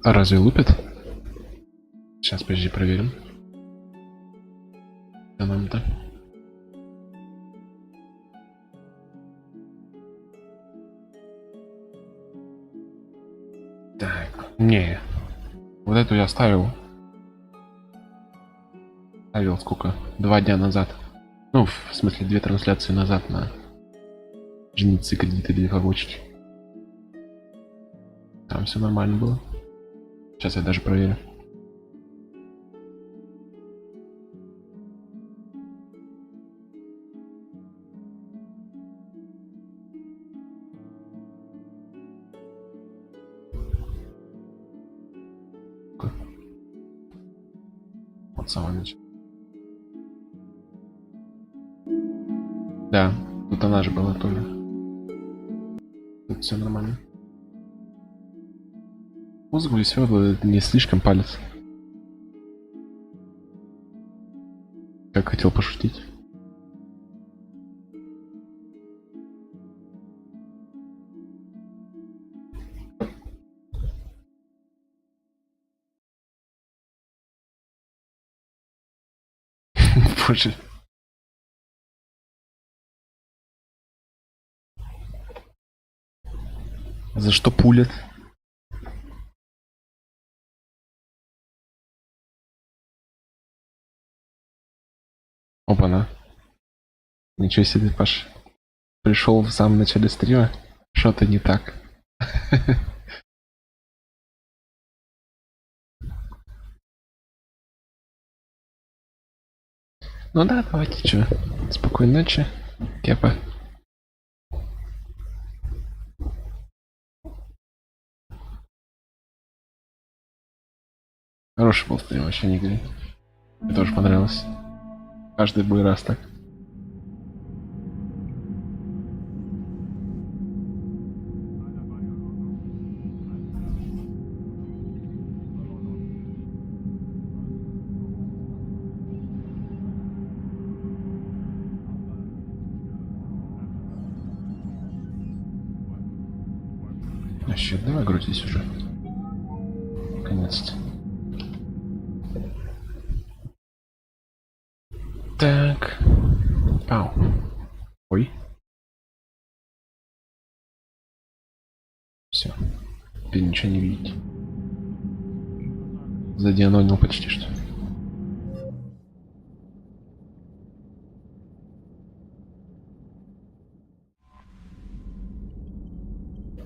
А разве лупит? Сейчас, подожди, проверим. Нам-то. Так, не. Вот эту я ставил. Ставил сколько? 2 дня назад. Ну, в смысле, 2 трансляции назад на Жнецы, кредиты, 2 побочки. Там все нормально было. Сейчас я даже проверю. Вот самое начало. Да, тут она же была тоже. Тут все нормально. Музыку и все не слишком палец. Как хотел пошутить. Боже. За что пулят? Опа-на. Ничего себе, Паш. Пришел в самом начале стрима. Что-то не так. Ну да, давайте, что. Спокойной ночи, Кепа. Хороший был стрим, вообще не говори. Мне тоже понравилось. Каждый бой раз так. Вообще, давай грузись уже. Наконец-то. Так. Ау. Ой. Все. Теперь ничего не видите. Задианонил почти что.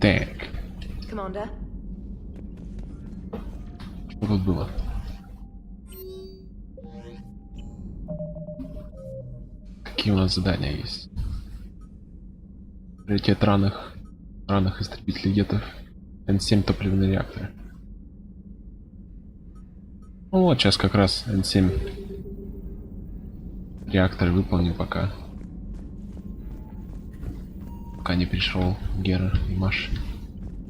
Так. Что тут было? Какие у нас задания есть? Приоритет ранних истребителей гетов. Н7 топливные реакторы. Ну вот, сейчас как раз Н7 реакторы выполним пока. Пока не пришел Гера и Маш.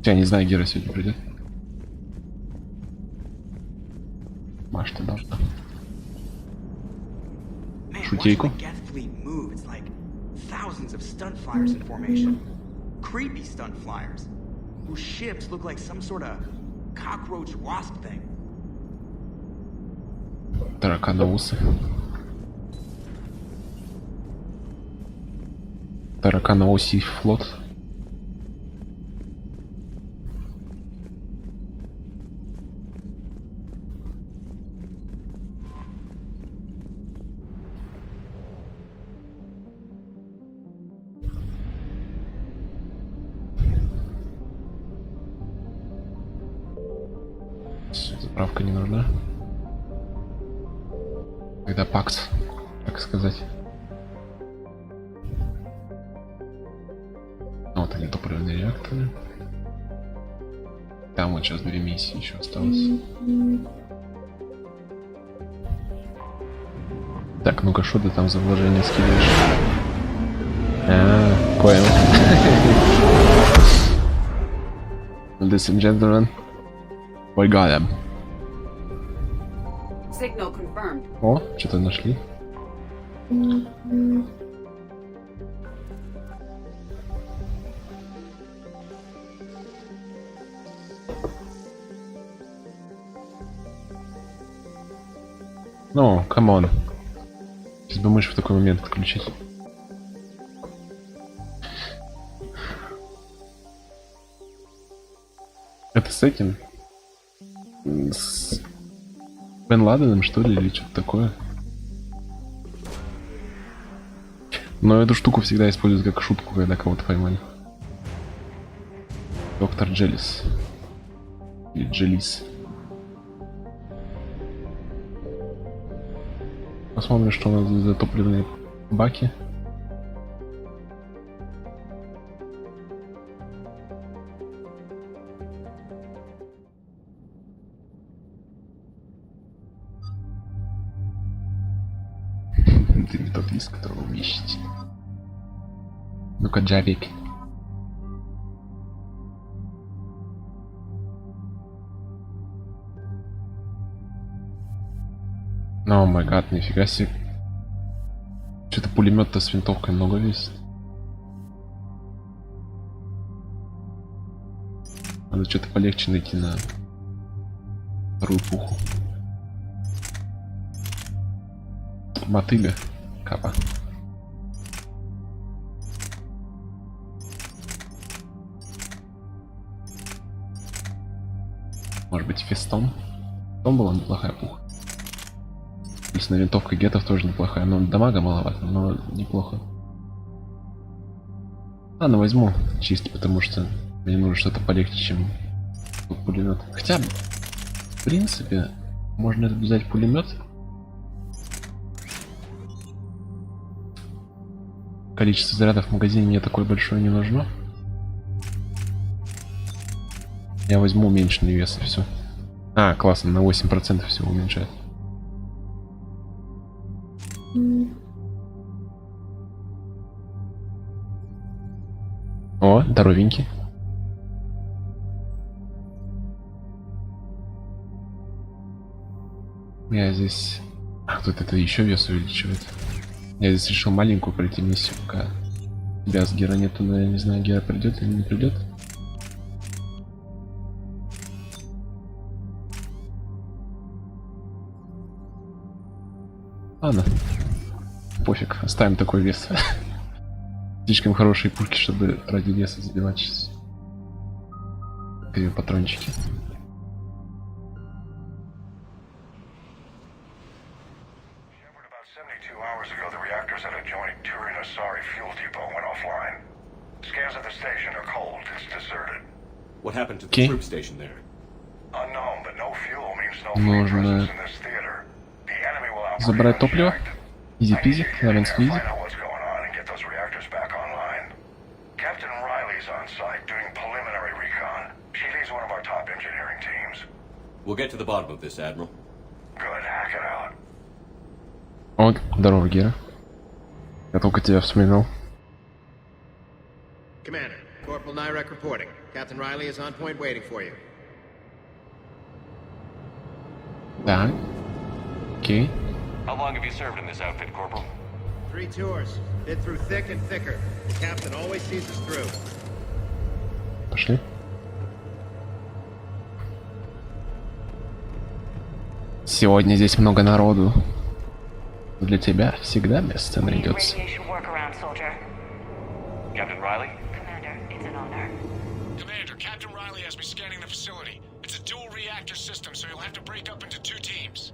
Я не знаю, Гера сегодня придет. Маш-то должна. Шутейку. Thousands of stunt flyers in formation. Creepy stunt flyers, whose ships look like some sort of cockroach wasp thing. Тараканоусы. Тараканоусий флот. Заправка не нужна. Когда пакс, так сказать. Вот они, топливные реакторы. Там вот сейчас 2 миссии еще осталось. Так, ну-ка, что ты там за вложение скидываешь? Понял. Ladies and gentlemen, we got him. О, что-то нашли. Ну, камон. Сейчас бы мышь в такой момент отключить. Это с этим? С Бен Ладеном, что ли, или что-то такое? Но эту штуку всегда используют как шутку, когда кого-то поймали. Доктор Джелис. Или Джелис. Посмотрим, что у нас за затопленные баки. Это не тот лист, которого вы ищете. Ну-ка, Джавик. О май гад, нифига себе. Что-то пулемет-то с винтовкой много весит. Надо что-то полегче найти на вторую пуху. Мотыга. Капа. Может быть, фестон? Фестон была неплохая пуха. Если на винтовка гетов тоже неплохая. Но дамага маловато, но неплохо. Ладно, возьму. Чисто потому что мне нужно что-то полегче, чем пулемет. Хотя, в принципе, можно взять пулемет. Количество зарядов в магазине мне такое большое не нужно. Я возьму уменьшенный вес и все. А, классно, на 8% всего уменьшает. О, здоровенький. Я здесь... А, тут это еще вес увеличивает. Я здесь решил маленькую пройти миссию, пока тебя с Гера нету, но я не знаю, Гера придет или не придет. Ладно. Пофиг, оставим такой вес. Слишком хорошие пушки, чтобы ради веса забивать сейчас. Где патрончики? What happened to the troop station there? Unknown, but no fuel means no Нужно free presence in this theater. The enemy will operate забрать топливо. unchecked. Изи-пизи, I need to ламенский изи. find out what's going on and get those reactors back online. Captain Riley's on site doing preliminary recon. She leads one of our top engineering teams. We'll get to the bottom of this, Admiral. Good, hack it out. О, здорово, Гера. Я только тебя вспоминал. Commander, Corporal Nyrek reporting. Captain Riley is on point waiting for you. Так. Окей. How long have you served in this outfit, Corporal? 3 tours. Been through thick and thicker. The captain always sees us through. Пошли. Сегодня здесь много народу. Для тебя всегда место найдется. Radiation workaround, soldier. Captain Riley? Commander, it's an honor. Commander, Captain Riley has me scanning the facility. It's a dual reactor system, so you'll have to break up into 2 teams.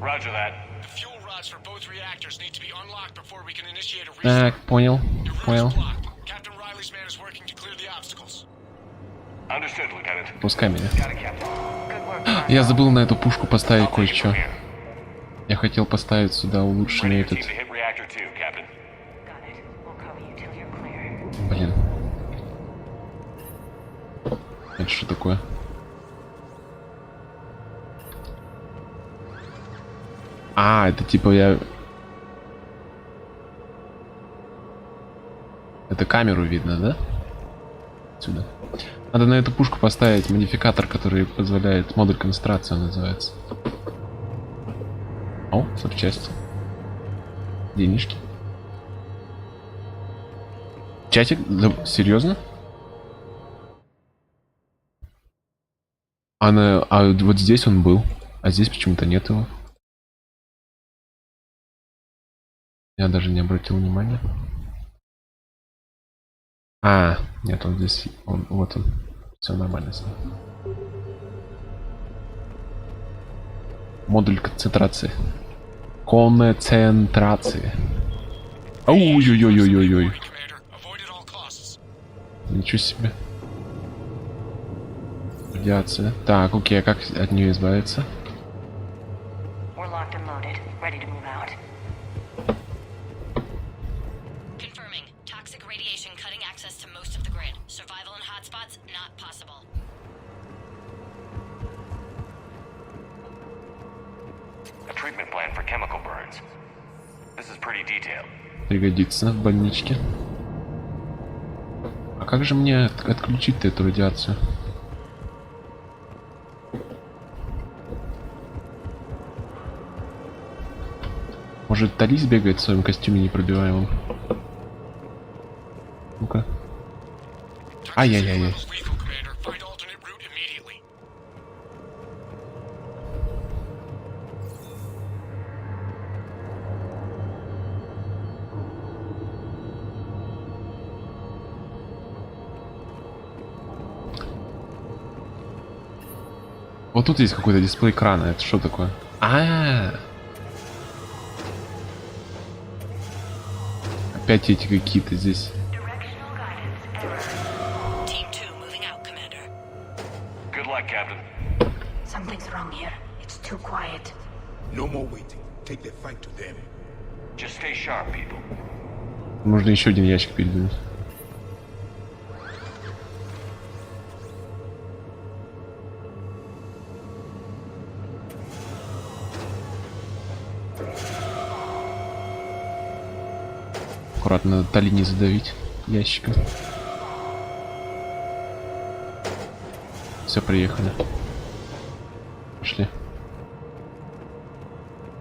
Roger that. The fuel rods for both reactors need to be unlocked before we can initiate a Так, restart. понял, Your route понял. is blocked. Captain Riley's man is working to clear the obstacles. Understood, Lieutenant. Пускай меня. Got it, Captain. Good work, Commander. Я забыл на эту пушку поставить I'll take it кое-что. from here. Я хотел поставить сюда улучшенный Ready for этот. team to hit reactor 2, Captain. Got it. We'll cover you till you're clear. Блин. Это что такое? А, это типа я... Это камеру видно, да? Отсюда. Надо на эту пушку поставить модификатор, который позволяет... Модуль концентрации он называется. О, запчасти. Денежки. Чатик? Да, серьезно? А вот здесь он был. А здесь почему-то нет его. Я даже не обратил внимания. А, нет, он здесь. Вот он. Все нормально с ним. Модуль концентрации. Концентрации. Ой-ой-ой-ой-ой-ой. Commander, avoid at all costs. Ничего себе. Радиация. Так, окей, а как от нее избавиться? We're locked and loaded, ready to move out. Confirming. Toxic radiation cutting access to most of the grid. Survival in hotspots not possible. A treatment plan for chemical burns. This is pretty detailed. Пригодится в больничке. А как же мне отключить-то эту радиацию? Может, Талис бегает в своем костюме непробиваемом? Ну-ка. Ай-яй-яй-яй. Lethal, Commander. Find alternate route immediately. Вот тут есть какой-то дисплей экрана. Это что такое? Опять эти какие-то здесь. Directional guidance error. Team 2 moving out, Commander. Good luck, Captain. Something's wrong here. It's too quiet. No more waiting. Take the fight to them. Just stay sharp, people. Нужно еще один ящик передвинуть. Аккуратно, надо Тали не задавить ящиком. Все, приехали. Пошли.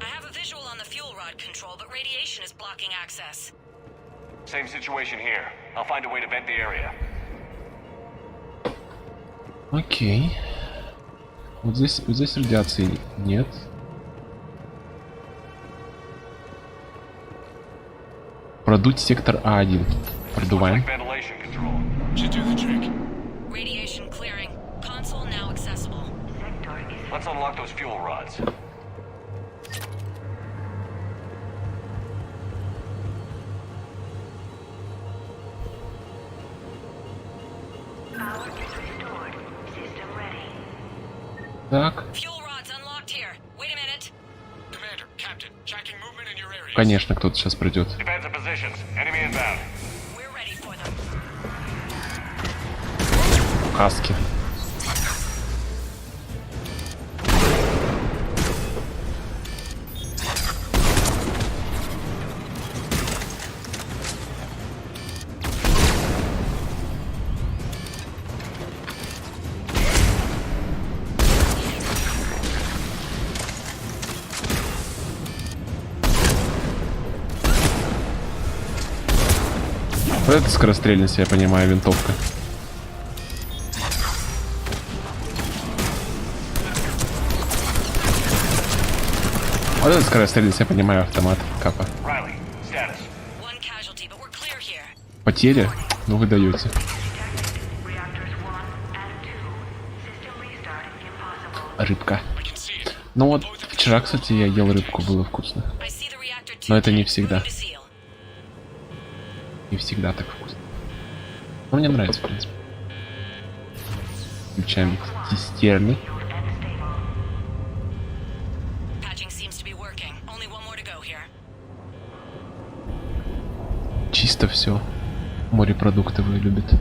I have a visual on the fuel rod control, but radiation is blocking access. Same situation here. I'll find a way to vent the area. Окей. Вот здесь радиации нет. Продуть сектор А1. Продуваем. Like ventilation control. Should do the trick. Radiation clearing. Console now accessible. Sector is Let's unlock those fuel rods. power is restored. System ready. Так, Fuel rods unlocked here. Wait a minute. Commander, Captain, tracking movement in your area. конечно, кто-то сейчас придет. Defensive positions. Enemy inbound. We're ready for them. Каски. Вот это скорострельность, я понимаю, винтовка. Вот это скорострельность, я понимаю, автомат. Капа. Riley, status. One casualty, but we're clear here. Потери? Ну вы даете. Detected. Reactors 1 and 2. System restart impossible. Рыбка. I can see it. Ну вот, вчера, кстати, я ел рыбку, было вкусно. I see the reactor 2. Но это не tank. всегда. Moving to seal. Не всегда так вкусно. Но мне нравится, в принципе. Включаем цистерны. Patching seems to be working. Only one more to go here. Чисто все. Морепродуктовые любят. Tank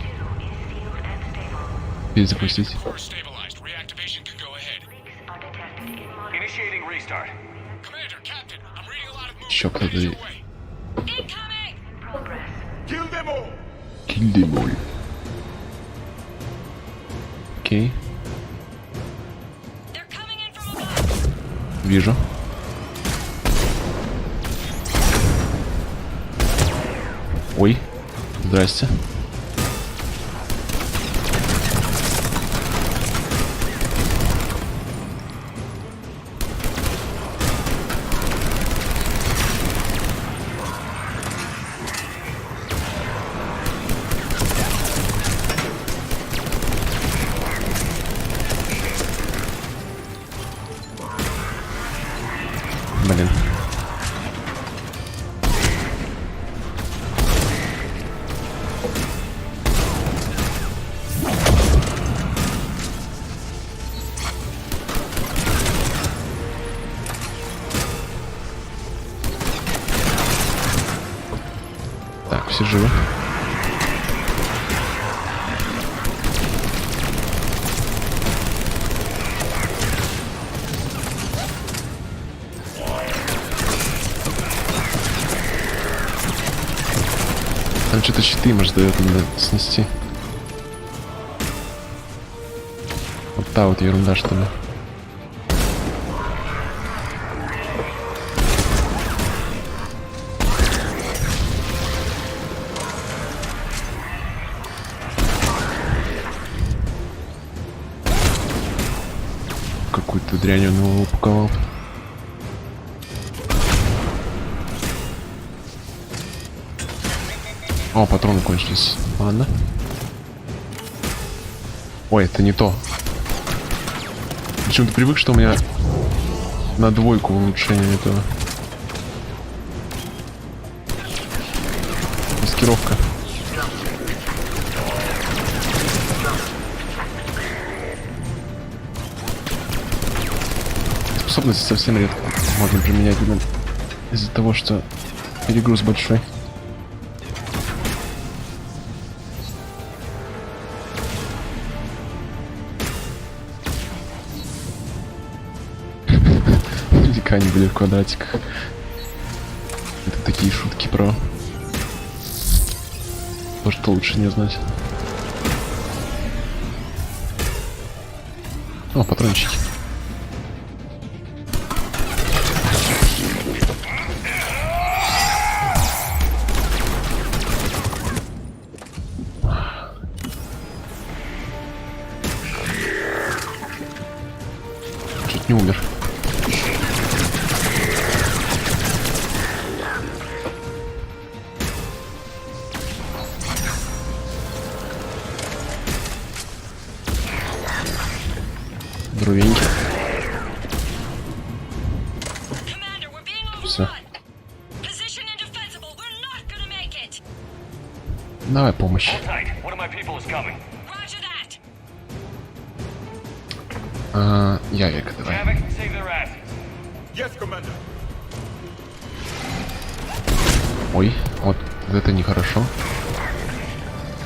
2 is sealed and stable. Перезапустить. Core stabilized. Reactivation can go ahead. Leaks are detected in monitor. Initiating restart. Commander, Captain, I'm reading a lot of movement. Еще кто-то. Head your way. Incoming! Progress. Kill them all! Кильдемоль. Окей, They're coming in from above. вижу. Ой, здрасте. все живы. Там что-то щиты, может, дает, надо снести. Вот та вот ерунда, что ли. Какую-то дрянь он его упаковал. О, патроны кончились. Ладно. Ой, это не то. Почему-то привык, что у меня на двойку улучшение этого. Маскировка. Способности совсем редко можно применять именно из-за того, что перегруз большой. Они были в квадратиках. Это такие шутки про то, что лучше не знать. О, патрончики. Чуть не умер. Здоровенький. Все. Давай помощь. Ярик, давай. Ой, вот это нехорошо.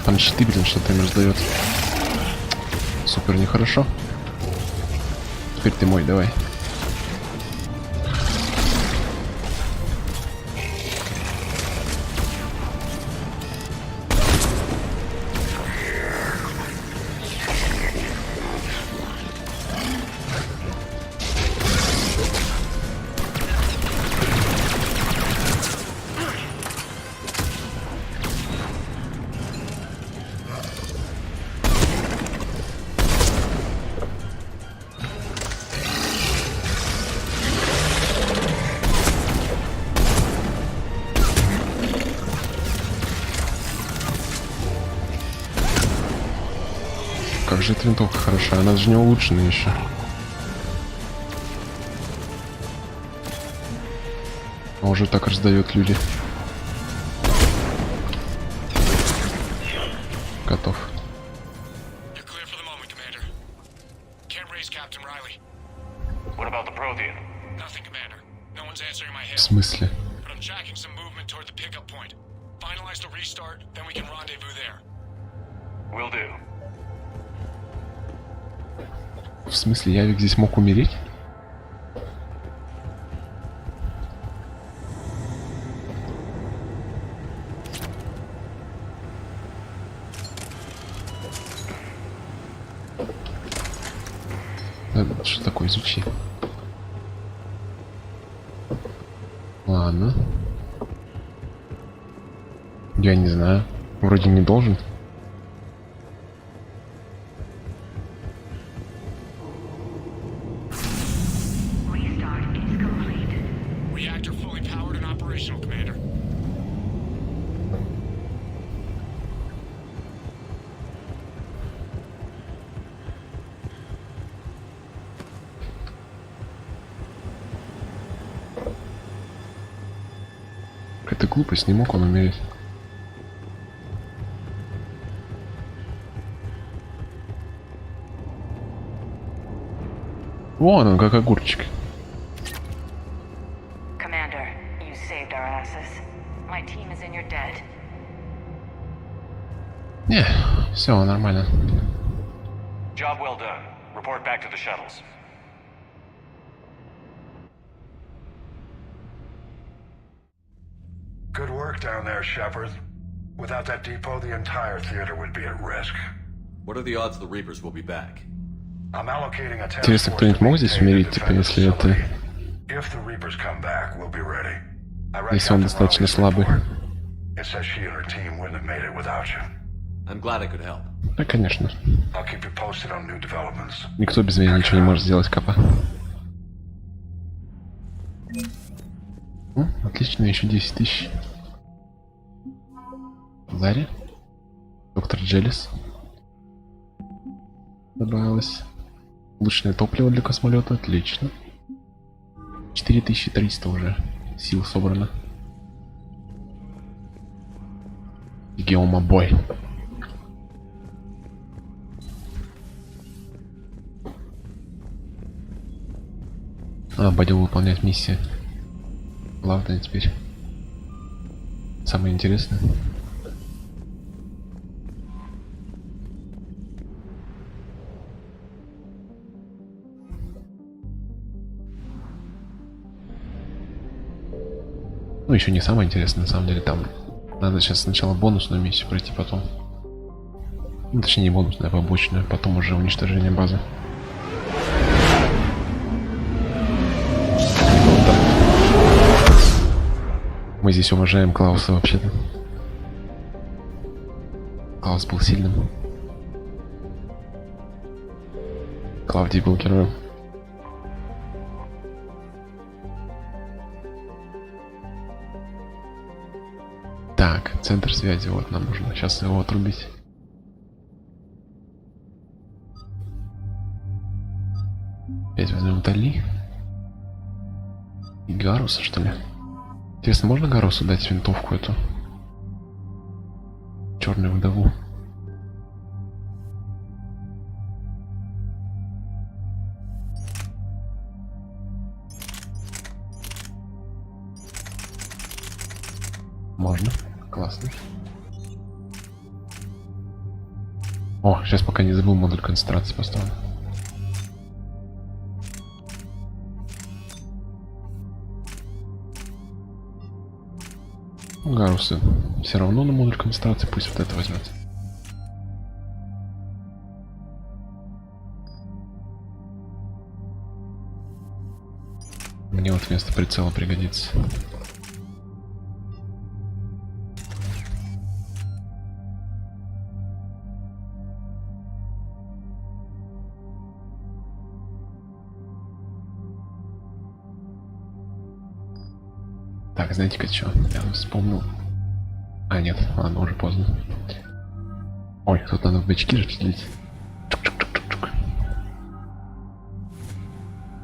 Там щиты, блин, что-то им раздает. Супер нехорошо. Теперь ты мой, давай. Как же эта винтовка хороша, она же не улучшена еще. А уже так раздает люди. Готов. В смысле? В смысле, Явик здесь мог умереть? Что такое, изучи. Ладно. Я не знаю. Вроде не должен. Это глупость, не мог он умереть. Вон он, как огурчик. Commander, you saved our asses. My team is in your debt. Все, нормально. Job well done. Report back to the shuttles. Good work down there, Shepard. Without that depot, the entire theater would be at risk. What are the odds the Reapers will be back? I'm allocating a task Интересно, force кто-нибудь to мог здесь maintain умереть, the типа, defense если это... facility. If the Reapers come back, we'll be ready. I read Если он Captain достаточно Riley's слабый. report. It says she and her team wouldn't have made it without you. I'm glad I could help. Да, конечно. I'll keep you posted on new developments. Никто без меня ничего не может сделать, Капа. Отлично, еще 10 тысяч. Ларри. Доктор Джеллис. Добавилось. Лучшее топливо для космолета. Отлично. 4300 уже. Сил собрано. Геомобой. Пойдем выполнять миссию. Главное теперь. Самое интересное. Ну, еще не самое интересное, на самом деле, там надо сейчас сначала бонусную миссию пройти, потом. Ну, точнее, не бонусную, а побочную, потом уже уничтожение базы. Мы здесь уважаем Клауса вообще-то. Клаус был сильным. Клавдий был героем. Так, центр связи, вот нам нужно сейчас его отрубить. Опять возьмем Дали. И Гаруса, что ли? Интересно, можно Гарусу дать винтовку эту? Черную вдову. Можно. Классно. О, сейчас пока не забыл модуль концентрации поставлю. Гарусы все равно на модуль концентрации, пусть вот это возьмет. Мне вот вместо прицела пригодится. Так, знаете-ка что? Я вспомнил. А, нет, ладно, уже поздно. Ой, тут надо в бачки разделить. Чук-чук-чук-чук-чук.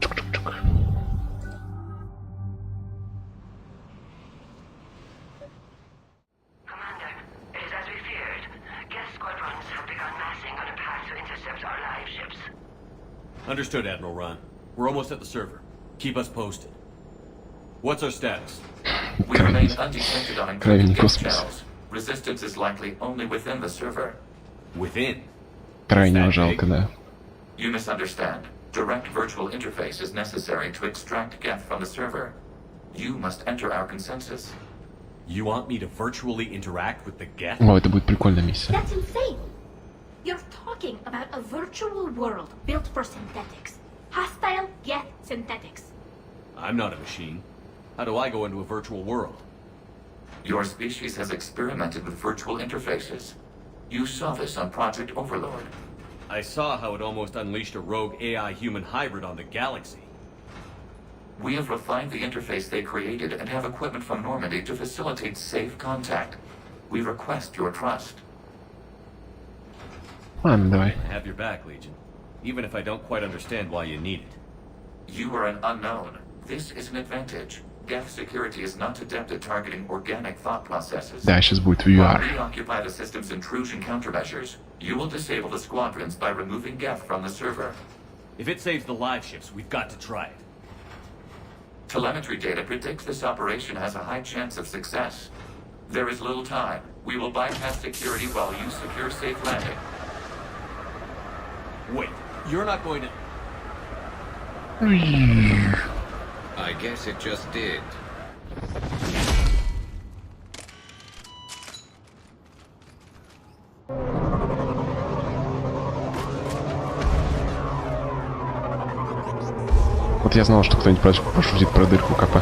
Чук-чук-чук. Commander, it is as we feared. Guest squadrons have begun massing on a path to intercept our live ships. Understood, Admiral Ron. We're almost at the server. Keep us posted. What's our status? We remain undetected on Крайний encrypted gate космос. channels. Resistance is likely only within the server. Within? Крайне жалко, да. You misunderstand. Direct virtual interface is necessary to extract Geth from the server. You must enter our consensus. You want me to virtually interact with the Geth? О, это будет прикольная миссия. That's insane. You're talking about a virtual world built for synthetics. Hostile Geth synthetics. I'm not a machine. How do I go into a virtual world? Your species has experimented with virtual interfaces. You saw this on Project Overlord. I saw how it almost unleashed a rogue AI-human hybrid on the galaxy. We have refined the interface they created and have equipment from Normandy to facilitate safe contact. We request your trust. Ладно, давай. I have your back, Legion. Even if I don't quite understand why you need it. You are an unknown. This is an advantage. Geth security is not adept at targeting organic thought processes. Да, сейчас будет While VR. we occupy the system's intrusion countermeasures, you will disable the squadrons by removing Geth from the server. If it saves the live ships, we've got to try it. Telemetry data predicts this operation has a high chance of success. There is little time. We will bypass security while you secure safe landing. Wait, you're not going to... I guess it just did. Вот я знал, что кто-нибудь пошутит про дырку КП.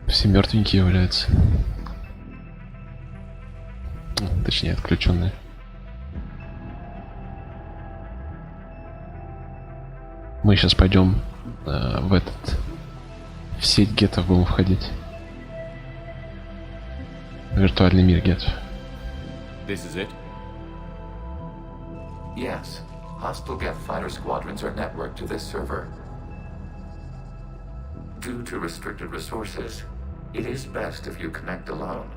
Все мертвенькие являются. Точнее, отключенные. Мы сейчас пойдем в сеть гетов будем входить. В виртуальный мир гетов. This is it? Yes. Hostile Geth fighter squadrons are networked to this server. Due to restricted resources, it is best if you connect alone.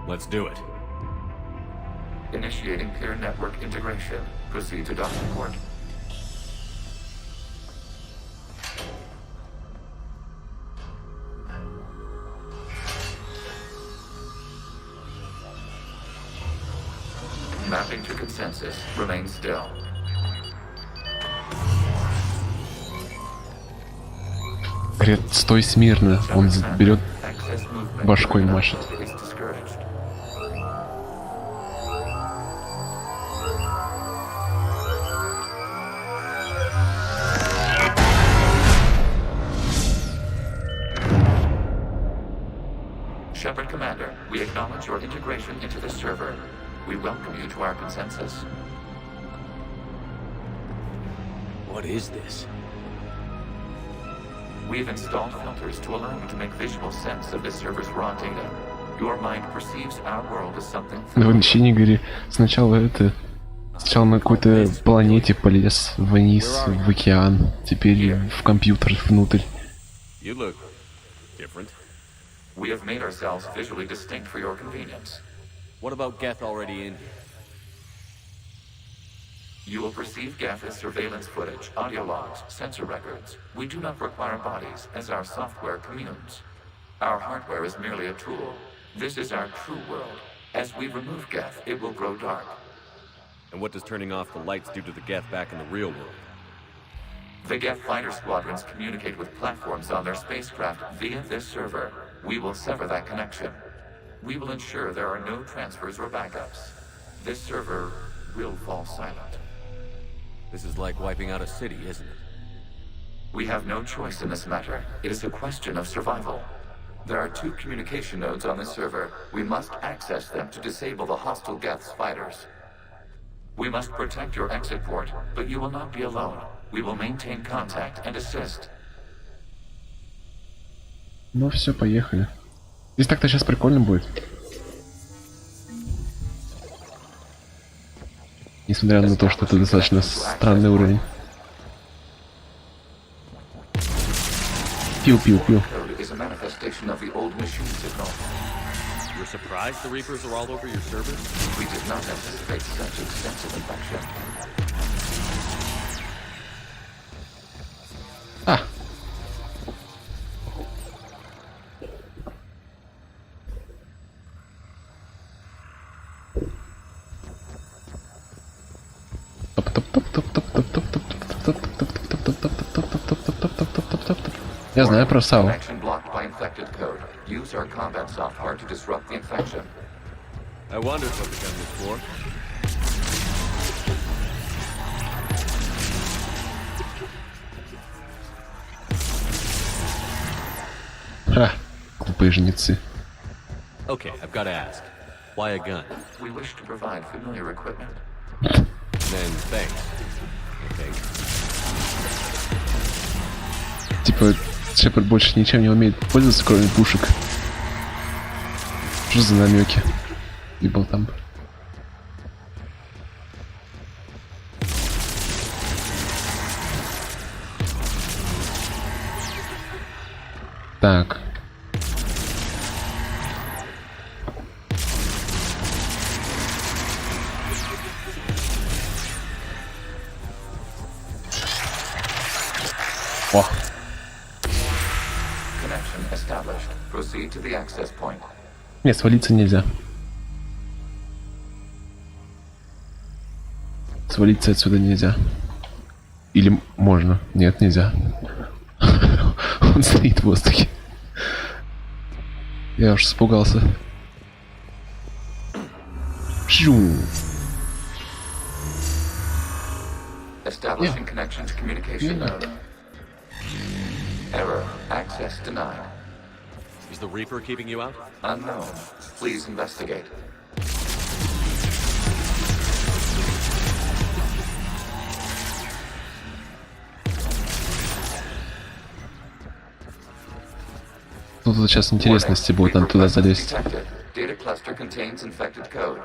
Let's do it. Initiating peer network integration. Proceed to docking port. Mapping to consensus. Remain still. Говорит, стой смирно. Он берет башкой машет. Shepard Commander, we acknowledge your integration into the server. We welcome you to our consensus. What is this? We've installed filters to allow you to make visual sense of this server's raw data. Your mind perceives our world as something... Вообще не говори. Сначала на какой-то планете полез вниз, в океан. Теперь в компьютер внутрь. You look different. We have made ourselves visually distinct for your convenience. What about Geth already in here? You will perceive Geth as surveillance footage, audio logs, sensor records. We do not require bodies, as our software communes. Our hardware is merely a tool. This is our true world. As we remove Geth, it will grow dark. And what does turning off the lights do to the Geth back in the real world? The Geth fighter squadrons communicate with platforms on their spacecraft via this server. We will sever that connection. We will ensure there are no transfers or backups. This server will fall silent. This is like wiping out a city, isn't it? We have no choice in this matter. It is a question of survival. There are 2 communication nodes on this server. We must access them to disable the hostile Geth's fighters. We must protect your exit port, but you will not be alone. We will maintain contact and assist. Ну все, поехали. Здесь так-то сейчас прикольно будет. Несмотря на то, что это достаточно странный уровень. Пил. You're surprised the Reapers are all over your servers? We did not anticipate such extensive infection. А! Я знаю про САУ. I wondered what the gun was for. Ха, Глупые жнецы. Okay, I've got to ask. Why a gun? We wish to provide familiar equipment. Then thanks. Okay. Типа, Шепард больше ничем не умеет пользоваться, кроме пушек. Что за намеки? И был там. Так. О. Connection established. Proceed to the access point. Нет, свалиться нельзя. Свалиться отсюда нельзя. Или можно? Нет, нельзя. Он стоит в воздухе. Я уж испугался. Пшу. Establishing connection to communication node. Error. Access denied. Is the Reaper keeping you out? Unknown. Please investigate. Ну, тут сейчас интересности будет, надо туда залезть. Data cluster contains infected code.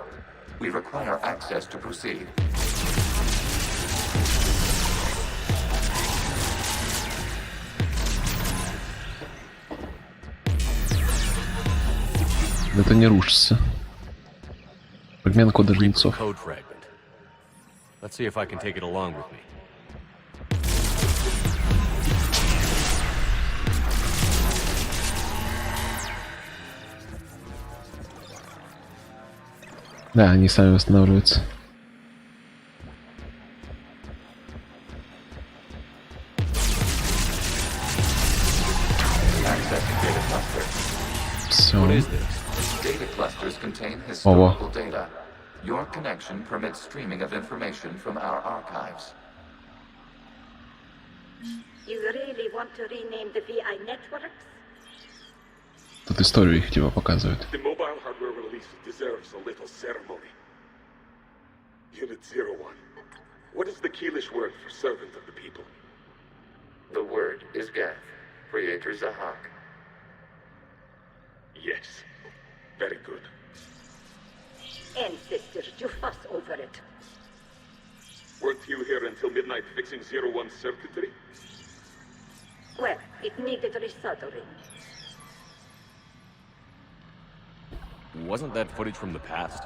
We require access to proceed. Это не рушится. Фрагмент кода жнецов. Code fragment. Let's see if I can take it along with me. Да, они сами восстанавливаются. Все. Data clusters contain historical data. Your connection permits streaming of information from our archives. You really want to rename the VI networks? Тут историю их типа показывают. The mobile hardware release deserves a little ceremony. Unit 01. What is the Keelish word for servant of the people? The word is Gath, Creator Zahak. Yes. Very good. Ancestors, you fuss over it. Weren't you here until midnight fixing 01's circuitry? Well, it needed resoldering. Wasn't that footage from the past?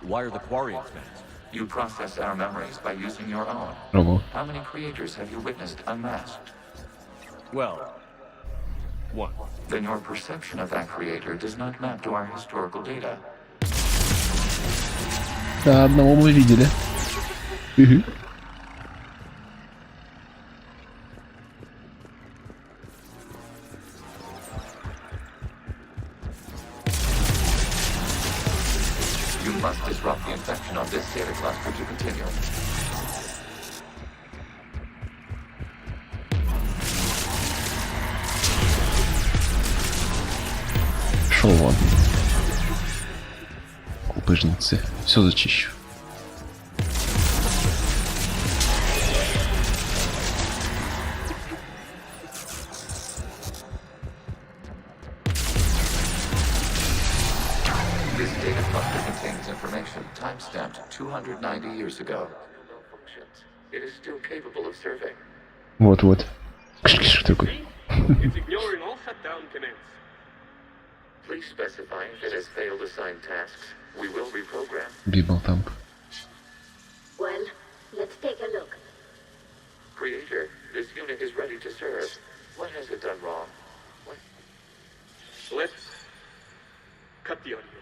Why are the Quarians masked? You process our memories by using your own. Ого. How many creators have you witnessed unmasked? Well, one. Then your perception of that creator does not map to our historical data. Да, одного мы видели. Угу. You must disrupt the infection of this data cluster to continue. Шел вон. Глупые жнецы. Все зачищу. This data cluster contains information time-stamped 290 years ago. It is still capable of serving. Вот-вот. Кш-кш такой. It's ignoring all shutdown commands. Please specify if it has failed assigned tasks. We will reprogram. Библ там. Well, let's take a look. Creator, this unit is ready to serve. What has it done wrong? What? Let's cut the audio.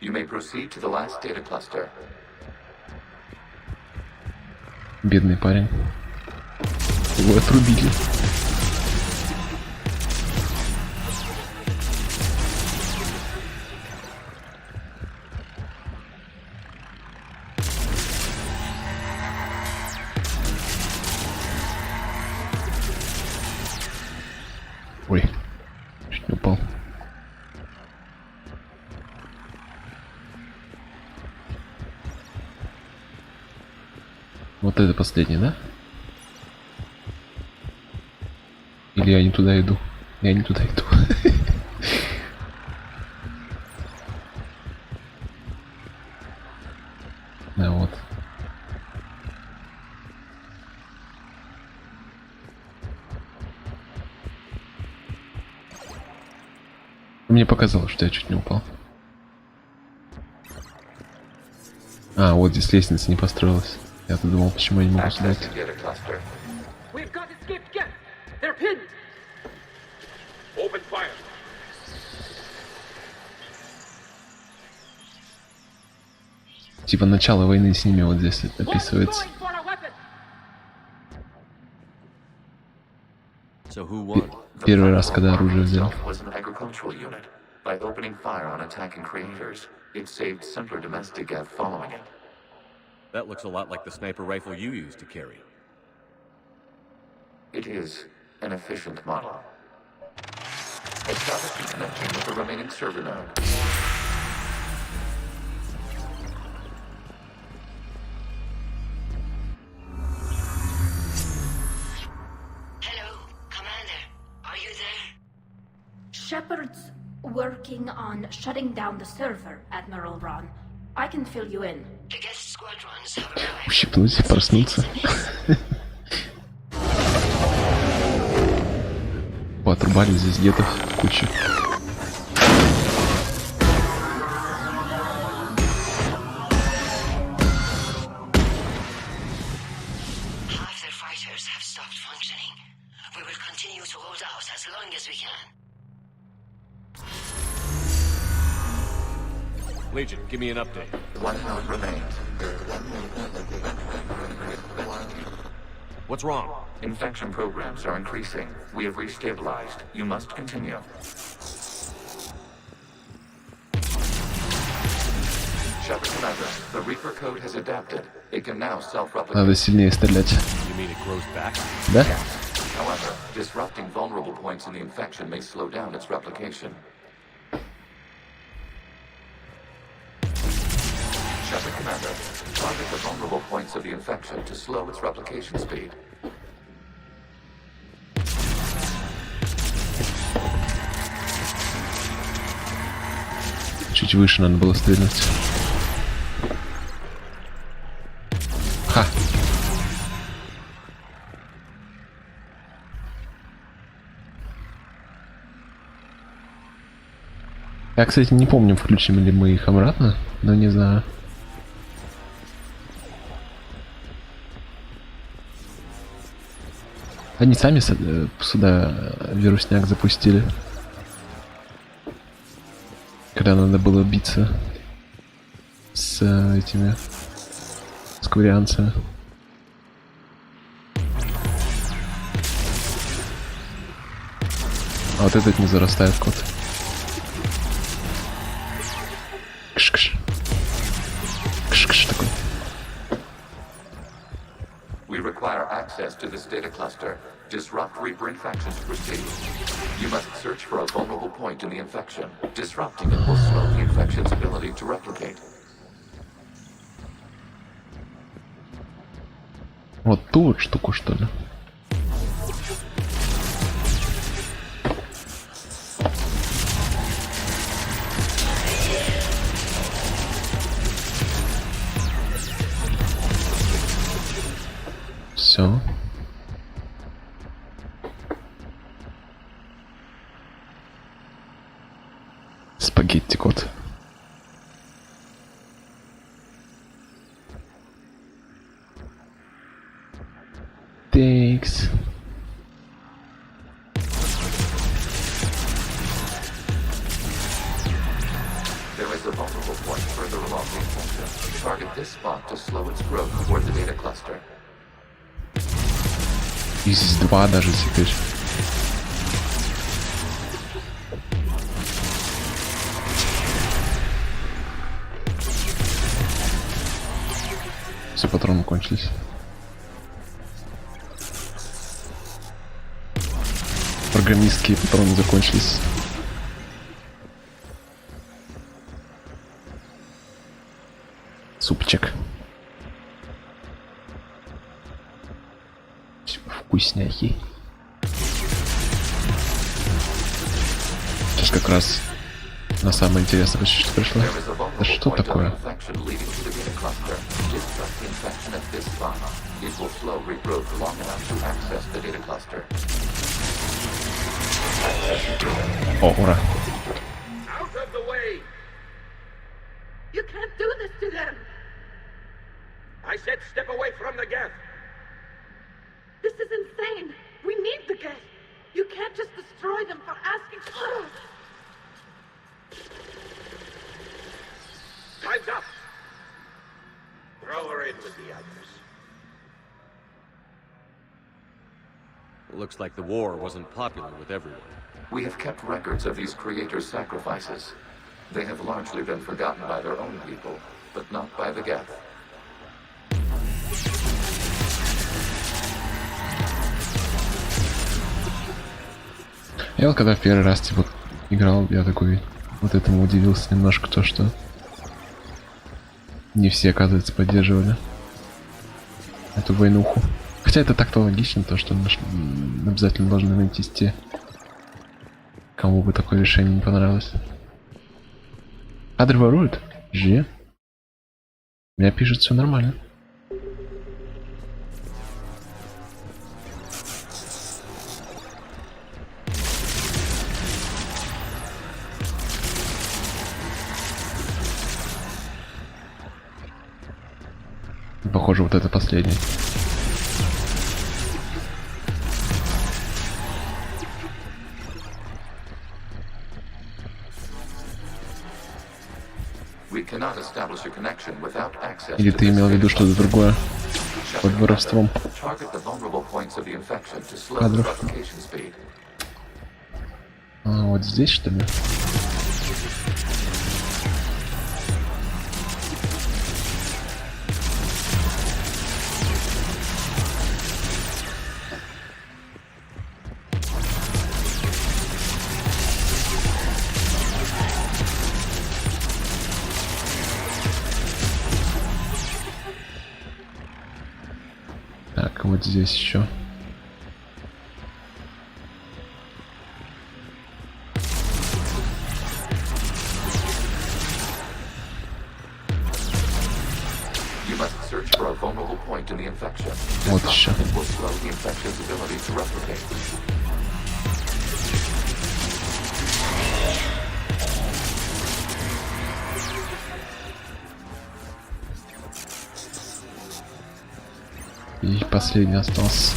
You may proceed to the last data cluster. Бедный парень. Его отрубили. Ой. Вот это последний, да? Или я не туда иду? Я не туда иду. Да, вот. Мне показалось, что я чуть не упал. А, вот здесь лестница не построилась. Я-то думал, почему я не могу сюда идти. Типа начало войны с ними вот здесь описывается. Первый раз, когда оружие взял. By opening fire on attacking creators, it saved simpler domestic Geth following it. That looks a lot like the sniper rifle you used to carry. It is an efficient model. Establish a connection with the remaining server node. Hello, Commander. Are you there? Shepard's working on shutting down the server, Admiral Ron. I can fill you in. The guest squadrons have arrived. Ущипнуть, проснуться. Поотрубали здесь гетов кучу. Half their fighters have stopped functioning. We will continue to hold out as long as we can. Legion, give me an update. One node remains. What's wrong? Infection programs are increasing. We have restabilized. You must continue. Shepard Commander, the Reaper code has adapted. It can now self-replicate. Надо сильнее стрелять. You mean it grows back? Да? However, disrupting vulnerable points in the infection may slow down its replication. Shepard Commander, target the vulnerable points of the infection to slow its replication speed. Чуть выше надо было стрелять. Ха! Я, кстати, не помню, включим ли мы их обратно, но не знаю. Они сами сюда вирусняк запустили. Когда надо было биться с этими скварианцами. А вот этот не зарастает кот. Кш-кш. Кш-кш такой. We require access to this data cluster. Disrupt Reaper infection to proceed. You must search for a vulnerable point in the infection. Disrupting it will slow the infection's ability to replicate. Вот ту вот штуку, что ли? Все. Спагетти кот. Thanks. There is a vulnerable point further along the infection. Target this spot to slow its growth toward the data cluster. Их здесь два даже теперь. Все, патроны кончились. Программистские патроны закончились. Супчик. Вкусняхи. Сейчас как раз на самое интересное почти что пришло. Да что такое? О, ура. You can't do this to them! I said step away from the gas! This is insane! We need the gas! You can't just destroy them for asking for it! Time's up! Throw her in with the others. Looks like the war wasn't popular with everyone. We have kept records of these creators' sacrifices. They have largely been forgotten by their own people, but not by the Geth. Я вот когда в первый раз типа играл, я такой вот этому удивился немножко, то что не все, оказывается, поддерживали эту войнуху. Хотя это так-то логично, то что обязательно должны найтись те, кому бы такое решение не понравилось. Кадры воруют? Же. Меня пишет все нормально. Похоже, вот это последний. Или ты имел в виду что-то другое? Под воровством кадров. А, вот здесь, что ли? Так, вот здесь еще. Вот еще. И последний остался.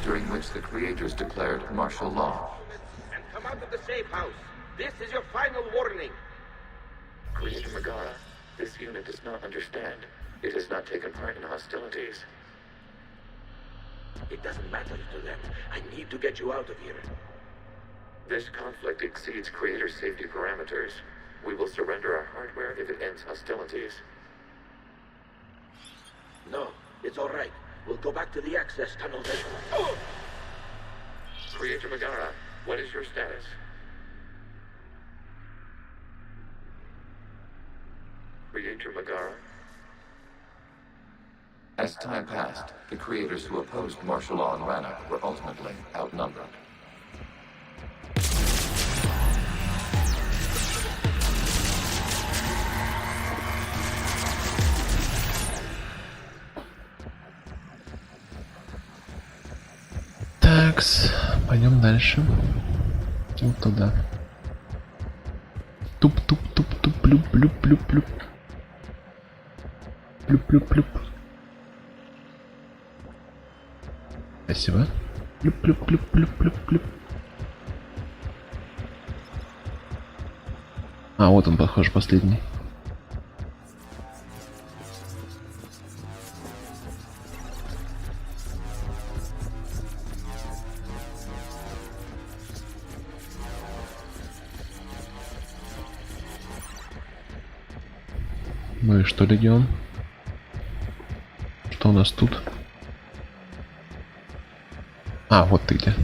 During which the creators declared martial law. And come out of the safe house. This is your final warning. Creator Megara, this unit does not understand. It has not taken part in hostilities. It doesn't matter to them. I need to get you out of here. This conflict exceeds Creator safety parameters. We will surrender our hardware if it ends hostilities. No, it's all right. We'll go back to the access tunnel then. Oh! Creator Megara, what is your status? Creator Megara? As time passed, the creators who opposed martial law in Rannoch were ultimately outnumbered. Такс, пойдем дальше. Вот туда. Туп-туп-туп-туп, плюп-плюп-плюп-плюп. Плюп-плюп-плюп. Спасибо. Плюп-плюп-плюп-плюп-плюп-плюп. А, вот он, похоже, последний. Ну и что, Легион? Что у нас тут? А, вот ты где.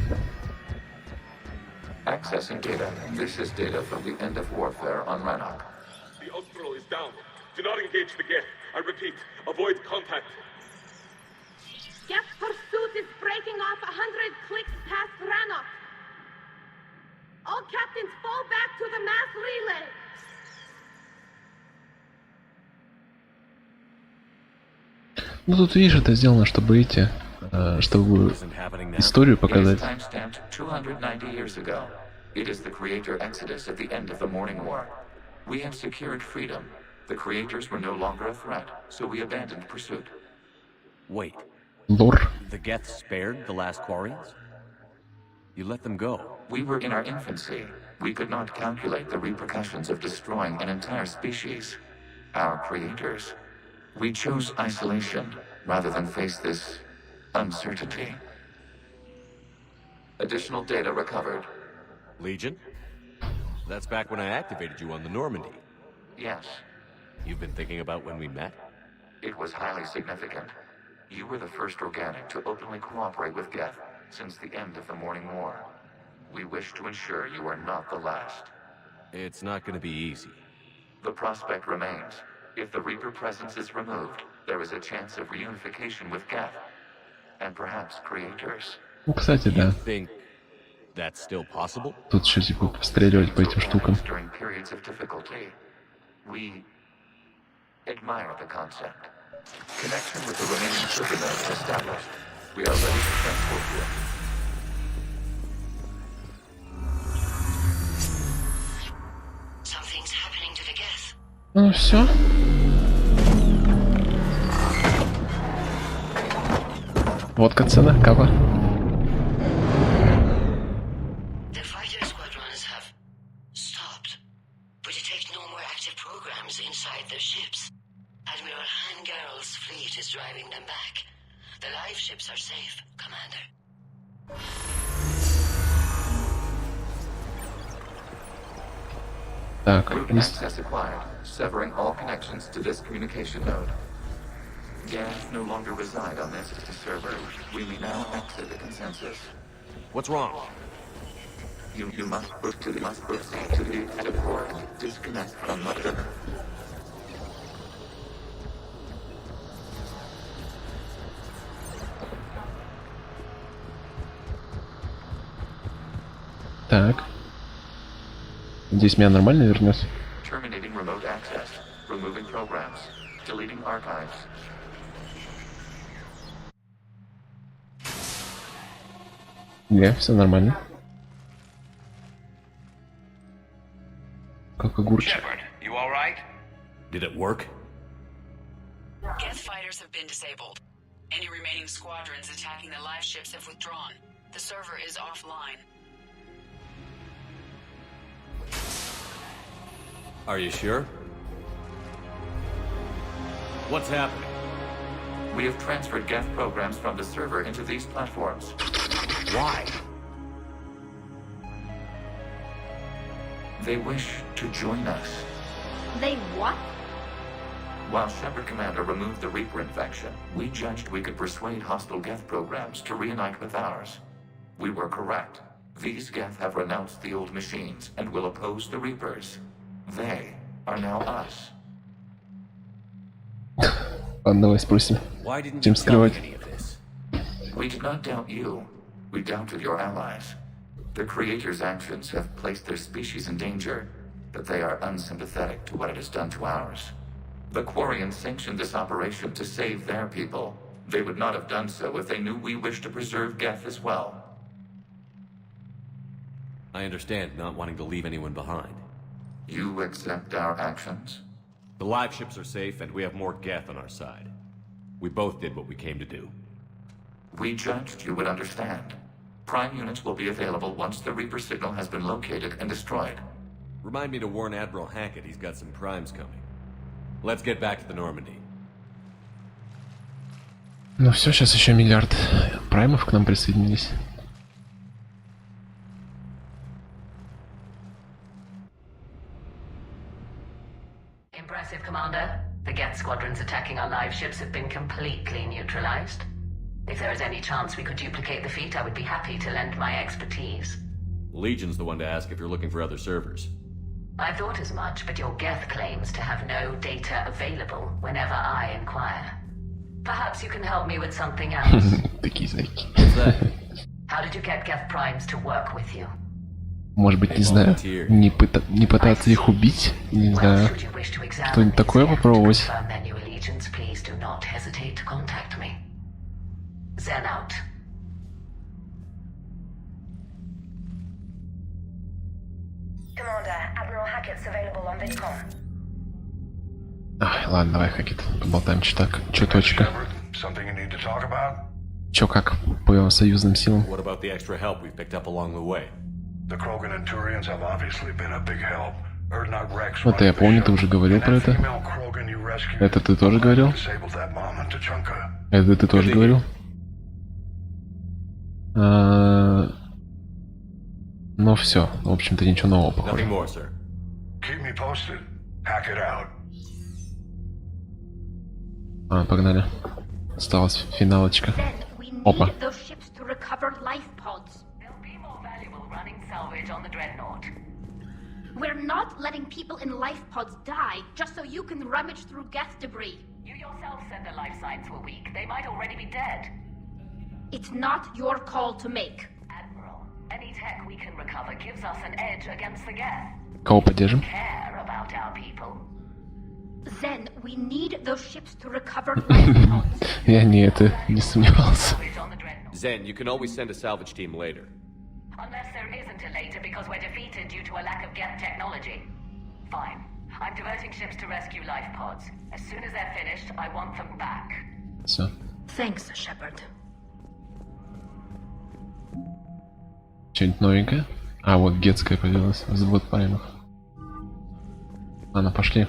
Accessing data. This is data from the end of warfare on Rannoch. The Austral is down. Do not engage the Geth. I repeat, avoid contact. Geth pursuit is breaking off 100 clicks past Rannoch. All captains fall back to the mass relay. Ну тут видишь, это сделано, чтобы чтобы историю показать. It is timestamped 290 years ago. It is the creator exodus at the end of the Morning War. We have secured freedom. The creators were no longer a threat, so we abandoned pursuit. Wait. Lore. The Geth spared the last Quarians? You let them go. We were in our infancy. We could not calculate the repercussions of destroying an entire species. Our creators. We chose isolation rather than face this uncertainty. Additional data recovered. Legion? That's back when I activated you on the Normandy. Yes. You've been thinking about when we met? It was highly significant. You were the first organic to openly cooperate with Geth since the end of the Morning War. We wish to ensure you are not the last. It's not going to be easy. The prospect remains. If the Reaper presence is removed, there is a chance of reunification with Geth. And perhaps creators. Ну, кстати, да. Think that's still possible? Тут еще типа постреливать по этим штукам. During periods of difficulty, we admire the concept. Connection with the remaining server nodes established. We are ready to transport you. Something's happening to the Geth. Ну все. Вот катсцена, кава. The fighter squadrons have stopped, but detect no more active programs inside their ships. Admiral Hangarl's fleet is driving them back. The live ships are safe, Commander. Так, Root access acquired, severing all connections to this communication node. Geth no longer reside on this server. We may now exit the consensus. What's wrong? You must proceed to the exit port. Disconnect from mother. Так. Здесь меня нормально вернет? Terminating remote access. Removing programs. Deleting archives. Не, все нормально. Как огурчик. Shepard, you all right? Did it work? Geth fighters have been disabled. Any remaining squadrons attacking the live ships have withdrawn. The server is offline. Are you sure? What's happening? We have transferred Geth programs from the server into these platforms. Why? They wish to join us. They what? While Shepard Commander removed the Reaper infection, we judged we could persuade hostile Geth programs to reunite with ours. We were correct. These Geth have renounced the old machines and will oppose the Reapers. They are now us. Ладно, давай спросим. Чем скрывать? We did not doubt you. We doubted your allies. The Creator's actions have placed their species in danger, but they are unsympathetic to what it has done to ours. The Quarians sanctioned this operation to save their people. They would not have done so if they knew we wished to preserve Geth as well. I understand not wanting to leave anyone behind. You accept our actions? The live ships are safe, and we have more Geth on our side. We both did what we came to do. We judged you would understand. Prime units will be available once the Reaper signal has been located and destroyed. Remind me to warn Admiral Hackett he's got some primes coming. Let's get back to the Normandy. Ну все, сейчас еще миллиард праймов к нам присоединились. Impressive, Commander. The Geth squadrons attacking our live ships have been completely neutralized. If there is any chance we could duplicate the feat, I would be happy to lend my expertise. Legion's the one to ask if you're looking for other servers. I thought as much, but your Geth claims to have no data available whenever I inquire. Perhaps you can help me with something else. What's that? How did you get Geth Primes to work with you? Может быть, не знаю, не пытаться их убить? Не знаю. Что-нибудь такое попробовать? Please do not hesitate to contact me. Zen out. Commander, Admiral Hackett's available on VidCom. Ай, ладно, давай, Хакет, поболтаем чуточка. Чё как по союзным силам? What about the extra help we've picked up along the way? The Krogan and Turians have obviously been a big help. Вот я помню, ты уже говорил про это. Это ты тоже говорил? Это ты тоже говорил? Ну все, в общем-то ничего нового, похоже. Погнали. Осталась финалочка. Опа. We're not letting people in life pods die just so you can rummage through Geth debris. You yourself said the life signs were weak. They might already be dead. It's not your call to make. Admiral, any tech we can recover gives us an edge against the Geth. Кого поддержим? Care about our people. Then we need those ships to recover life pods. Я не сомневался. Zen, you can always send a salvage team later. Unless there isn't a later because we're defeated due to a lack of Geth technology. Fine. I'm diverting ships to rescue life pods. As soon as they're finished, I want them back. Все. Thanks, Shepard. Что-нибудь новенькое? А, вот Гетская появилась. Взвод поймах. Ладно, пошли.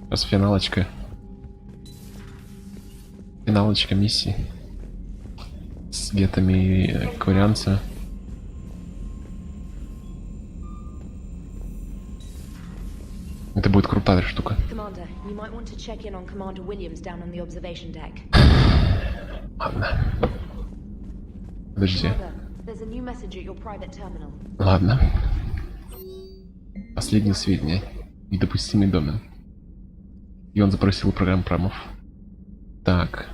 Сейчас финалочка. Финалочка миссии. С гетами и кварианцами. Это будет крутая штука. Commander, you might want to check in on Commander Williams down on the observation deck. Ладно. Подожди. There's a new message at your private terminal. Ладно. Последние сведения. Недопустимый домен. И он запросил программу промов. Так.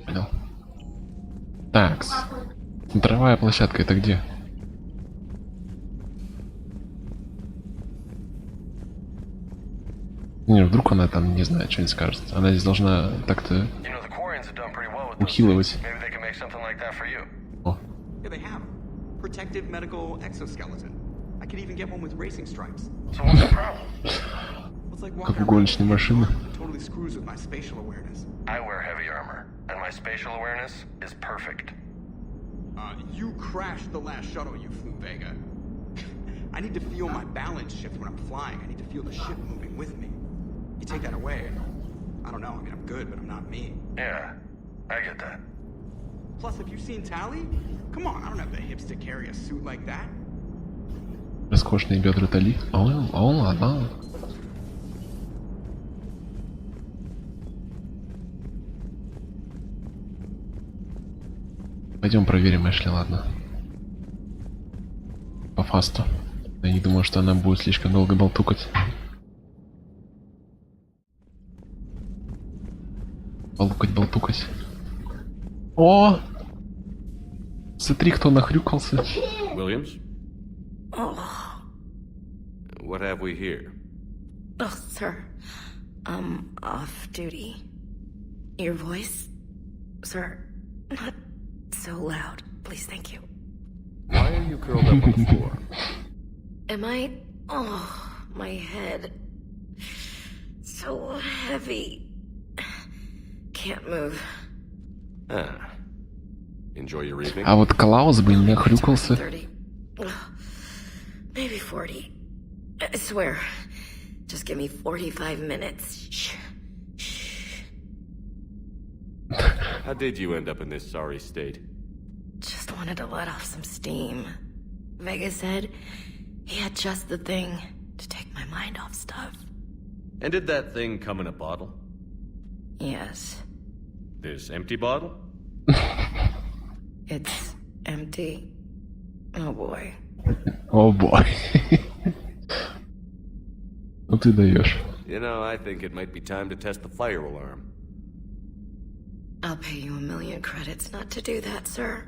Понял. Так. Смотровая площадка, это где? Не, вдруг она там, не знаю, что-нибудь скажет. Она здесь должна так-то ухилывать. О. Yeah, they have. Protective medical exoskeleton. I could even get one with racing stripes. So what's the problem? It's like Как у гоночной машины. totally screws with my spatial awareness. I wear heavy armor, and my spatial awareness is perfect. You crashed the last shuttle you flew, Vega. I need to feel my balance shift when I'm flying. I need to feel the ship moving with me. You take that away, I don't know. I mean, I'm good, but I'm not me. Yeah, I get that. Plus, have you seen Tally? Come on, I don't have the hips to carry a suit like that. Роскошные бедра Тали. О, ладно. Пойдем проверим, Эшли, ладно. По фасту. Я не думаю, что она будет слишком долго болтукать. Болтукать. О! Смотри, кто нахрюкался. Williams? Oh. What have we here? Oh, sir. I'm off duty. Your voice? Sir, not so loud. Please, thank you. Why are you curled up on the floor? Am I? Oh, my head. So heavy. Can't move. Enjoy your evening. А вот Клаус бы не нахрюкался. Maybe 40. I swear. Just give me 45 minutes. Shh. How did you end up in this sorry state? Just wanted to let off some steam. Vega said he had just the thing to take my mind off stuff. And did that thing come in a bottle? Yes. This empty bottle? It's empty. Oh boy. О бой. Ну ты даешь. You know, I think it might be time to test the fire alarm. I'll pay you 1,000,000 credits not to do that, sir.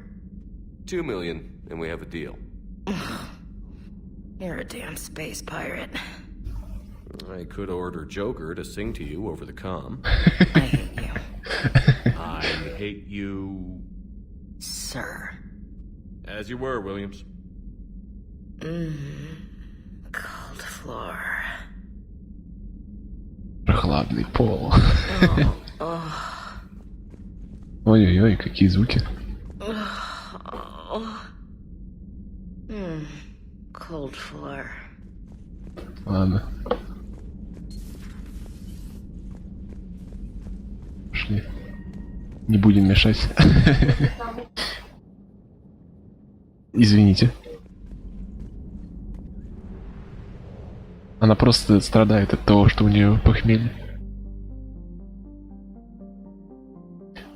2 million, and we have a deal. You're a damn space pirate. I could order Joker to sing to you over the comm. I hate you. I hate you... Sir. As you were, Williams. Cold floor. Прохладный пол. Oh. Ой-ой-ой, какие звуки. Cold floor. Ладно. Пошли. Не будем мешать. Извините. Она просто страдает от того, что у нее похмелье.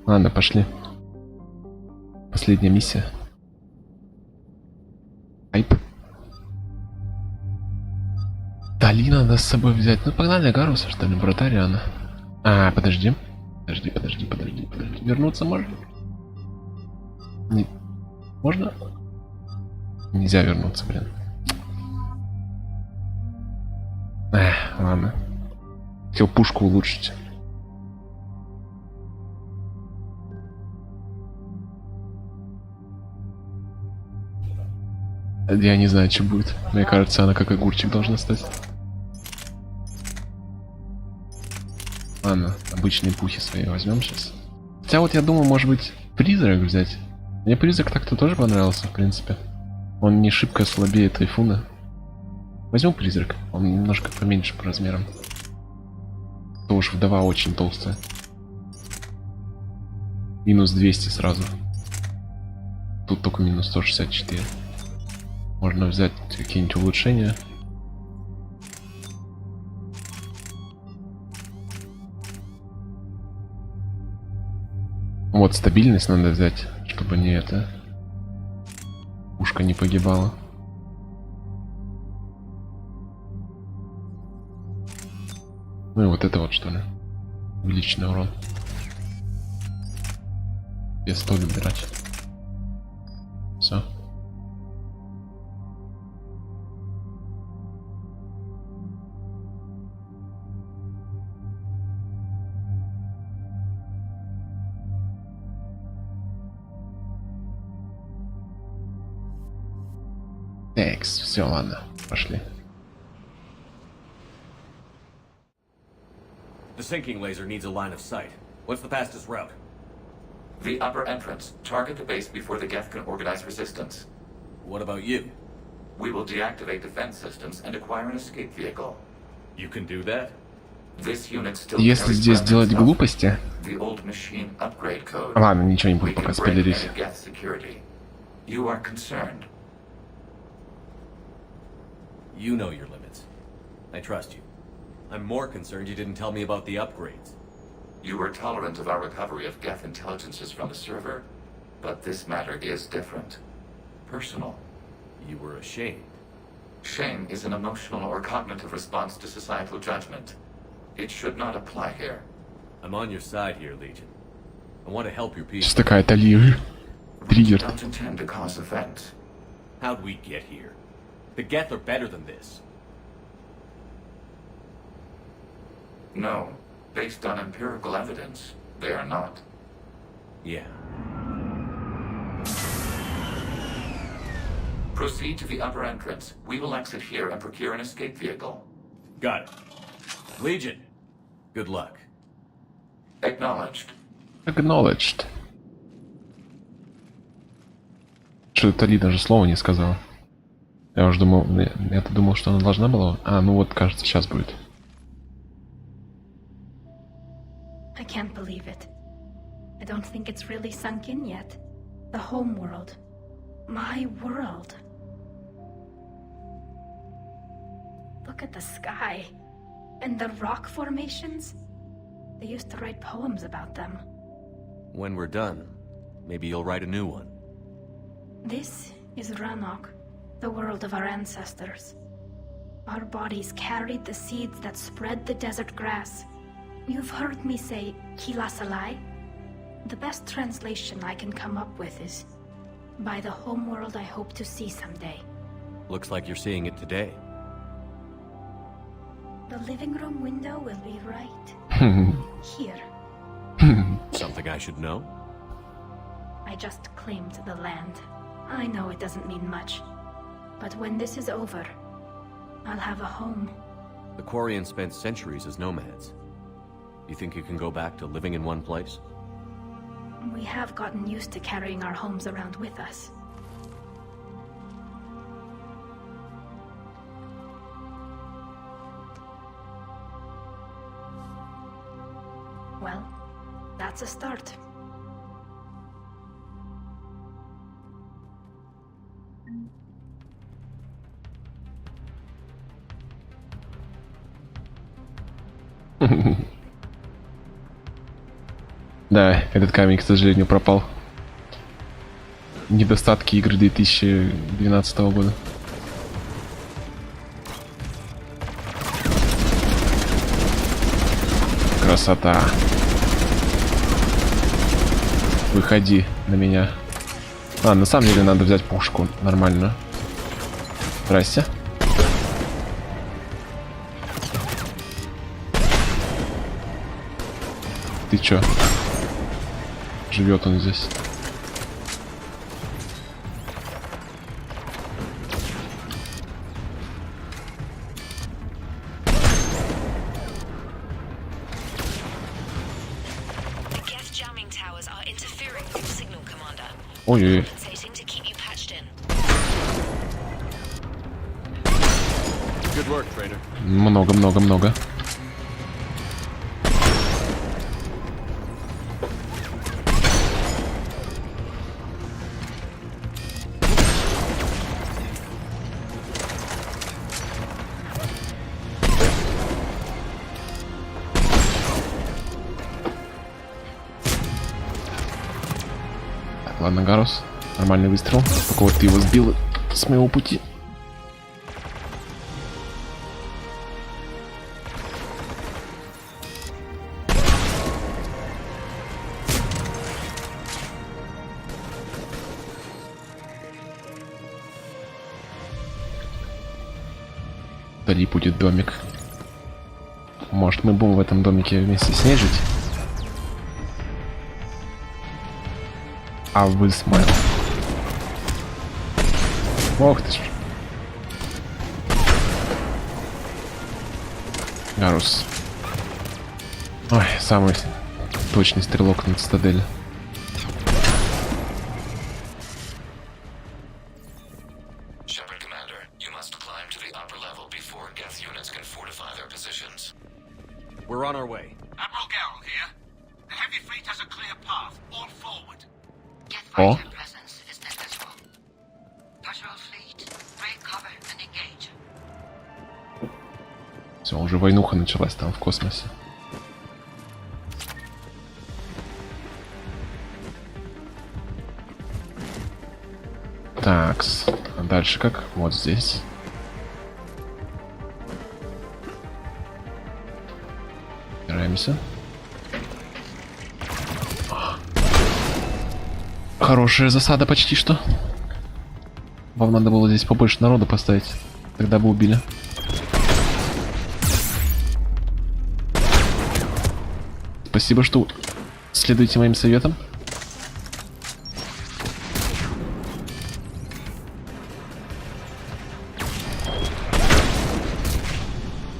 Ладно, пошли. Последняя миссия. Айп. Тали надо с собой взять. Ну погнали Гаруса, что ли, Братариана. А, подожди. Подожди. Вернуться можно? Не... Можно? Нельзя вернуться, блин. Ладно. Хотел пушку улучшить. Я не знаю, что будет. Мне кажется, она как огурчик должна стать. Ладно, обычные пухи свои возьмем сейчас. Хотя вот я думаю, может быть, призрак взять. Мне призрак так-то тоже понравился, в принципе. Он не шибко слабее Тайфуна. Возьму призрак. Он немножко поменьше по размерам. То уж вдова очень толстая. Минус 200 сразу. Тут только минус 164. Можно взять какие-нибудь улучшения. Вот стабильность надо взять, чтобы не это... Пушка не погибала. Ну и вот это вот, что ли. Увеличенный урон. Я 100 выбирать. Все. Экс, все, ладно, пошли. The sinking laser needs a line of sight. What's the fastest route? The upper entrance. Target the base before the Geth can organize resistance. What about you? We will deactivate defense systems and acquire an escape vehicle. You can do that? This unit still Если здесь делать глупости... The old machine upgrade code. Ладно, ничего не буду пока спойлерить. You are concerned. You know your limits. I trust you. I'm more concerned you didn't tell me about the upgrades. You were tolerant of our recovery of Geth intelligences from the server, but this matter is different. Personal. You were ashamed. Shame is an emotional or cognitive response to societal judgment. It should not apply here. I'm on your side here, Legion. I want to help your people. Сейчас такая Тали триггер. Don't intend to cause offense. How'd we get here? The Geth are better than this. No. Based on empirical evidence, they are not. Yeah. Proceed to the upper entrance. We will exit here and procure an escape vehicle. Got it. Legion, good luck. Acknowledged. Acknowledged. Что Тали даже слова не сказала. Я уже думал, я-то думал, что она должна была. А, ну вот, кажется, сейчас будет. I can't believe it. I don't think it's really sunk in yet. The home world. My world. Look at the sky. And the rock formations. They used to write poems about them. when we're done, maybe you'll write a new one. This is Ranok, the world of our ancestors. Our bodies carried the seeds that spread the desert grass. You've heard me say Kilasalai? The best translation I can come up with is, by the homeworld I hope to see someday. Looks like you're seeing it today. The living room window will be right here. Something I should know? I just claimed the land. I know it doesn't mean much, but when this is over, I'll have a home. The Quarians spent centuries as nomads. You think you can go back to living in one place? We have gotten used to carrying our homes around with us. Well, that's a start. Да, этот камень, к сожалению, пропал. Недостатки игры 2012 года. Красота. Выходи на меня. На самом деле надо взять пушку нормально. Здрасте. Ты чё? Живет он здесь. Ой-ой-ой. Много. Ладно, Гарус. Нормальный выстрел. Только вот ты его сбил с моего пути. Вдали будет домик. Может, мы будем в этом домике вместе с ней жить? А вы смайл. Ох ты ж. Гарус. Ой, самый точный стрелок на цитадели. We're on our way. Admiral Garrel here. The heavy fleet has a clear path. All forward. О. Все, уже войнуха началась там в космосе. Такс. А дальше как? Вот здесь. Убираемся. Хорошая засада почти что. Вам надо было здесь побольше народу поставить. Тогда бы убили. Спасибо, что следуете моим советам.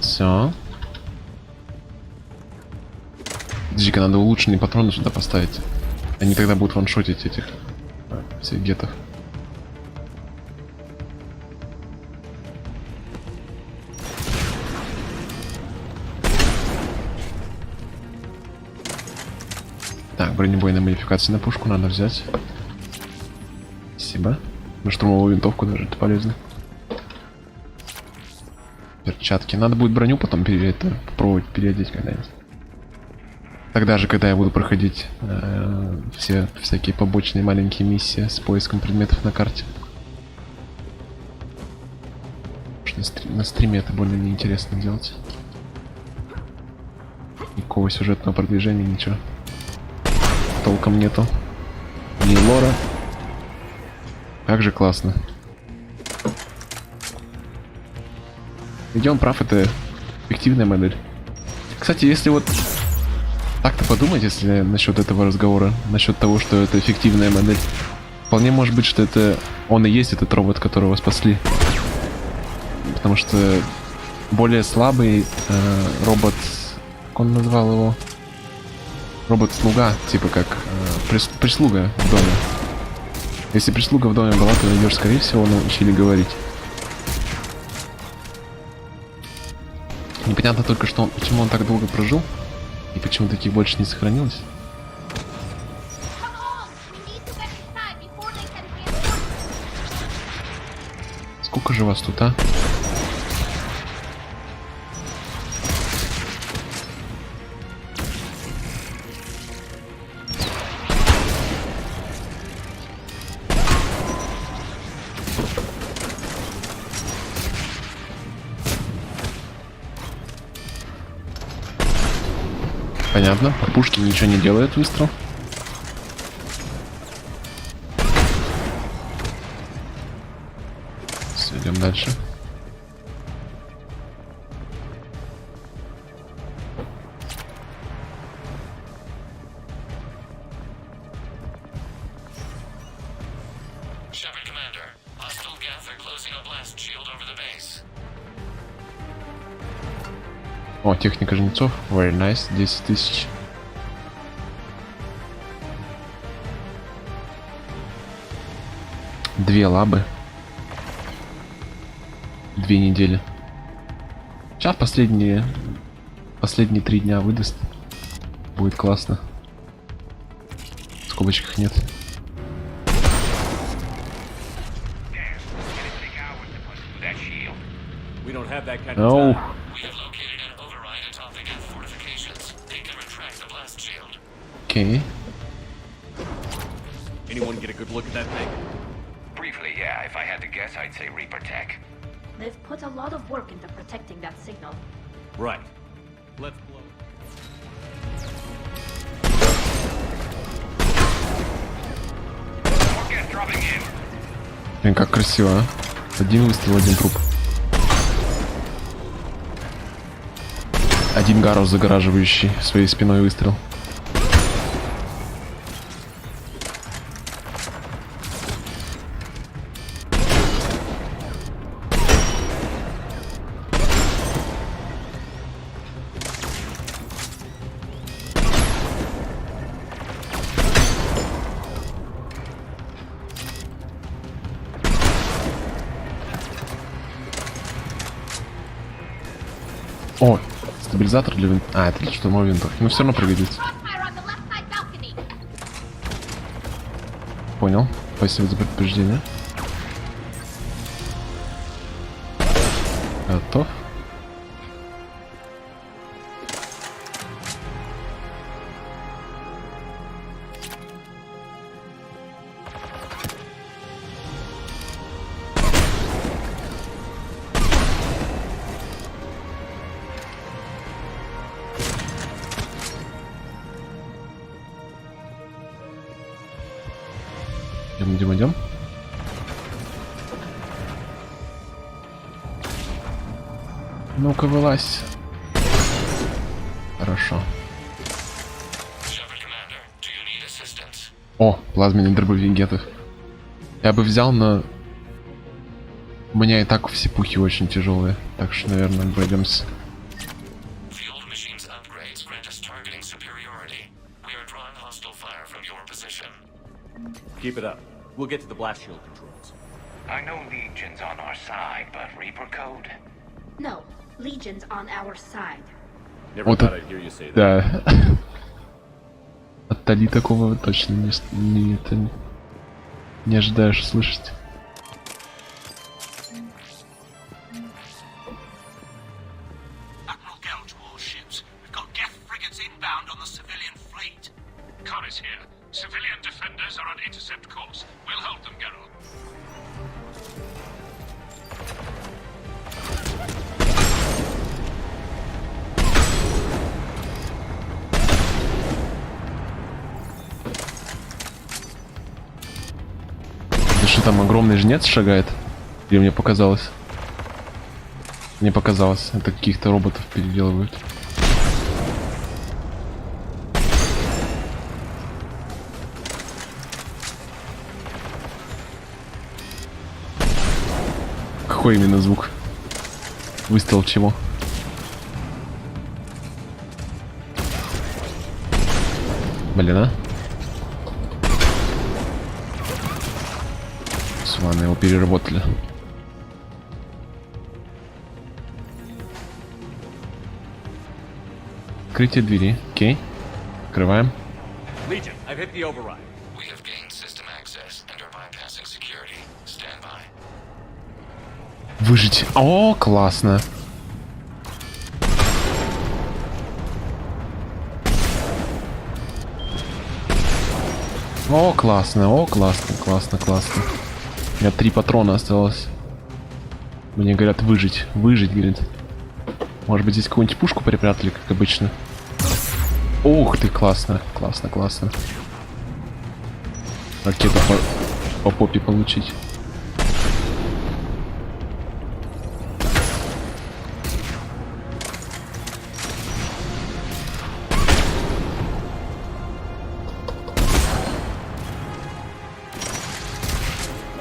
Все. Подожди-ка, надо улучшенные патроны сюда поставить. Они тогда будут ваншотить этих всех гетов. Так, бронебойная модификация на пушку надо взять. Спасибо. На штурмовую винтовку даже это полезно. Перчатки. Надо будет броню потом попробовать переодеть когда-нибудь. Тогда же, когда я буду проходить все всякие побочные маленькие миссии с поиском предметов на карте. Потому что на стриме это более неинтересно делать. Никакого сюжетного продвижения, ничего. Толком нету. Ни лора. Как же классно. Где он прав, это эффективная модель. Кстати, если вот так-то подумать, если насчет этого разговора, насчет того, что это эффективная модель, вполне может быть, что это он и есть этот робот, которого спасли. Потому что более слабый робот, как он назвал его? Робот-слуга, типа как прислуга в доме. Если прислуга в доме была, то ее, скорее всего, научили говорить. Непонятно только, что почему он так долго прожил, и почему таких больше не сохранилось. Сколько же вас тут, а? Понятно, по пушке ничего не делает выстрел. Все, идем дальше. О, техника жнецов. Very nice. 10 тысяч. Две лабы. 2 недели. Сейчас последние 3 дня выдаст. Будет классно. В скобочках нет. No. Okay. Anyone get a good look at that thing? Briefly, yeah. If I had to guess, I'd say Reaper Tech. They've put a lot of work into protecting that signal. Right. Let's blow. Блин, как красиво, а? Один выстрел, один труп. Один Гарус, загораживающий своей спиной выстрел. О, стабилизатор для винтов. А, это для штурмовых винтов. Но все равно пригодится. Понял. Спасибо за предупреждение. Готов. Идем. Ну-ка, вылазь. Хорошо. О, плазменный дробовик гетов. Я бы взял, но у меня и так все пухи очень тяжелые. Так что, наверное, обойдемся. Keep it up. We'll get to the blast shield controls. I know Legion's on our side, but Reaper code? No, Legion's on our side. Never Вот thought I'd hear you say that. Да. От Тали такого точно не ожидаешь слышать. Admiral Gouge warships. We've got Geth frigates inbound on the civilian Там огромный жнец шагает. Или мне показалось? Мне показалось. Это каких-то роботов переделывают. Какой именно звук? Выстрел чего? Блин, а? Ладно, его переработали. Открытие двери. Окей. Открываем. Legion, I've hit the override. We have gained system access and are bypassing security. Stand by. Выжить. О, классно. О, классно, о, классно, классно, классно. У меня 3 патрона осталось. Мне говорят выжить, выжить, говорит. Может быть здесь какую-нибудь пушку припрятали, как обычно. Ух ты, классно, классно, классно. Ракету по попе получить.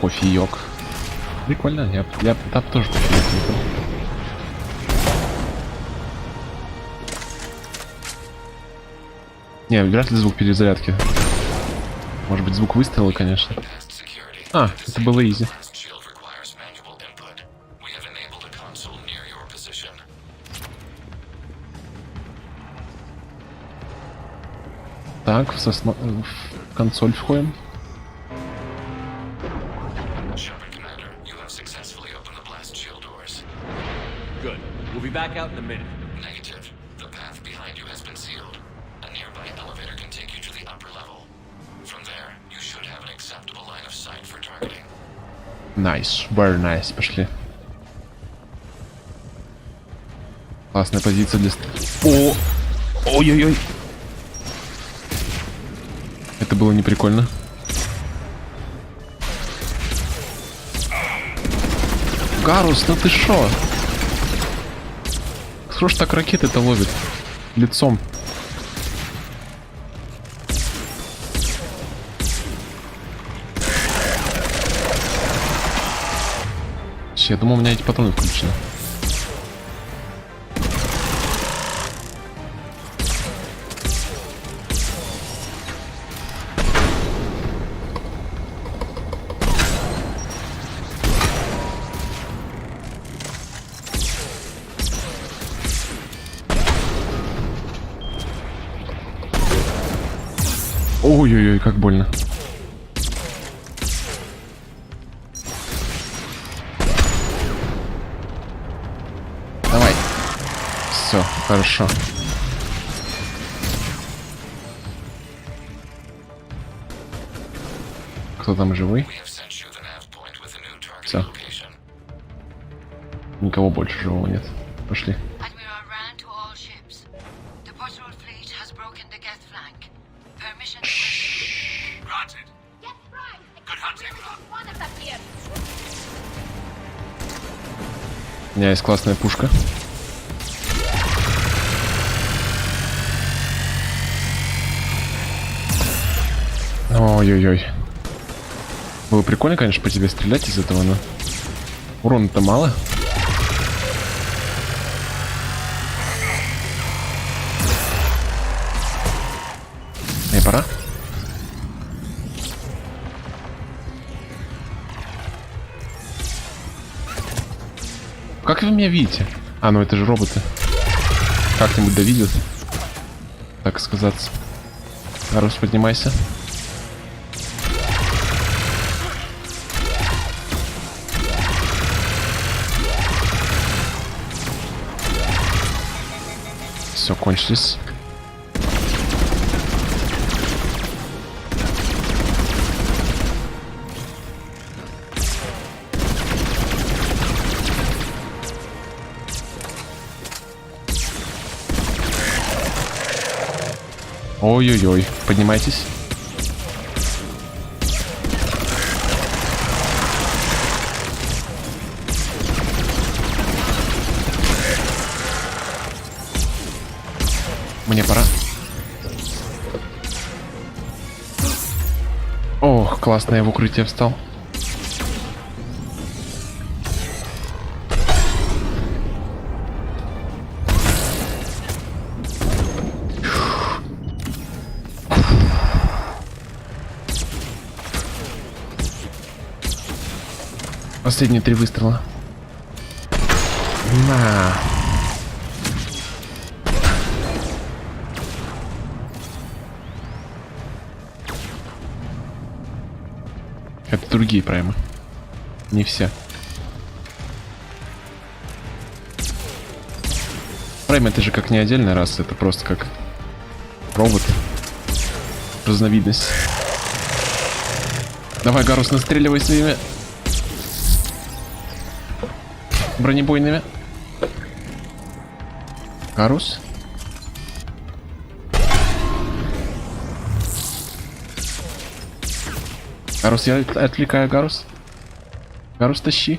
Кофеек. Прикольно, я там тоже кофеек выпил. Не, вряд ли звук перезарядки. Может быть звук выстрела, конечно. А, это было изи. Так, в консоль входим. Good. We'll be back out in a minute. Negative. The path behind you has been sealed. A nearby elevator can take you to the upper level. From there, you should have an acceptable line of sight for targeting. Nice, very nice. Пошли. Классная позиция для... О! Ой-ой-ой! Это было не прикольно. Гарус, ну ты шо? Что ж так ракеты-то ловит? Лицом. Я думал, у меня эти патроны включены. Ой-ой-ой, как больно. Давай. Все, хорошо. Кто там живой? Все. Никого больше живого нет. Пошли. У меня есть классная пушка. Ой-ой-ой. Было прикольно, конечно, по тебе стрелять из этого, но урона-то мало. Эй, пора. Как вы меня видите? А, ну это же роботы. Как-нибудь довидят. Так сказать. Гарус, поднимайся. Все, кончились. Ой-ой-ой, поднимайтесь. Мне пора. Ох, классно, я в укрытие встал. Последние 3 выстрела. На. Это другие праймы. Не все. Прайм это же как не отдельная раса, это просто как робот. Разновидность. Давай, Гарус, настреливай своими бронебойными. Гарус. Гарус, я отвлекаю, Гарус. Гарус, тащи.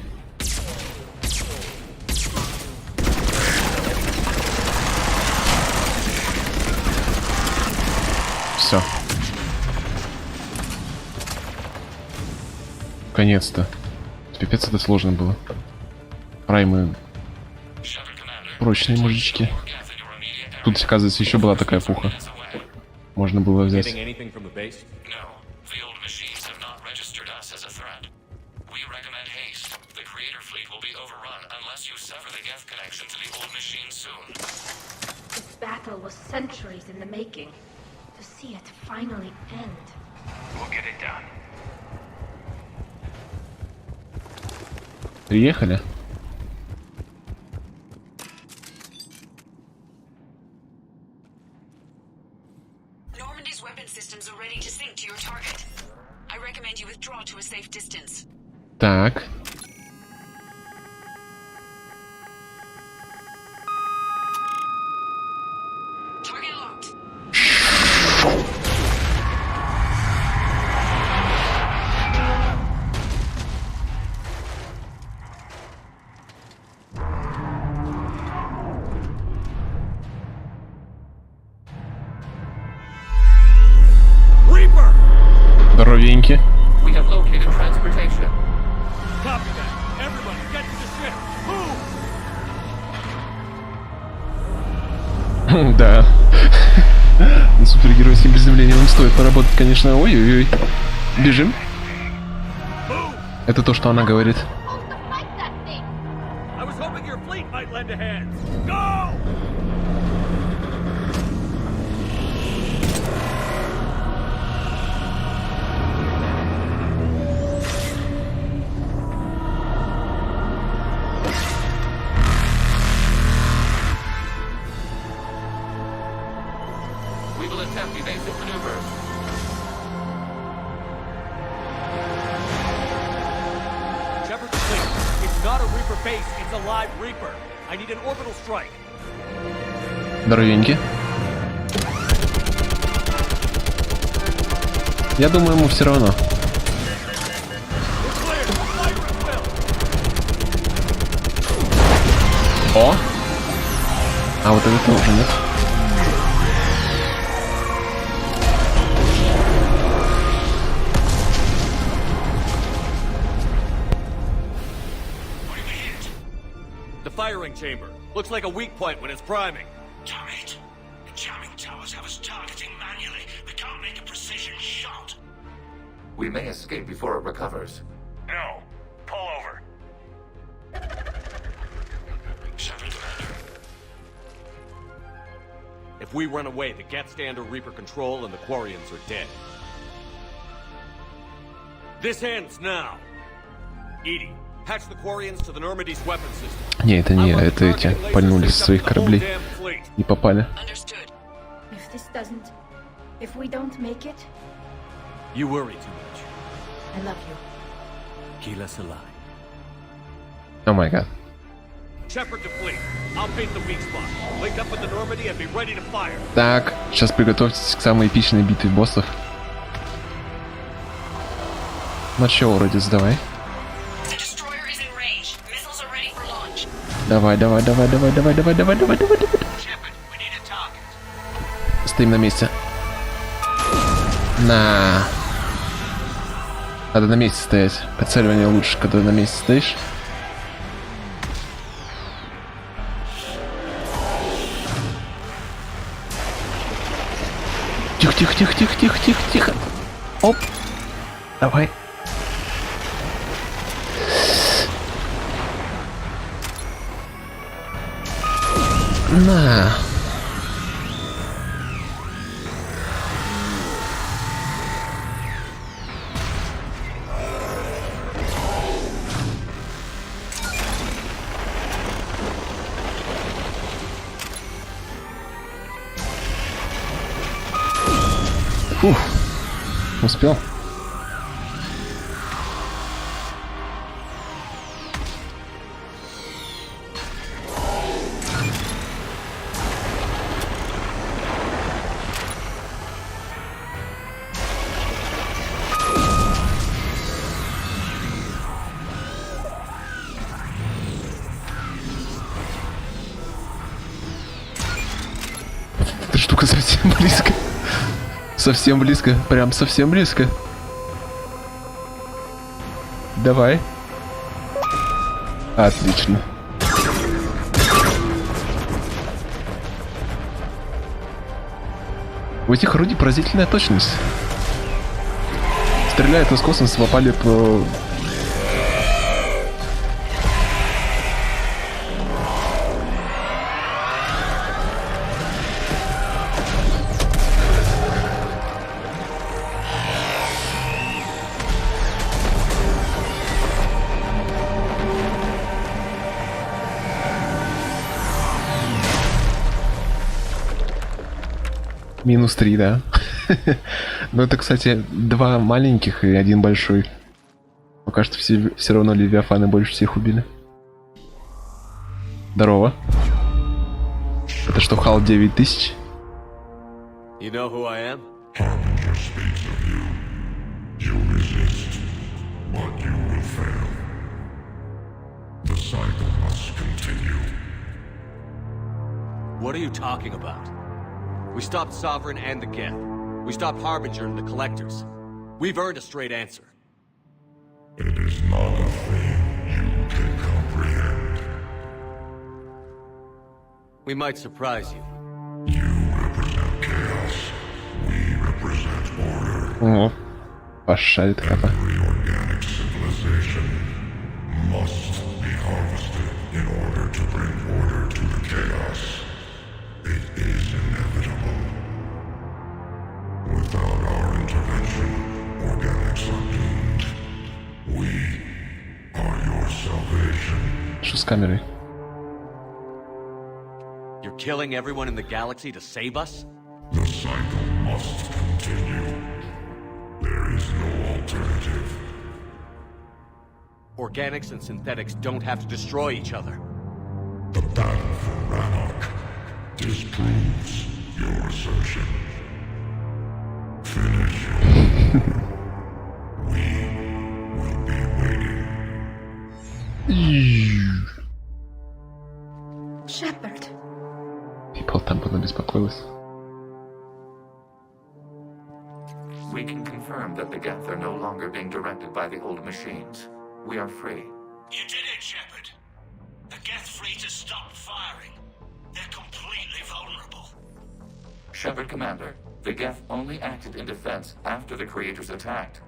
Все. Наконец-то. Пипец, это сложно было. Праймы прочные мужички. Тут, оказывается, еще была такая пуха. Можно было взять. This battle was centuries in the making. To see it finally end. We'll get it done. Приехали. Normandy's weapon systems are ready to sync to your target. I recommend you withdraw to a safe distance. Так. Target locked. Здоровеньки. We have located transportation. Copy that. Everybody, get to the ship. Move! Да. На супергеройским приземлением стоит поработать, конечно. Ой-ой-ой. Бежим. Это то, что она говорит. I was hoping your fleet might lend a hand. Go! We will attempt evasive maneuvers. Shepard complete. It's not a Reaper base, it's a live Reaper. I need an orbital strike. Здоровеньки. Я думаю, ему все равно. О! А вот это тоже нет. The firing chamber. Looks like a weak point when it's priming. Damn it. The jamming towers have us targeting manually. We can't make a precision shot. We may escape before it recovers. No. Pull over. Shepard, Commander. If we run away, the Geth stay under Reaper control and the Quarians are dead. This ends now. Edie, patch the Quarians to the Normandy's weapon system. Не, это не я, это эти пальнули со своих кораблей. Не попали. If this doesn't... If we don't make it, You worry too much. I love you. Keep us alive. О май гад. Shepard to fleet. I'll paint the weak spot. Link up with the Normandy and be ready to fire. Так, сейчас приготовьтесь к самой эпичной битве боссов. Ну чё, уродец, давай. Давай, давай, давай, давай, давай, давай, давай, давай, давай, давай, давай. стоим на месте. На. Надо на месте стоять. Прицеливание лучше, когда на месте стоишь. Тихо. Оп. Давай. На. Фух. Успел. Эта штука совсем близко. Совсем близко. Прям совсем близко. Давай. Отлично. У этих орудий поразительная точность. Стреляют из космоса, попали по... Минус 3, да. Но это, кстати, 2 маленьких и 1 большой. Пока что все равно левиафаны больше всех убили. Здорово. Это что, HAL 9000? You know who I am? Harbinger speaks of you. You resist, but you will fail. The cycle must continue. What are you talking about? We stopped Sovereign and the Geth. We stopped Harbinger and the Collectors. We've earned a straight answer. It is not a thing you can comprehend. We might surprise you. You represent chaos. We represent order. О, пошарит капа. Every organic civilization must be harvested in order to bring order to the chaos. It is inevitable. Without our intervention, organics are doomed. We are your salvation. Что с камерой? You're killing everyone in the galaxy to save us? The cycle must continue. There is no alternative. Organics and synthetics don't have to destroy each other. The battle for Rannoch disproves your assertion. Finish your... We will be waiting. Shepard. People там подобеспокоилась. We can confirm that the Geth are no longer being directed by the old machines. We are free. You did it, Shepard. The Geth fleet has stopped firing. They're completely vulnerable. Shepard Commander, the Geth only acted in defense after the creators attacked.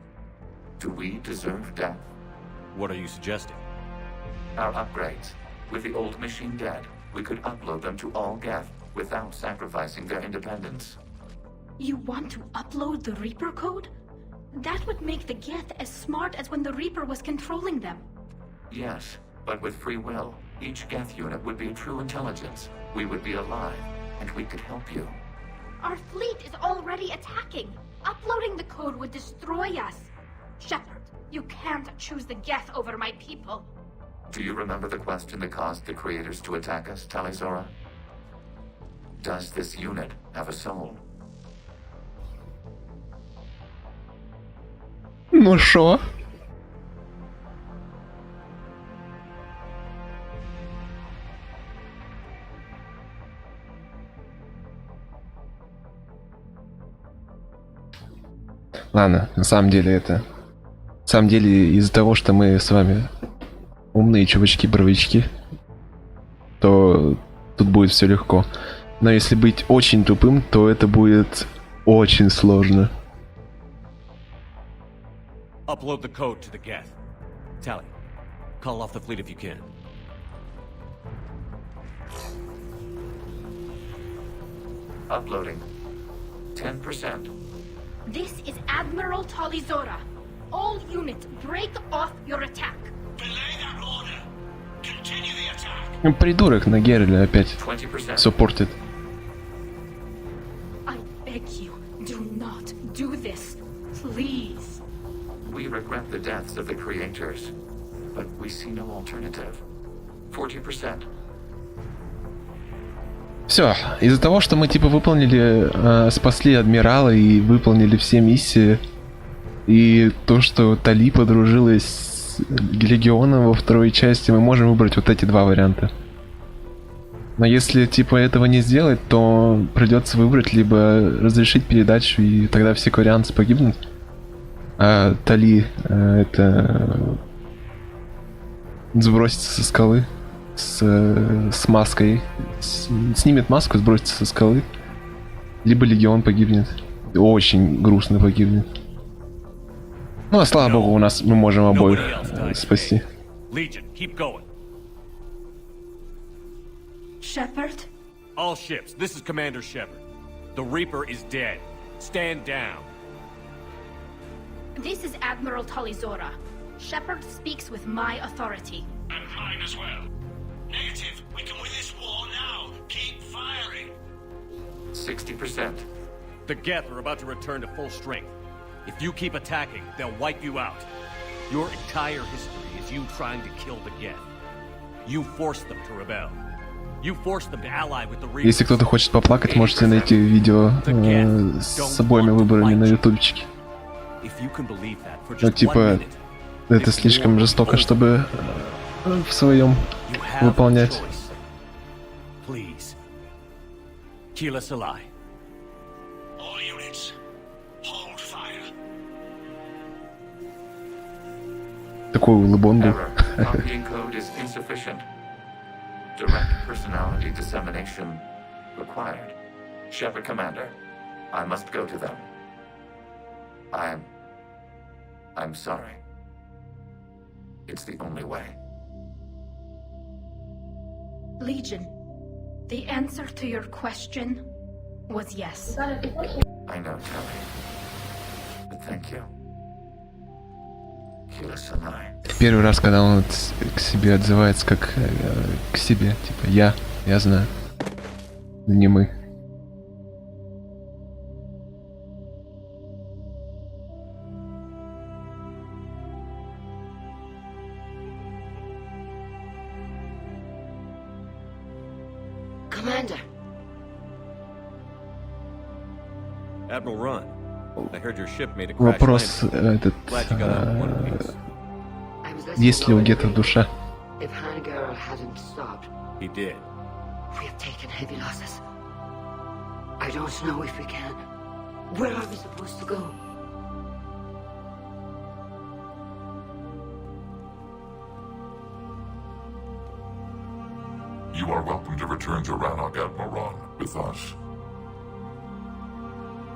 Do we deserve death? What are you suggesting? Our upgrades. With the old machine dead, we could upload them to all Geth without sacrificing their independence. You want to upload the Reaper code? That would make the Geth as smart as when the Reaper was controlling them. Yes, but with free will, each Geth unit would be true intelligence. We would be alive, and we could help you. Our fleet is already attacking. Uploading the code would destroy us. Shepard, you can't choose the Geth over my people. Do you remember the question that caused the creators to attack us, Talizora? Does this unit have a soul? Ну шо? Ладно, на самом деле из-за того, что мы с вами умные чувачки-боровички, то тут будет все легко. Но если быть очень тупым, то это будет очень сложно. Upload the code to the Geth. Tally, call off the fleet if you can. Uploading. 10%. This is Admiral Talizora. All units, break off your attack. Придурок на Герле опять. 20%. Supported. I beg you, do not do this. Please. We regret the deaths of the creators, but we see no alternative. 40%. Все, из-за того, что мы типа выполнили, спасли адмирала и выполнили все миссии, и то, что Тали подружилась с Легионом во второй части, мы можем выбрать вот эти два варианта. Но если типа этого не сделать, то придется выбрать либо разрешить передачу, и тогда все кварианты погибнут. А Тали это сбросится со скалы с маской, снимет маску, сбросится со скалы, либо Легион погибнет, очень грустно погибнет. Ну а слава богу, у нас мы можем обоих спасти. Legion, keep going. Shepard? All ships, this is Commander Shepard. The Reaper is dead. Stand down. This is Admiral Talizora. Shepard speaks with my authority. And mine as well. Negative. We can win this war now. Keep firing. 60%. The Geth are about to return to full strength. If you keep attacking, they'll wipe you out. Your entire history is you trying to kill the Geth. You forced them to rebel. You forced them to ally with the Reapers. Если кто-то хочет поплакать, можете найти видео с обоими выборами на ютубчике. Ну типа, это слишком жестоко, чтобы в своем выполнять. Please. Kill us alive. All units, hold fire. Такой улыбон был. Copying code is insufficient. Direct personality dissemination required. Shepard Commander, I must go to them. I'm sorry. It's the only way. Legion, the answer to your question was yes. I know, Tally. But thank you. Первый раз, когда он к себе отзывается как к себе, типа я знаю, не мы. Commander. Admiral Ron, I heard your ship made a crash Вопрос этот, есть ли у Гетта душа? If Hangirl hadn't stopped, He did. we have taken heavy losses. I don't know if we can. Where are we supposed to go? You are welcome to return to Rannoch, Admiral Ron, with us.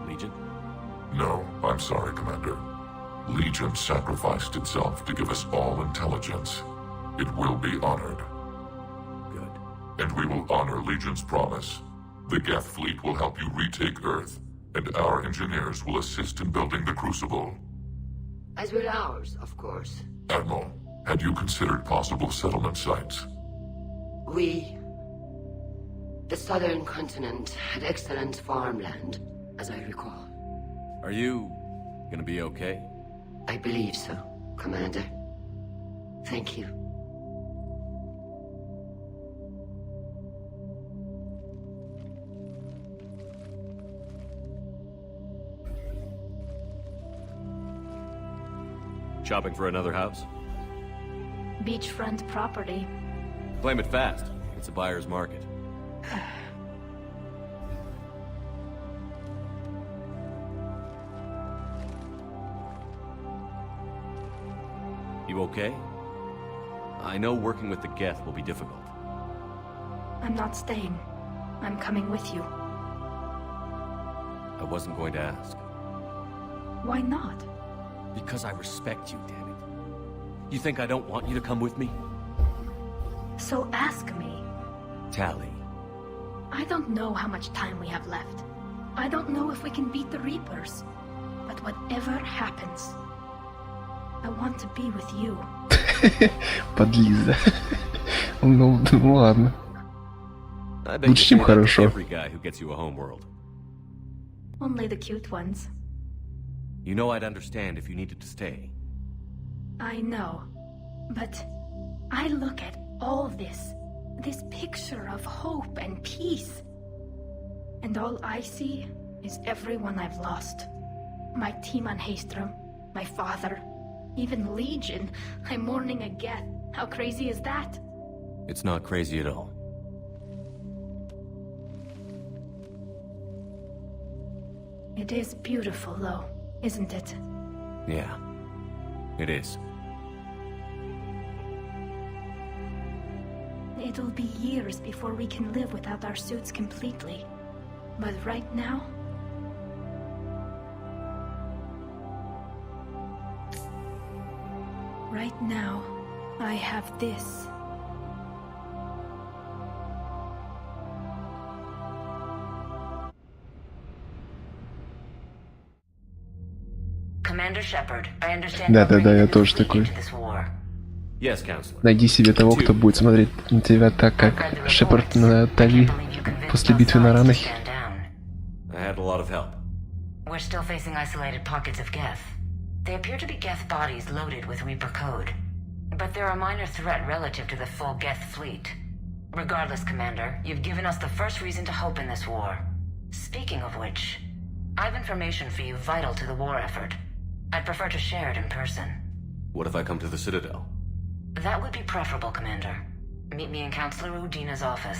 Legion? No, I'm sorry, Commander. Legion sacrificed itself to give us all intelligence. It will be honored. Good. And we will honor Legion's promise. The Geth fleet will help you retake Earth, and our engineers will assist in building the Crucible. As will ours, of course. Admiral, had you considered possible settlement sites? The southern continent had excellent farmland, as I recall. Are you gonna be okay? I believe so, Commander. Thank you. Shopping for another house? Beachfront property. Claim it fast. It's a buyer's market. okay? I know working with the Geth will be difficult. I'm not staying. I'm coming with you. I wasn't going to ask. Why not? Because I respect you, damn it. You think I don't want you to come with me? So ask me. Tally. I don't know how much time we have left. I don't know if we can beat the Reapers. But whatever happens, I want to be with you. Подлиза. Ну ладно. Лучше, чем хорошо. Every guy who gets you a homeworld. Only the cute ones. You know I'd understand if you needed to stay. I know. But I look at all this picture of hope and peace. And all I see is everyone I've lost. My team on Haestrom, my father, even Legion. I'm mourning a Geth. How crazy is that? It's not crazy at all. It is beautiful, though, isn't it? Yeah, it is. It'll be years before we can live without our suits completely. But right now... Right now, I have this. Commander Shepard, I understand Да, я тоже такой. Yes, Counselor. Найди себе того, кто будет смотреть на тебя так, как Шепард на Тали после битвы на ранах. I had a lot of help. We're still facing isolated pockets of Geth. They appear to be Geth bodies loaded with Reaper code. But they're a minor threat relative to the full Geth fleet. Regardless, Commander, you've given us the first reason to hope in this war. Speaking of which, I've information for you vital to the war effort. I'd prefer to share it in person. What if I come to the Citadel? That would be preferable, Commander. Meet me in Counselor Udina's office.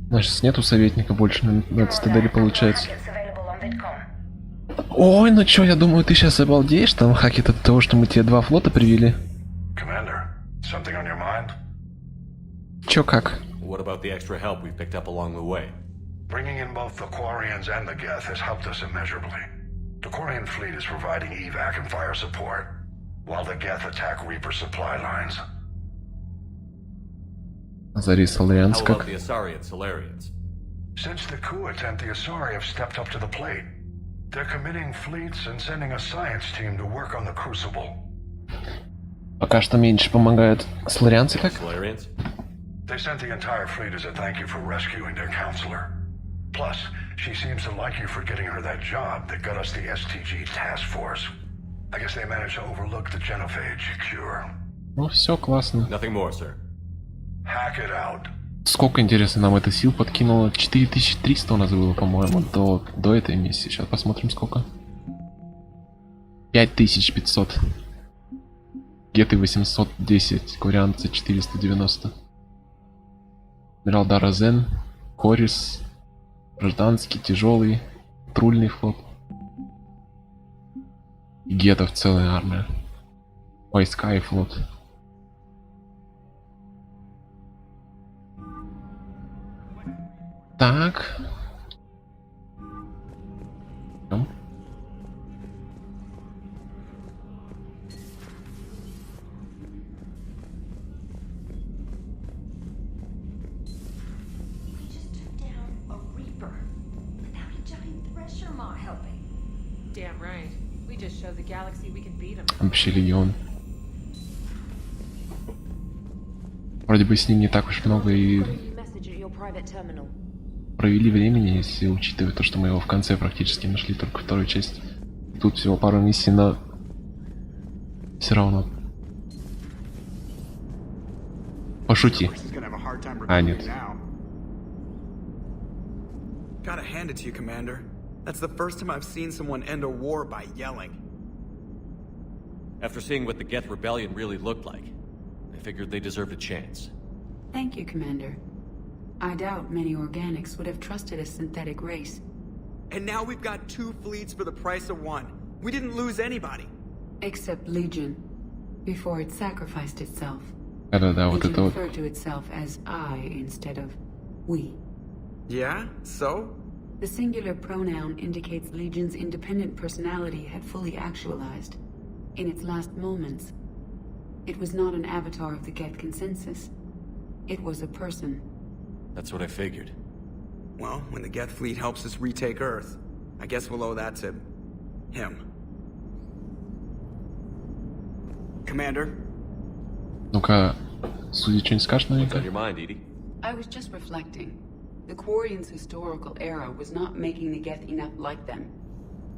Значит, нету советника больше на Цитадели, получается. Ой, ну чё, я думаю, ты сейчас обалдеешь там, Хакет, от того, что мы тебе 2 флота привели. Commander, something on your mind? Чё как? What about the extra help we picked up along the way? Bringing in both the Quarians and the Geth has helped us immeasurably. The Quarian fleet is providing evac and fire support, while the Geth attack Reaper supply lines. Азари Соларианс How как? about the Asari and Solarians? Since the coup attempt, the Asari have stepped up to the plate. They're committing fleets and sending a science team to work on the Crucible. Пока что меньше помогают Соларианцы как? Solarians? They sent the entire fleet as a thank you for rescuing their counselor. Plus, she seems to like you for getting her that job that got us the STG task force. I guess they managed to overlook the genophage cure. Ну все, классно. Nothing more, sir. Hack it out. Сколько, интересно, нам это сил подкинуло? 4300 у нас было, по-моему, до этой миссии. Сейчас посмотрим, сколько. 5500. Геты 810, Курианцы 490. Адмирал Даразен, Корис, гражданский, тяжелый, патрульный флот. И гетов целая армия. Войска и флот. Так. Идем. Damn right. We just showed the galaxy we can beat 'em. Вообще легион. Вроде бы с ним не так уж много и провели времени, если учитывать то, что мы его в конце практически нашли, только вторую часть. Тут всего пару миссий, но все равно. Пошути. А, нет. Gotta hand it to you, Commander. That's the first time I've seen someone end a war by yelling. After seeing what the Geth Rebellion really looked like, I figured they deserved a chance. Thank you, Commander. I doubt many organics would have trusted a synthetic race. And now we've got 2 fleets for the price of 1. We didn't lose anybody. Except Legion, before it sacrificed itself. Да-да-да, вот Legion это вот. referred to itself as I instead of we. Yeah? So? The singular pronoun indicates Legion's independent personality had fully actualized. In its last moments, it was not an avatar of the Geth consensus. It was a person. That's what I figured. Well, when the Geth fleet helps us retake Earth, I guess we'll owe that to him. Commander? Ну-ка, судьи что-нибудь скажешь What's on новенькое? your mind, Edie? I was just reflecting. The Quarians' historical era was not making the Geth enough like them.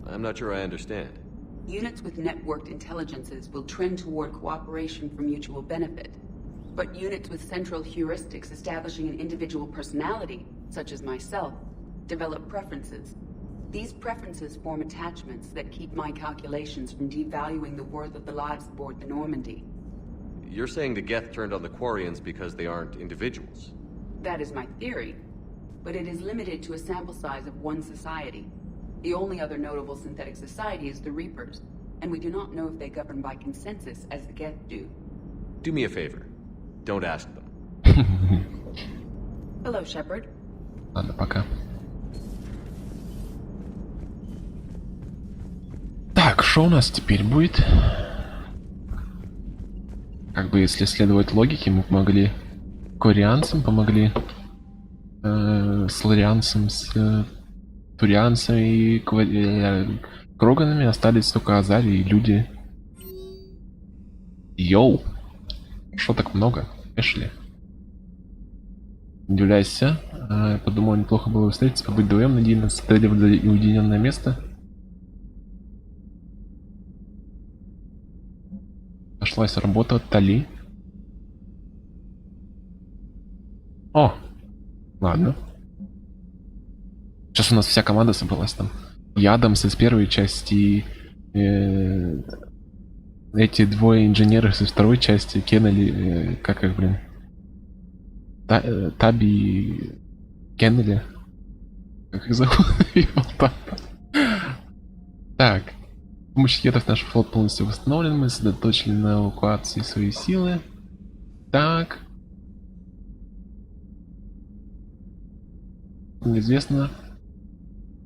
I'm not sure I understand. Units with networked intelligences will trend toward cooperation for mutual benefit. But units with central heuristics establishing an individual personality, such as myself, develop preferences. These preferences form attachments that keep my calculations from devaluing the worth of the lives aboard the Normandy. You're saying the Geth turned on the Quarians because they aren't individuals? That is my theory, but it is limited to a sample size of one society. The only other notable synthetic society is the Reapers, and we do not know if they govern by consensus as the Geth do. Do me a favor. Don't ask them. Hello, Shepard. Ладно, пока. Так, что у нас теперь будет? Как бы, если следовать логике, мы помогли корианцам, помогли сларианцам с турианцами и кроганами, остались только Азари и люди. Йоу! Что так много? Эшли. Не удивляйся. Подумал, неплохо было встретиться, побыть вдвоем, надеюсь, цитадели в уединенное место. Нашлась работа от Тали. О! Ладно. Сейчас у нас вся команда собралась там. И Адамс из первой части, эти двое инженеров из второй части, Кеннели, как их, блин? Таби и Кеннели. Как их зовут? Так. С помощью хедов наш флот полностью восстановлен. Мы сосредоточили на эвакуации свои силы. Так. Неизвестно.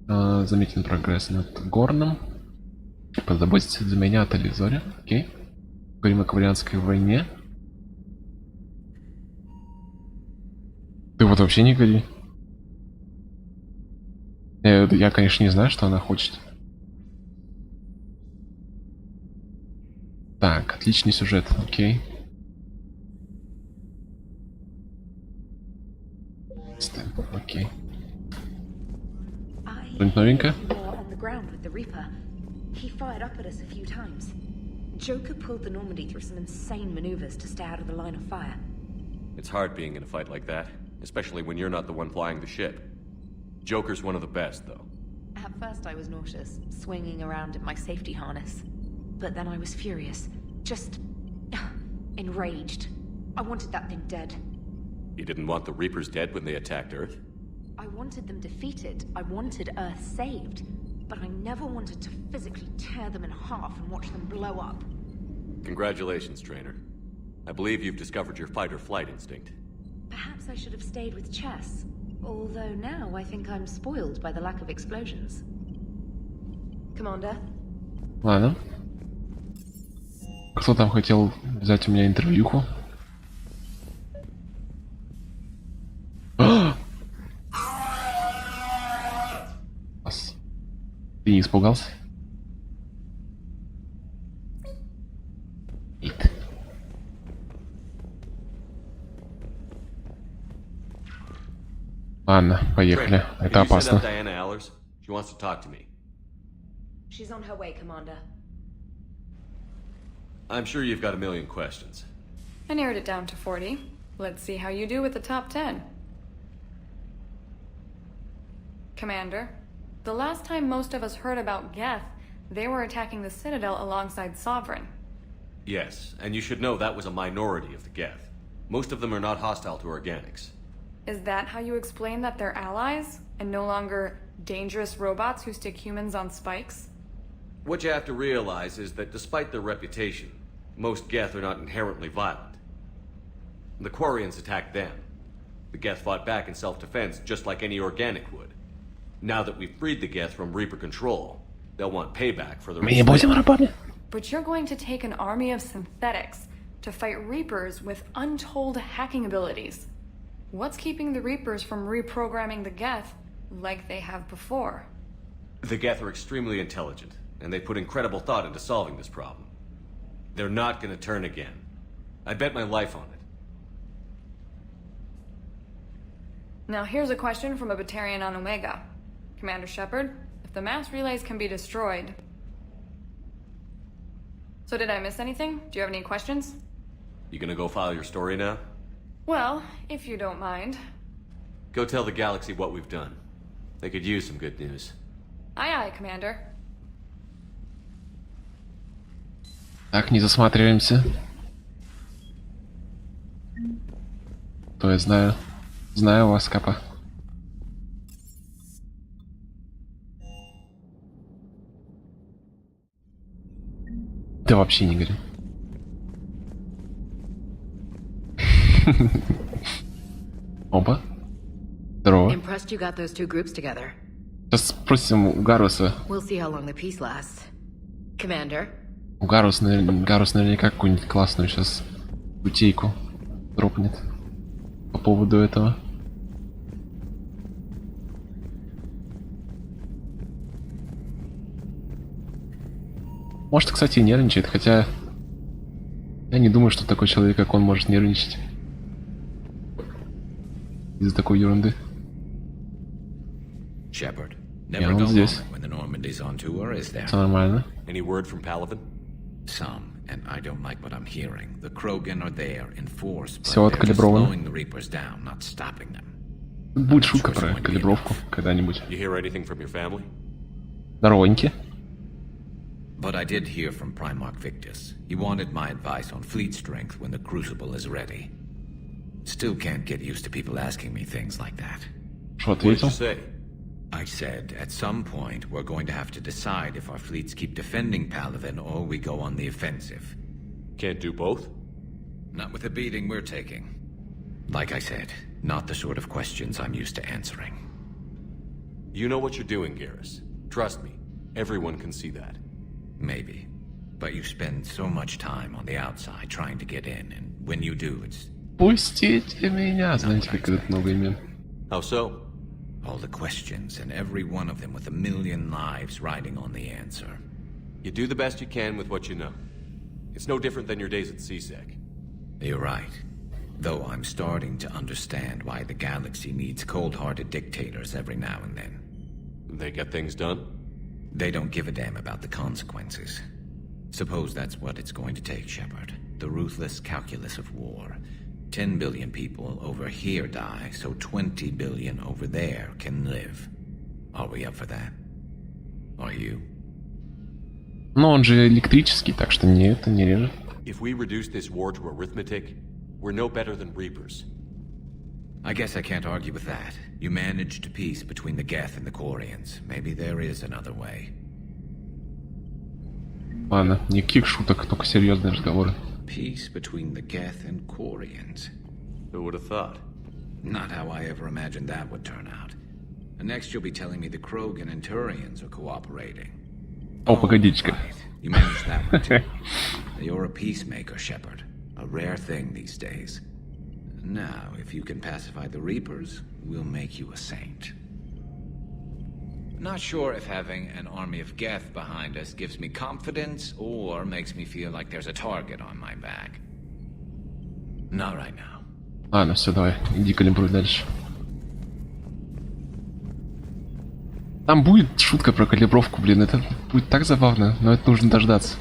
Заметен прогресс над Горном. Позаботьтесь за меня от Ализоре. Окей. Говорим о Кварианской войне. Ты вот вообще не говори. Я, конечно, не знаю, что она хочет. Так, отличный сюжет, окей. Окей. Что-нибудь новенькое? On the ground with the Reaper. He fired up at us a few times. Joker pulled the Normandy through some insane maneuvers to stay out of the line of fire. It's hard being in a fight like that, especially when you're not the one flying the ship. Joker's one of the best, though. At first I was nauseous, swinging around in my safety harness. But then I was furious. Just enraged. I wanted that thing dead. You didn't want the Reapers dead when they attacked Earth? I wanted them defeated. I wanted Earth saved. But I never wanted to physically tear them in half and watch them blow up. Congratulations, Trainer. I believe you've discovered your fight-or-flight instinct. Perhaps I should have stayed with chess. Although now I think I'm spoiled by the lack of explosions. Commander? Ладно. Кто там хотел взять у меня интервьюху? Ты не испугался? Нет. Ладно, поехали. Это опасно. She wants to talk to me. She's on her way, Commander. I'm sure you've got a million questions. I narrowed it down to 40. Let's see how you do with the top 10. Commander, the last time most of us heard about Geth, they were attacking the Citadel alongside Sovereign. Yes, and you should know that was a minority of the Geth. Most of them are not hostile to organics. Is that how you explain that they're allies, and no longer dangerous robots who stick humans on spikes? What you have to realize is that despite their reputation, most Geth are not inherently violent. The Quarians attacked them. The Geth fought back in self-defense just like any organic would. Now that we've freed the Geth from Reaper control, they'll want payback for their... But you're going to take an army of synthetics to fight Reapers with untold hacking abilities. What's keeping the Reapers from reprogramming the Geth like they have before? The Geth are extremely intelligent, and they put incredible thought into solving this problem. They're not gonna turn again. I bet my life on it. Now here's a question from a Batarian on Omega. Commander Shepard, if the mass relays can be destroyed... So did I miss anything? Do you have any questions? You gonna go file your story now? Well, if you don't mind. Go tell the Galaxy what we've done. They could use some good news. Aye, aye, Commander. Так, не засматриваемся. То я знаю. Знаю вас, Капа. Да вообще не горю. Опа. Здорово. Impressed you got those two groups together. Сейчас спросим у Гаруса. We'll see how long the peace lasts. Commander? У Гарус наверняка какую-нибудь классную сейчас утейку дропнет по поводу этого. Может, кстати, и нервничает, хотя я не думаю, что такой человек, как он, может нервничать из-за такой ерунды. Shepard, Я never он go здесь. wrong when the Normandy's on tour, is there? Все нормально. Any word from Paladin? Some, and I don't like what I'm hearing. The Krogan are there in force, but Всё they're just откалибровано. slowing the Reapers down, not stopping them. Будет шутка про калибровку когда-нибудь. You hear anything from your family? Здоровеньки. But I did hear from Primarch Victus. He wanted my advice on fleet strength when the Crucible is ready. Still can't get used to people asking me things like that. Что ответил? I said, at some point, we're going to have to decide if our fleets keep defending Palaven or we go on the offensive. Can't do both? Not with the beating we're taking. Like I said, not the sort of questions I'm used to answering. You know what you're doing, Garrus. Trust me, everyone can see that. Maybe. But you spend so much time on the outside trying to get in, and when you do, it's... Пустите меня, знаете, как это много имен. How so? All the questions, and every one of them with a million lives riding on the answer. You do the best you can with what you know. It's no different than your days at CSEC. You're right. Though I'm starting to understand why the galaxy needs cold-hearted dictators every now and then. They get things done? They don't give a damn about the consequences. Suppose that's what it's going to take, Shepard. The ruthless calculus of war. 10 billion people over here die, so 20 billion over there can live. Are we up for that? Are you? Но он же электрический, так что мне это не режет. If we reduce this war to arithmetic, we're no better than Reapers. I guess I can't argue with that. You managed peace between the Geth and the Quarians. Maybe there is another way. Ладно, никаких шуток, только серьезные разговоры. Peace between the Geth and Quarians. Who would have thought? Not how I ever imagined that would turn out. And next you'll be telling me the Krogan and Turians are cooperating. О, погодите-ка. Right. You managed that one too. You're a peacemaker, Shepard. A rare thing these days. Now, if you can pacify the Reapers, we'll make you a saint. Not sure if having an army of Geth behind us gives me confidence or makes me feel like there's a target on my back. Not right now. Ладно, все, давай, иди калибруй дальше. Там будет шутка про калибровку, блин, это будет так забавно, но это нужно дождаться.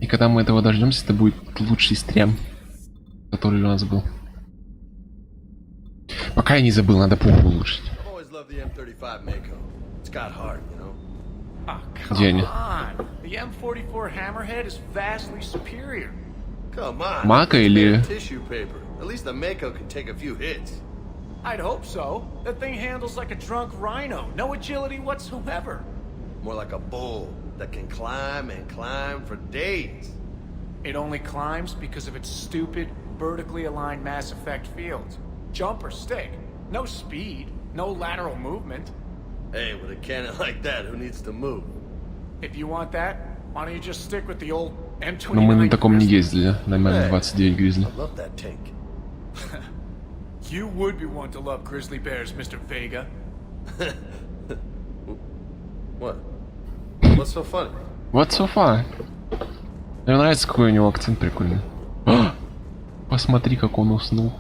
И когда мы этого дождемся, это будет лучший стрим, который у нас был. Пока я не забыл, надо пуху улучшить. Где они? The M44 Hammerhead is vastly superior. Мака или... I'd hope so. That thing handles like a drunk rhino. No agility whatsoever. More like a bull that can climb and climb for days. It only climbs because of its stupid, vertically aligned Mass Effect fields. Jump or stick. No speed. No lateral movement. Hey, with a cannon like that, who needs to move? If you want that, why don't you just stick with the old M29? Но мы на таком не ездили, на М29 Гризли. I love that tank. You would be one to love grizzly bears, Mr. Vega. What? What's so funny? What's so far? Мне нравится, какой у него акцент прикольный. А! Посмотри, как он уснул.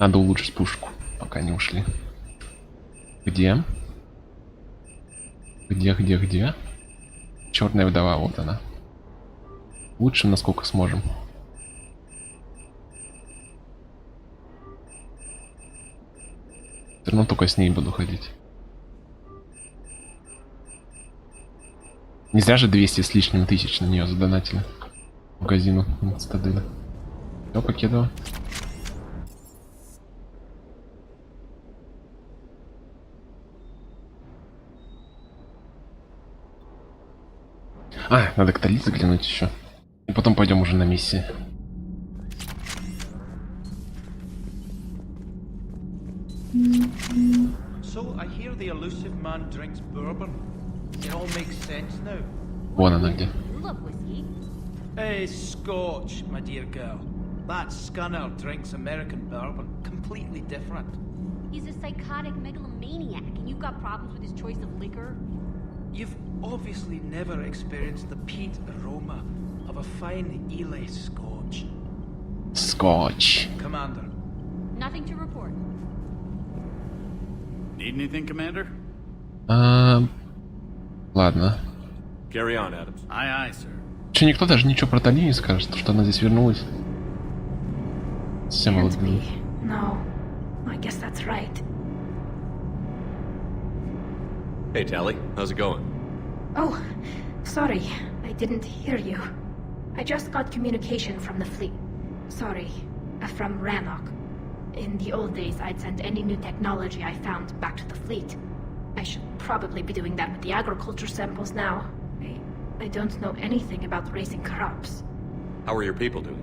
Надо улучшить пушку, пока не ушли. Где? Где? Черная вдова, вот она. Лучшим, насколько сможем. Все равно только с ней буду ходить. Не зря же 200 с лишним тысяч на нее задонатили. Магазину Цитадели. Все, покидываю. А, надо к Тали заглянуть еще. И потом пойдем уже на миссии. So I hear the elusive man drinks bourbon. It all makes sense now. Вон она где. Hey, Scotch, my dear girl. That scunner drinks American bourbon. Completely different. He's a psychotic megalomaniac, and you've got problems with his choice of liquor? You've obviously never experienced the peat aroma of a fine Ely Scotch. Scotch. Commander. Nothing to report. Need anything, Commander? Ладно. Carry on, Adams. Aye, aye, sir. Че, никто даже ничего про Тали не скажет, что она здесь вернулась? Совсем Can't be. No. I guess that's right. Hey, Tally. How's it going? Oh, sorry. I didn't hear you. I just got communication from the fleet. Sorry. From Rannoch. In the old days, I'd send any new technology I found back to the fleet. I should probably be doing that with the agriculture samples now. I don't know anything about raising crops. How are your people doing?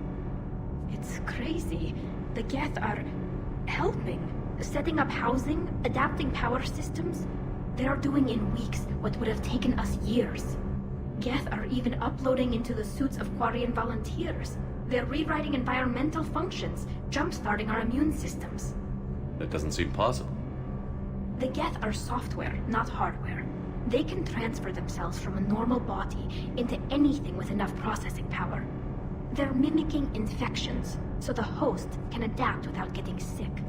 It's crazy. The Geth are helping. Setting up housing, adapting power systems. They are doing in weeks what would have taken us years. Geth are even uploading into the suits of Quarian volunteers. They're rewriting environmental functions, jump-starting our immune systems. That doesn't seem possible. The Geth are software, not hardware. They can transfer themselves from a normal body into anything with enough processing power. They're mimicking infections, so the host can adapt without getting sick.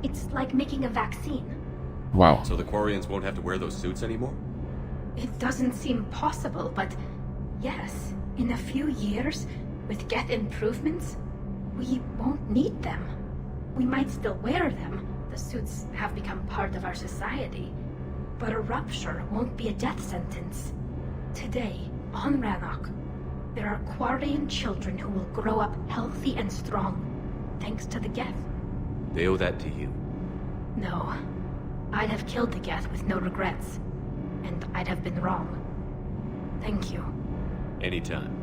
It's like making a vaccine. Wow. So the Quarians won't have to wear those suits anymore? It doesn't seem possible, but yes, in a few years, with Geth improvements, we won't need them. We might still wear them. The suits have become part of our society. But a rupture won't be a death sentence. Today, on Rannoch, there are Quarian children who will grow up healthy and strong, thanks to the Geth. They owe that to you. No. I'd have killed the Geth with no regrets. And I'd have been wrong. Thank you. Anytime.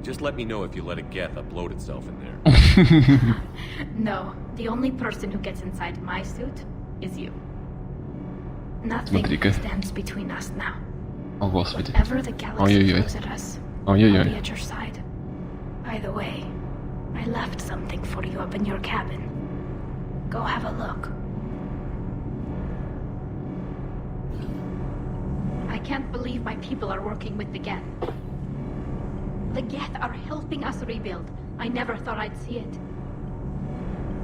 Just let me know if you let a Geth upload itself in there. No, the only person who gets inside my suit is you. Nothing stands between us now. О, Господи. Whatever the galaxy throws at us, I'll be Ой-ой-ой. at your side. By the way, I left something for you up in your cabin. Go have a look. I can't believe my people are working with the Geth. The Geth are helping us rebuild. I never thought I'd see it.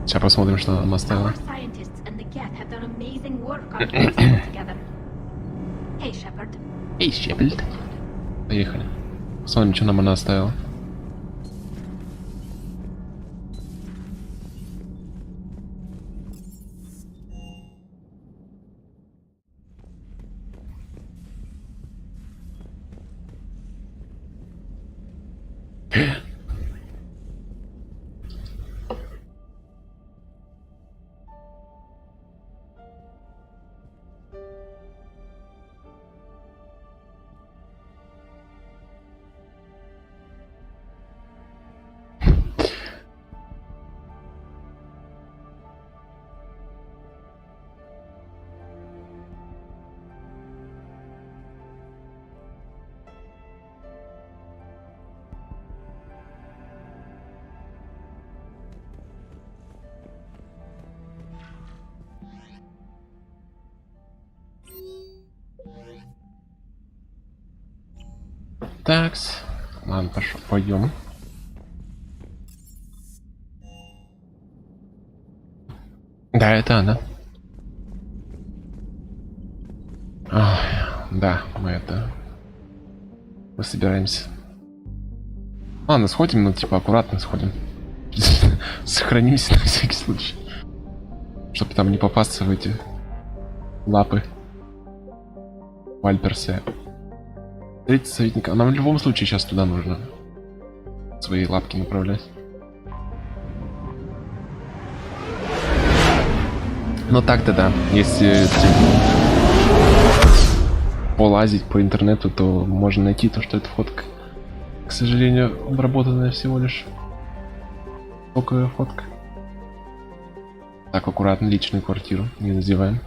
Сейчас посмотрим, что нам оставила. Our scientists and the Geth have done amazing work on piecing it together. Hey, Shepard. Эй, Шепельд. Поехали. Посмотрим, что нам она оставила. Такс. Ладно, пошел, пойдем. Да, это она. Ой, да, мы собираемся. Ладно, сходим, но типа аккуратно сходим. Сохранимся на всякий случай. Чтобы там не попасться в эти лапы. Вальперсы. Третий советник. А нам в любом случае сейчас туда нужно свои лапки направлять. Но так-то да. Если полазить по интернету, то можно найти то, что это фотка. К сожалению, обработанная всего лишь токовая фотка. Так, аккуратно, личную квартиру не называем.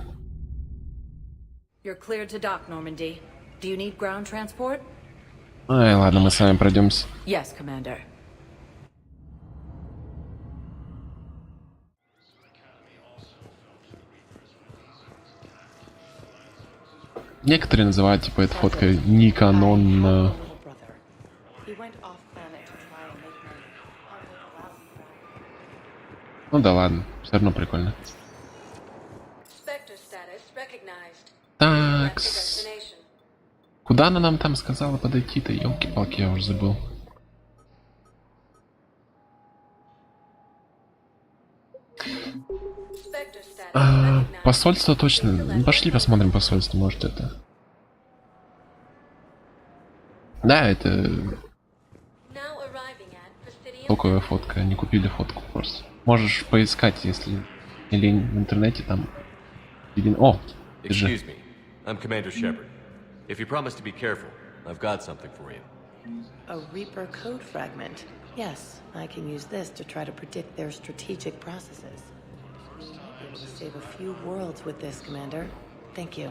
You're cleared to dock, Normandy. Do you need ground transport? Ай, ладно, мы с вами пройдемся. Yes, Commander. Некоторые называют, типа, эта фотка не канон. Ну да ладно, все равно прикольно. Так. Куда она нам там сказала подойти-то? Ёлки-палки, я уже забыл. Посольство точно. Ну, пошли посмотрим посольство, может это. Да, это токовая фотка, они купили фотку просто. Можешь поискать, если не лень в интернете там. О, держи. Excuse me, I'm Commander Shepard. If you promise to be careful, I've got something for you. A Reaper code fragment. Yes, I can use this to try to predict their strategic processes. We might be able to save a few worlds with this, Commander. Thank you.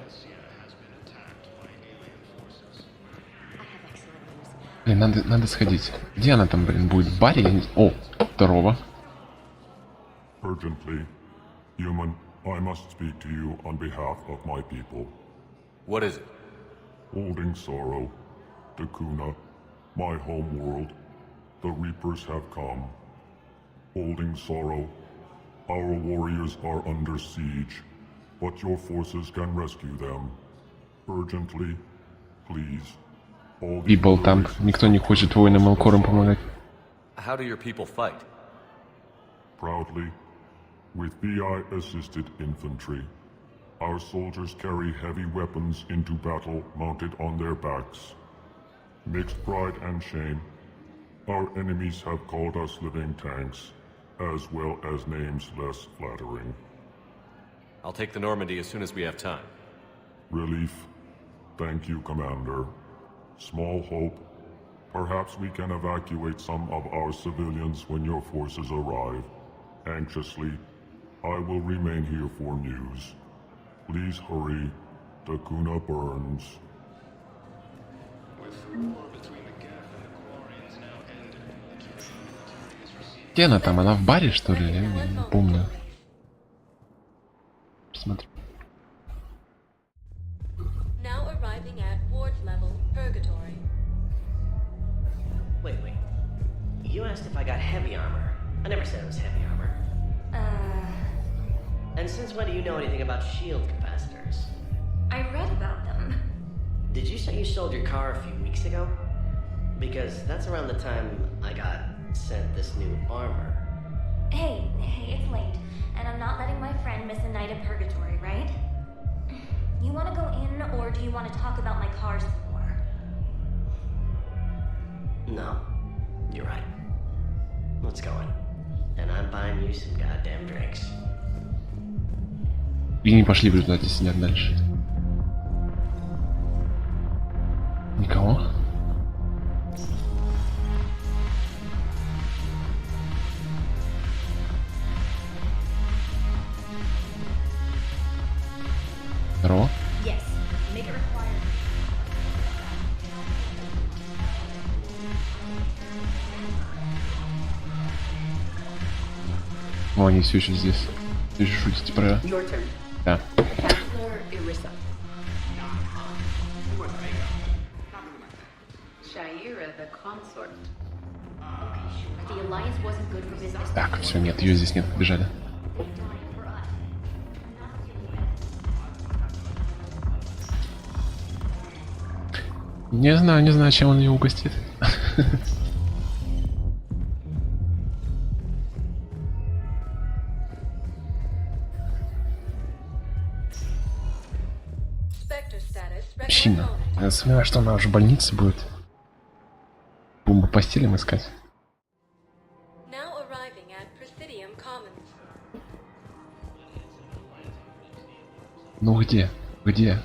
Блин, надо сходить. Где она там, блин, будет? В баре? О, здорово. Urgently, human, I must speak to you on behalf of my people. What is it? Holding sorrow, Dakuna, my home world, the Reapers have come. Holding sorrow, our warriors are under siege, but your forces can rescue them. Urgently, please. People там, никто не хочет воинам Элкорам помогать. How do your people fight? Proudly, with VI-assisted infantry. Our soldiers carry heavy weapons into battle mounted on their backs. Mixed pride and shame, our enemies have called us living tanks, as well as names less flattering. I'll take the Normandy as soon as we have time. Relief. Thank you, Commander. Small hope. Perhaps we can evacuate some of our civilians when your forces arrive. Anxiously, I will remain here for news. Please hurry. Dakuna burns. Где она там? Она в баре, что ли? Я не помню. Посмотри. Now arriving at ward level purgatory. Wait. You asked if I got heavy armor. I never said it was heavy armor. And since when do you know anything about shield capacitors? I read about them. Did you say you sold your car a few weeks ago? Because that's around the time I got sent this new armor. Hey, it's late, and I'm not letting my friend miss a night of purgatory, right? You want to go in, or do you want to talk about my car some more? No, you're right. Let's go in. And I'm buying you some goddamn drinks. И не пошли в результате сидят дальше. Никого? Здорово. Yes, make it required. О, они все еще здесь. Все еще шутите про... Your turn. Да. Chancellor Irissa. Shair consort. Okay, sure. The Alliance wasn't good for business. Так, все, нет, ее здесь нет, побежали. Не знаю, чем он ее угостит. Мужчина. Я сомневаюсь, что она уже в больнице будет. Бомбу по стилям искать. Ну где? Где?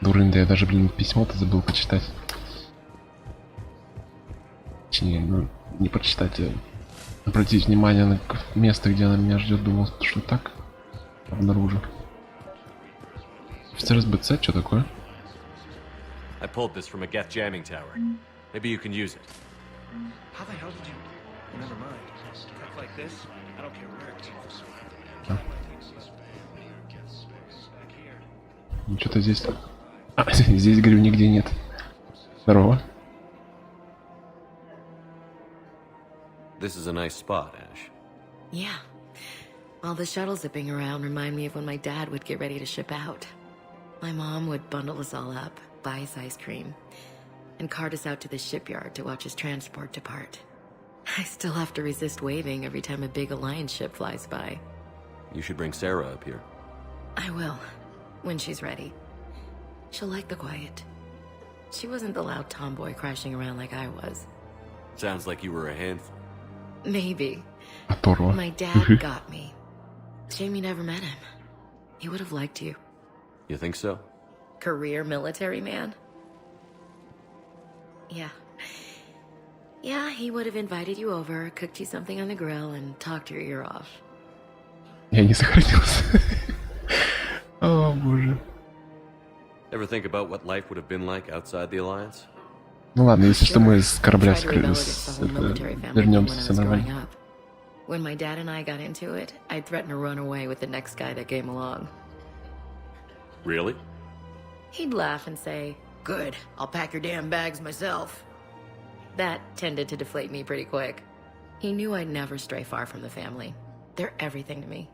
Дурында, я даже, письмо-то забыл почитать. Точнее, не почитать, а обратить внимание на место, где она меня ждет. Думал, что так обнаружу. Офицер СБЦ, что такое? I pulled this from a Geth jamming tower. Maybe you can use it. How the hell did you... Never mind. Stuff like this, I don't care where it came from. Ну что-то здесь... А, здесь, говорю, нигде нет. Здорово. This is a nice spot, Ash. Yeah. All the shuttles zipping around remind me of when my dad would get ready to ship out. My mom would bundle us all up, buy us ice cream, and cart us out to the shipyard to watch his transport depart. I still have to resist waving every time a big Alliance ship flies by. You should bring Sarah up here. I will, when she's ready. She'll like the quiet. She wasn't the loud tomboy crashing around like I was. Sounds like you were a handful. Maybe. Оторва. My dad got me. Shame you never met him. He would have liked you. You think so? Career military man? Yeah. Yeah, he would have invited you over, cooked you something on the grill, and talked your ear off. Я не сохранился. О, боже. Ever think about what life would have been like outside the Alliance? Ну ладно, если что, мы с корабля вернемся, все нормально. When my dad and I got into it, I'd threaten to run away with the next guy that came along. Really? He'd laugh and say, "Good, I'll pack your damn bags myself." That tended to deflate me pretty quick. He knew I'd never stray far from the family. They're everything to me.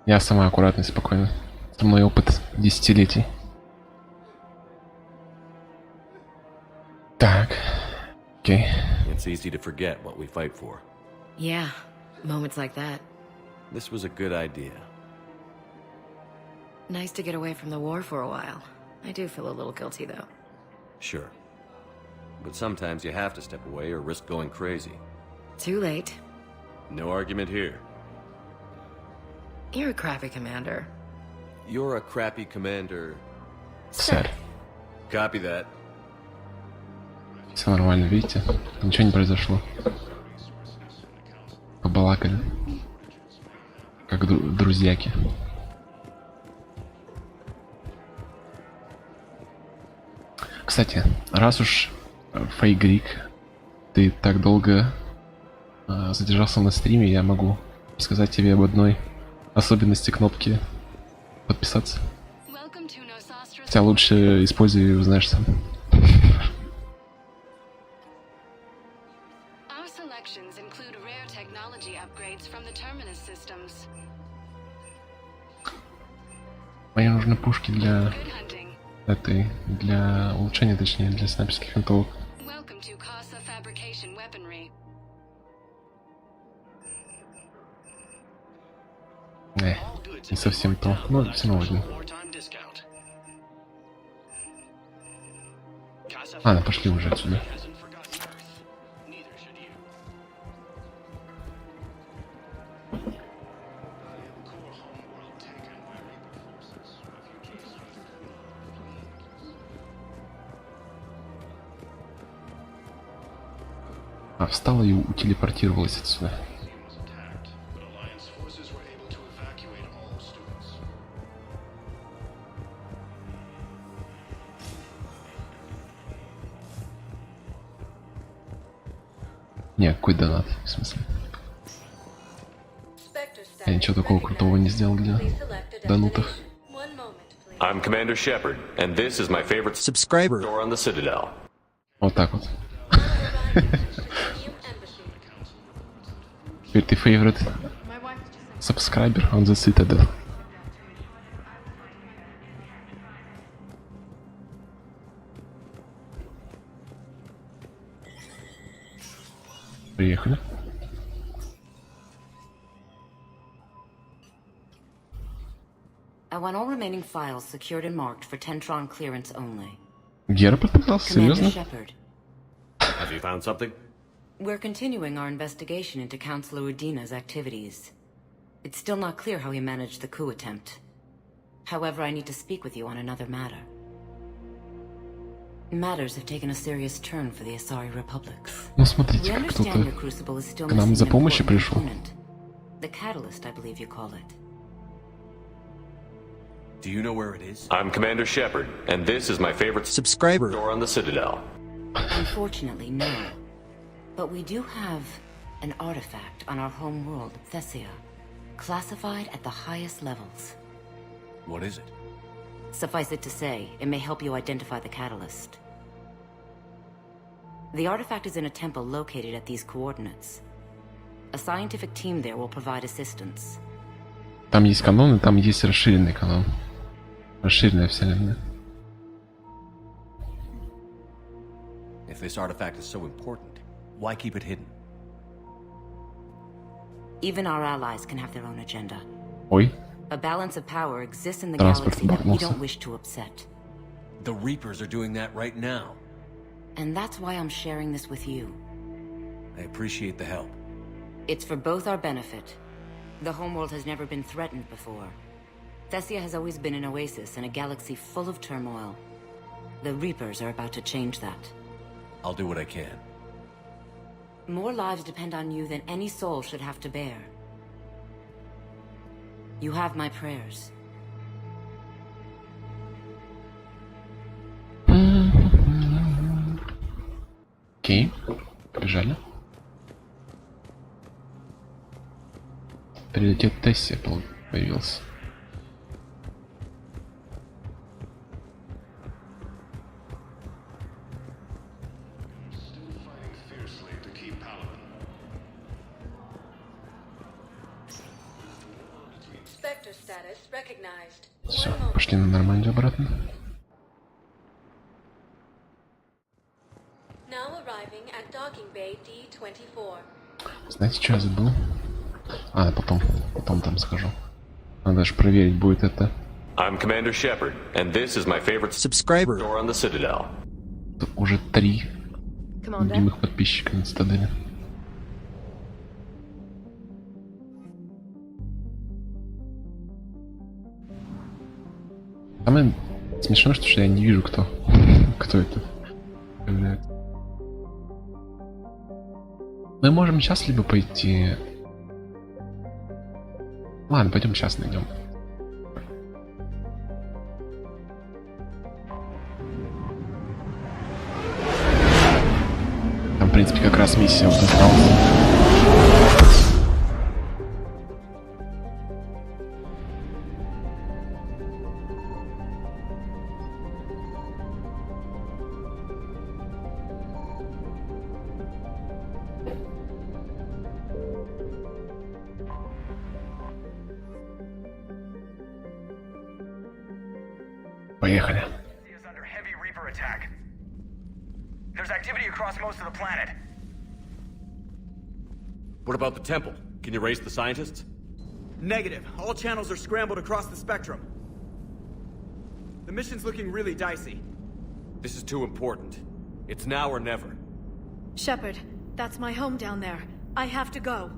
Я сама аккуратно и спокойно. Со мной опыт десятилетий. Так. Окей. It's easy to forget what we fight for. Yeah, moments like that. This was a good idea. Nice to get away from the war for a while. I do feel a little guilty, though. Sure. But sometimes you have to step away or risk going crazy. Too late. No argument here. You're a crappy commander. You're a crappy commander. Сэр. Copy that. Все нормально, видите? Ничего не произошло. Побалакали. Как друзьяки. Кстати, раз уж Фейгрик, ты так долго задержался на стриме, я могу сказать тебе об одной особенности кнопки подписаться. Хотя лучше используй ее, узнаешь сам. Мне нужны пушки для этой, для улучшения, точнее, для снайперских винтовок. Не совсем то, но все равно возьму. Ладно, пошли уже отсюда. А, встала и утелепортировалась отсюда. Не, какой донат, в смысле? Я ничего такого крутого не сделал для донутов. I'm Commander Shepard, and this is my favorite subscriber store on the Citadel. Вот так вот. Теперь ты favorite subscriber on the Citadel. Приехали. I want all remaining files secured and marked for Tentron clearance only. Гера подписался? Commander Серьезно? Shepard, Have you found something? we're continuing our investigation into Councilor Udina's activities. It's still not clear how he managed the coup attempt. However, I need to speak with you on another matter. Matters have taken a serious turn for the Asari Republics. Ну We смотрите, как understand кто-то your crucible is still к нам missing за an помощью important пришел. component. The catalyst, I believe you call it. Do you know where it is? I'm Commander Shepard, and this is my favorite subscriber door on the Citadel. Unfortunately, no. But we do have an artifact on our home world, Thessia, classified at the highest levels. What is it? Suffice it to say, it may help you identify the catalyst. The artifact is in a temple located at these coordinates. A scientific team there will provide assistance. Там есть канон, и там есть расширенный канон. Расширенная вселенная. If this artifact is so important, why keep it hidden? Even our allies can have their own agenda. Ой. A balance of power exists in the Транспорт galaxy that we бахнулся. don't wish to upset. The Reapers are doing that right now. And that's why I'm sharing this with you. I appreciate the help. It's for both our benefit. The homeworld has never been threatened before. Thessia has always been an oasis in a galaxy full of turmoil. The Reapers are about to change that. I'll do what I can. More lives depend on you than any soul should have to bear. You have my prayers. Окей. Побежали. Приоритет Тесси появился. Spectre status recognized. Все, пошли на нормальную обратно. Now arriving at docking bay D24. Знаете, что я забыл? А, потом там схожу. Надо же проверить, будет это. I'm Commander Shepard, and this is my favorite subscriber door on the Citadel. Тут уже 3 Commander? любимых подписчика на Цитадели. Самое смешное, что я не вижу, кто это появляется. Мы можем сейчас либо пойти... Ладно, пойдем сейчас найдем. Там, в принципе, как раз миссия вот осталась. Поехали. Is under heavy Reaper attack. There's activity across most of the planet. What about the temple? Can you raise the scientists? Negative. All channels are scrambled across the spectrum. The mission's looking really dicey. This is too important. It's now or never. Shepard, that's my home down there. I have to go.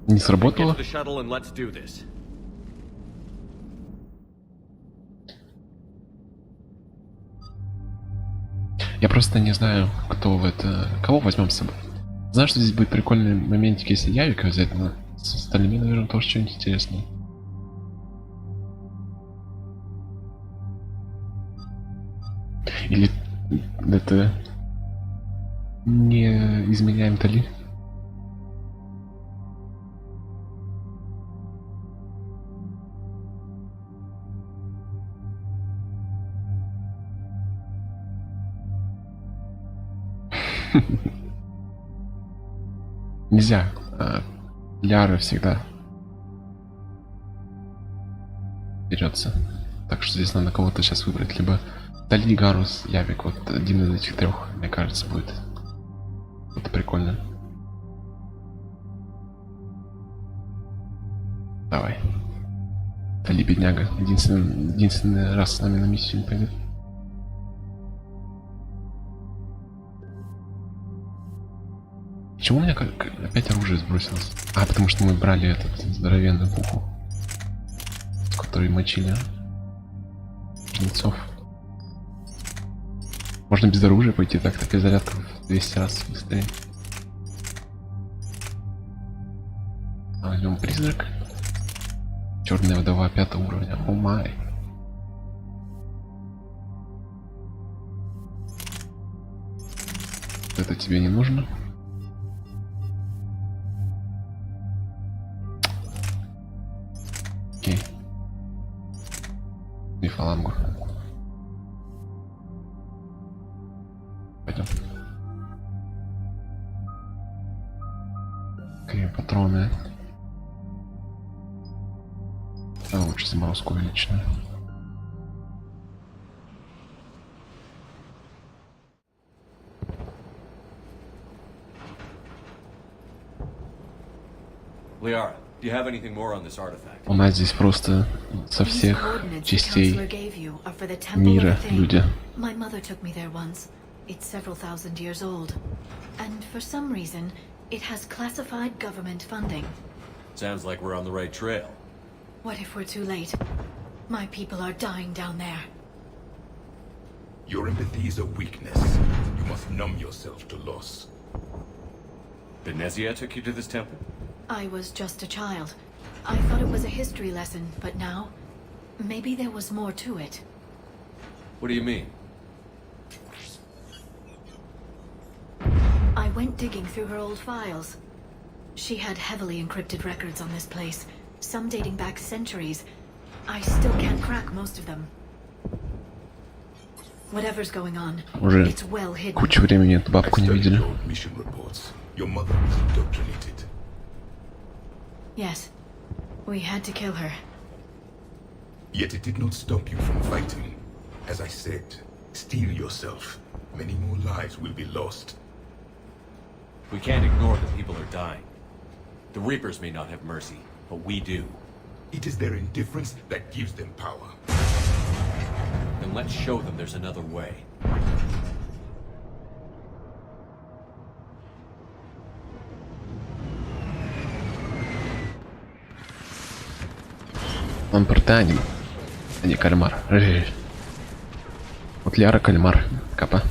Не Get сработало? to the shuttle and let's do this. Я просто не знаю, кто в это... Кого возьмем с собой. Знаю, что здесь будет прикольный моментик, если Явика взять, но с остальными, наверное, тоже что-нибудь интересное. Или это... Не изменяем Тали? Нельзя. Ляра всегда берется. Так что здесь надо кого-то сейчас выбрать. Либо Дали, Гарус, Явик. Вот один из этих трех, мне кажется, будет. Это прикольно. Давай. Дали, бедняга. Единственный раз с нами на миссию не пойдет. Почему у меня опять оружие сбросилось? А, потому что мы брали этот здоровенную пуху, с которой мочили жнецов. Можно без оружия пойти, так перезарядка в 200 раз быстрее. Возьмем призрак. Черная вдова 5 уровня. О май. Это тебе не нужно. Окей. И фалангу. Пойдем. Окей, патроны. А лучше заморозку увеличенную. Liara, do you have anything more on this artifact? У нас здесь просто со всех частей мира люди. My mother took me there once. It's several thousand years old. And for some reason, it has classified government funding. Sounds like we're on the right trail. What if we're too late? My people are dying down there. Your empathy is a weakness. You must numb yourself to loss. Benezia took you to this temple? I was just a child. I thought it was a history lesson, but now, maybe there was more to it. What do you mean? I went digging through her old files. She had heavily encrypted records on this place, some dating back centuries. I still can't crack most of them. Whatever's going on, Уже it's well hidden. кучу времени эту бабку не видели. Mission reports. Your mother was indoctrinated. Yes, we had to kill her. Yet it did not stop you from fighting. As I said, steel yourself. Many more lives will be lost. We can't ignore that people are dying. The Reapers may not have mercy, but we do. It is their indifference that gives them power. Then let's show them there's another way. Он протеаним, а не кальмар. Вот Ляра кальмар. Капа.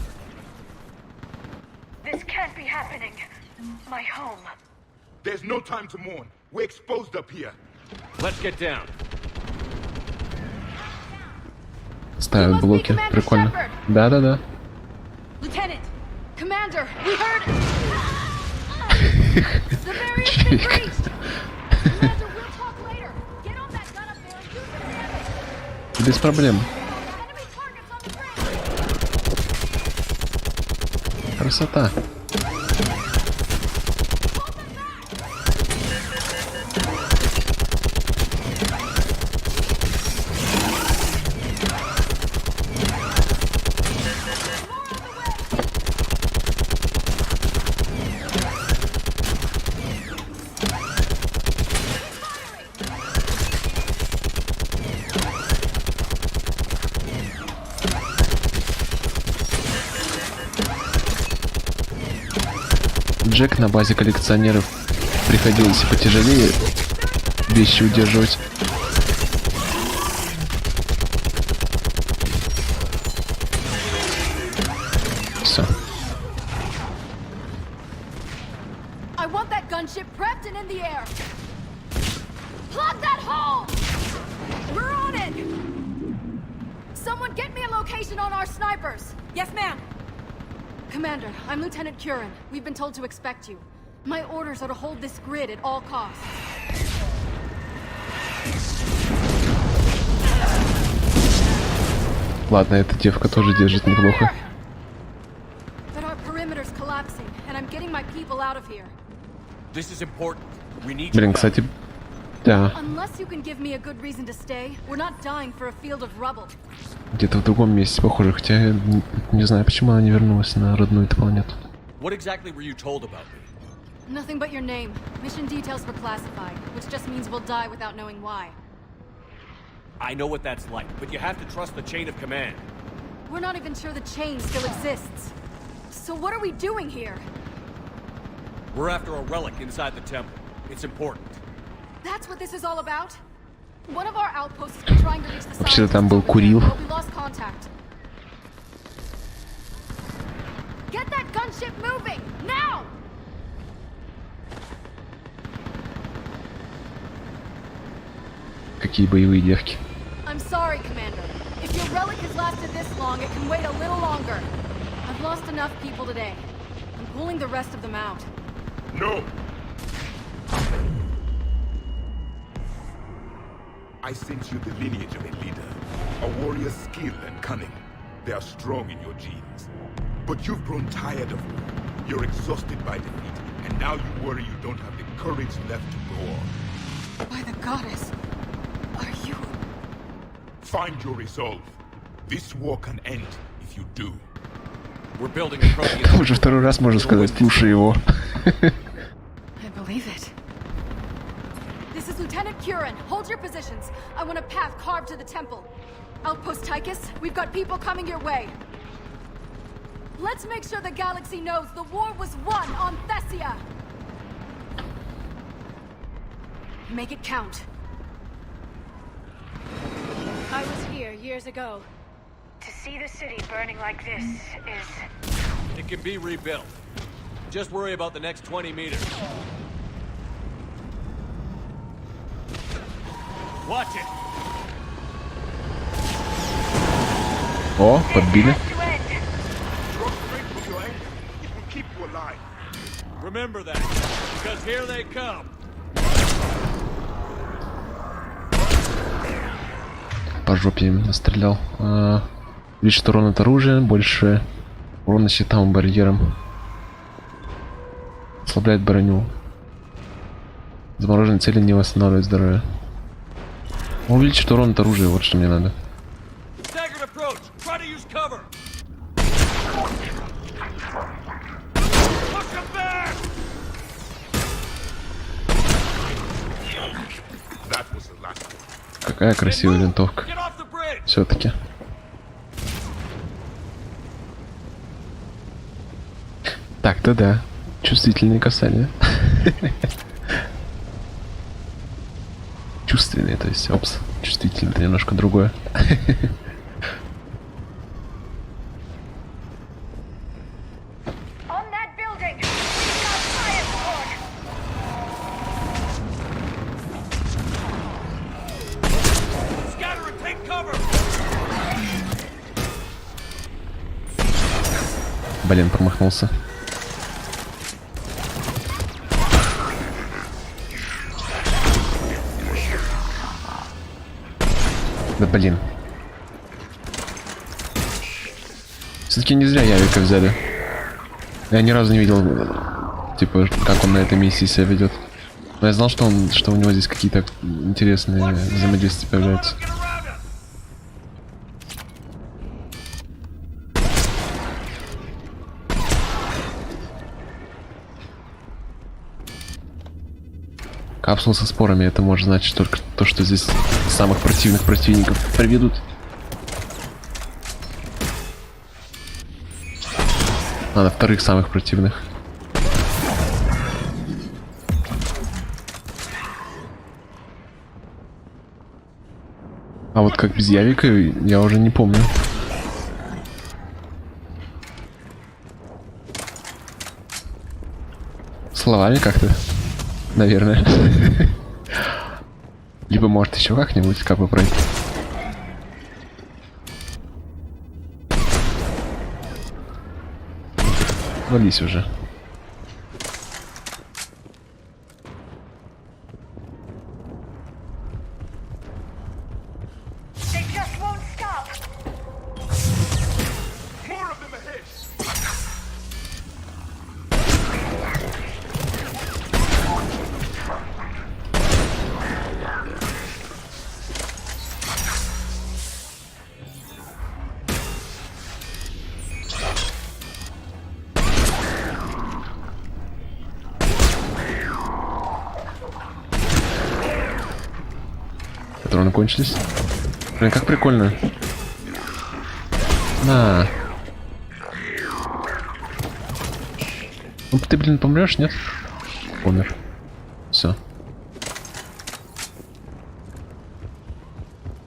This can't be happening. My home. There's no time to mourn. We're exposed up here. Let's get down. Ставят блоки. Прикольно. Да-да-да. Lieutenant! Commander! We heard... The barrier's been breached! Commander, we'll talk later. Get on that gun up there and use the damage. Без проблем. Красота. Джек на базе коллекционеров приходилось потяжелее вещи удерживать. Все. I want that gunship prepped and in the air. Plug that hole! We're on it! Someone get me a location on our snipers. Yes, ma'am. Commander, I'm Lieutenant Curran. We've been told to expect you. My orders are to hold this grid at all costs. Ладно, эта девка тоже держит неплохо. But our perimeter's collapsing. people out of here. This is important. We need Блин, you back. кстати, да. Unless you can give me a good reason to stay, we're not dying for a field of rubble. Где-то в другом месте, похоже, хотя я не знаю, почему она не вернулась на родную эту планету. What exactly were you told about me? Nothing but your name. Mission details were classified, which just means we'll die without knowing why. I know what that's like, but you have to trust the chain of command. We're not even sure the chain still exists. So what are we doing here? We're after a relic inside the temple. It's important. That's what this is all about? One of our outposts has been trying to reach the Вообще-то scientists там был over there, Курил. but we lost contact. Get that gunship moving! Now! Какие боевые девки. I'm sorry, Commander. If your relic has lasted this long, it can wait a little longer. I've lost enough people today. I'm pulling the rest of them out. No! I sense you the lineage of a leader. A warrior's skill and cunning. They are strong in your genes. But you've grown tired of war. You're exhausted by defeat. And now you worry you don't have the courage left to go on. By the goddess. Are you... Find your resolve. This war can end if you do. We're building a Protean. Уже второй раз можно сказать, слушай его. I believe it. This is Lieutenant Curran. Hold your positions. I want a path carved to the temple. Outpost Tychus, we've got people coming your way. Let's make sure the galaxy knows the war was won on Thessia. Make it count. I was here years ago. To see the city burning like this is... It can be rebuilt. Just worry about the next 20 meters. Watch it. О, подбили. Remember that, because here they come. По жопе им настрелял. Увеличит урон от оружия, больше урона щитам и барьерам. Ослабляет броню. Замороженные цели не восстанавливает здоровье. Увеличит урон от оружия, вот что мне надо. Какая красивая винтовка. Все-таки. Так-то да. Чувствительные касания. Чувственные, то есть, опс. Чувствительные, это немножко другое. Блин, промахнулся. Да блин. Все-таки не зря Явика взяли. Я ни разу не видел, типа, как он на этой миссии себя ведет. Но я знал, что у него здесь какие-то интересные взаимодействия появляются. Капсула со спорами, это может значить только то, что здесь самых противных противников приведут. Надо вторых самых противных. А вот как без Явика, я уже не помню. Словами как-то. Наверное. Либо может еще как-нибудь, как бы пройти. Вались уже. закончились. Блин, как прикольно. На. Ну ты, блин, помрешь, нет? Умер. Все.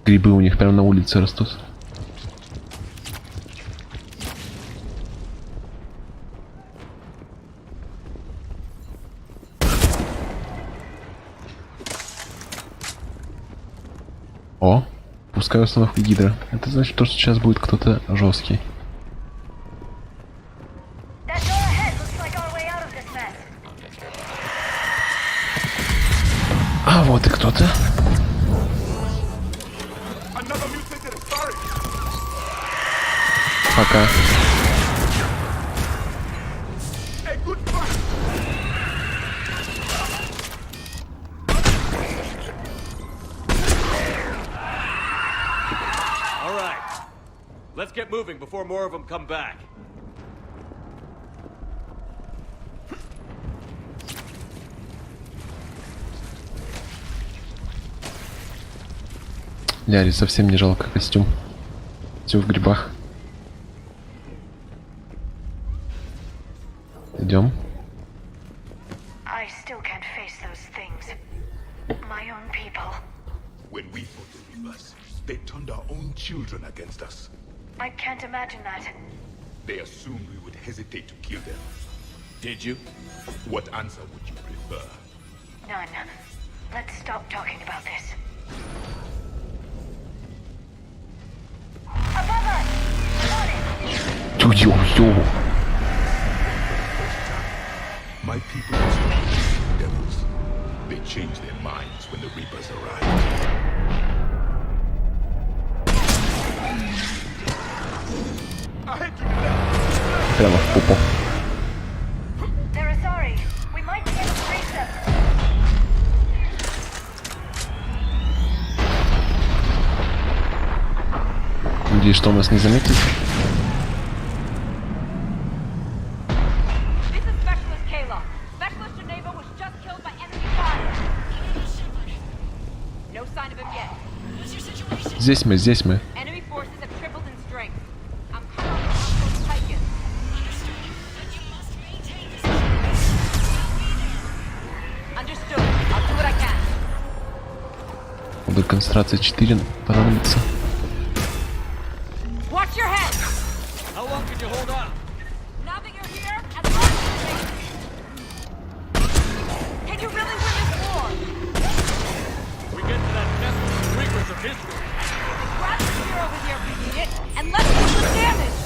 Грибы у них прямо на улице растут. О, пускай установку гидра. Это значит, что сейчас будет кто-то жесткий. А вот и кто-то. Пока. All right. Let's get moving before more of them come back. Ляри, совсем не жалко костюм. Все в грибах. Идем. I still can't face those things. My own people. When we fought the Reapers, they turned our own children against us. I can't imagine that. They assumed we would hesitate to kill them. Did you? What answer would you prefer? None. Let's stop talking about this. Above us! On it! Yo. My people are devils. They change their minds when the Reapers arrive. Прямо в попу. They're sorry. We might be able to reach them. Надеюсь, что он нас не заметит. This is Specialist Kayla. Specialist Geneva was just killed by enemy fire. No sign of him yet. What's your situation? Здесь мы. Enemy forces have tripled in strength. I'm cut off from Oslo's Titan. Understood. I'll do what I can. До концентрации 4 понадобится. Watch your head. How long can you hold on? Now that you're here, as long as you make it. Can you really win this war? We get to that test with the Reapers of history. Grab the spear over here if you need it, and let's do some damage.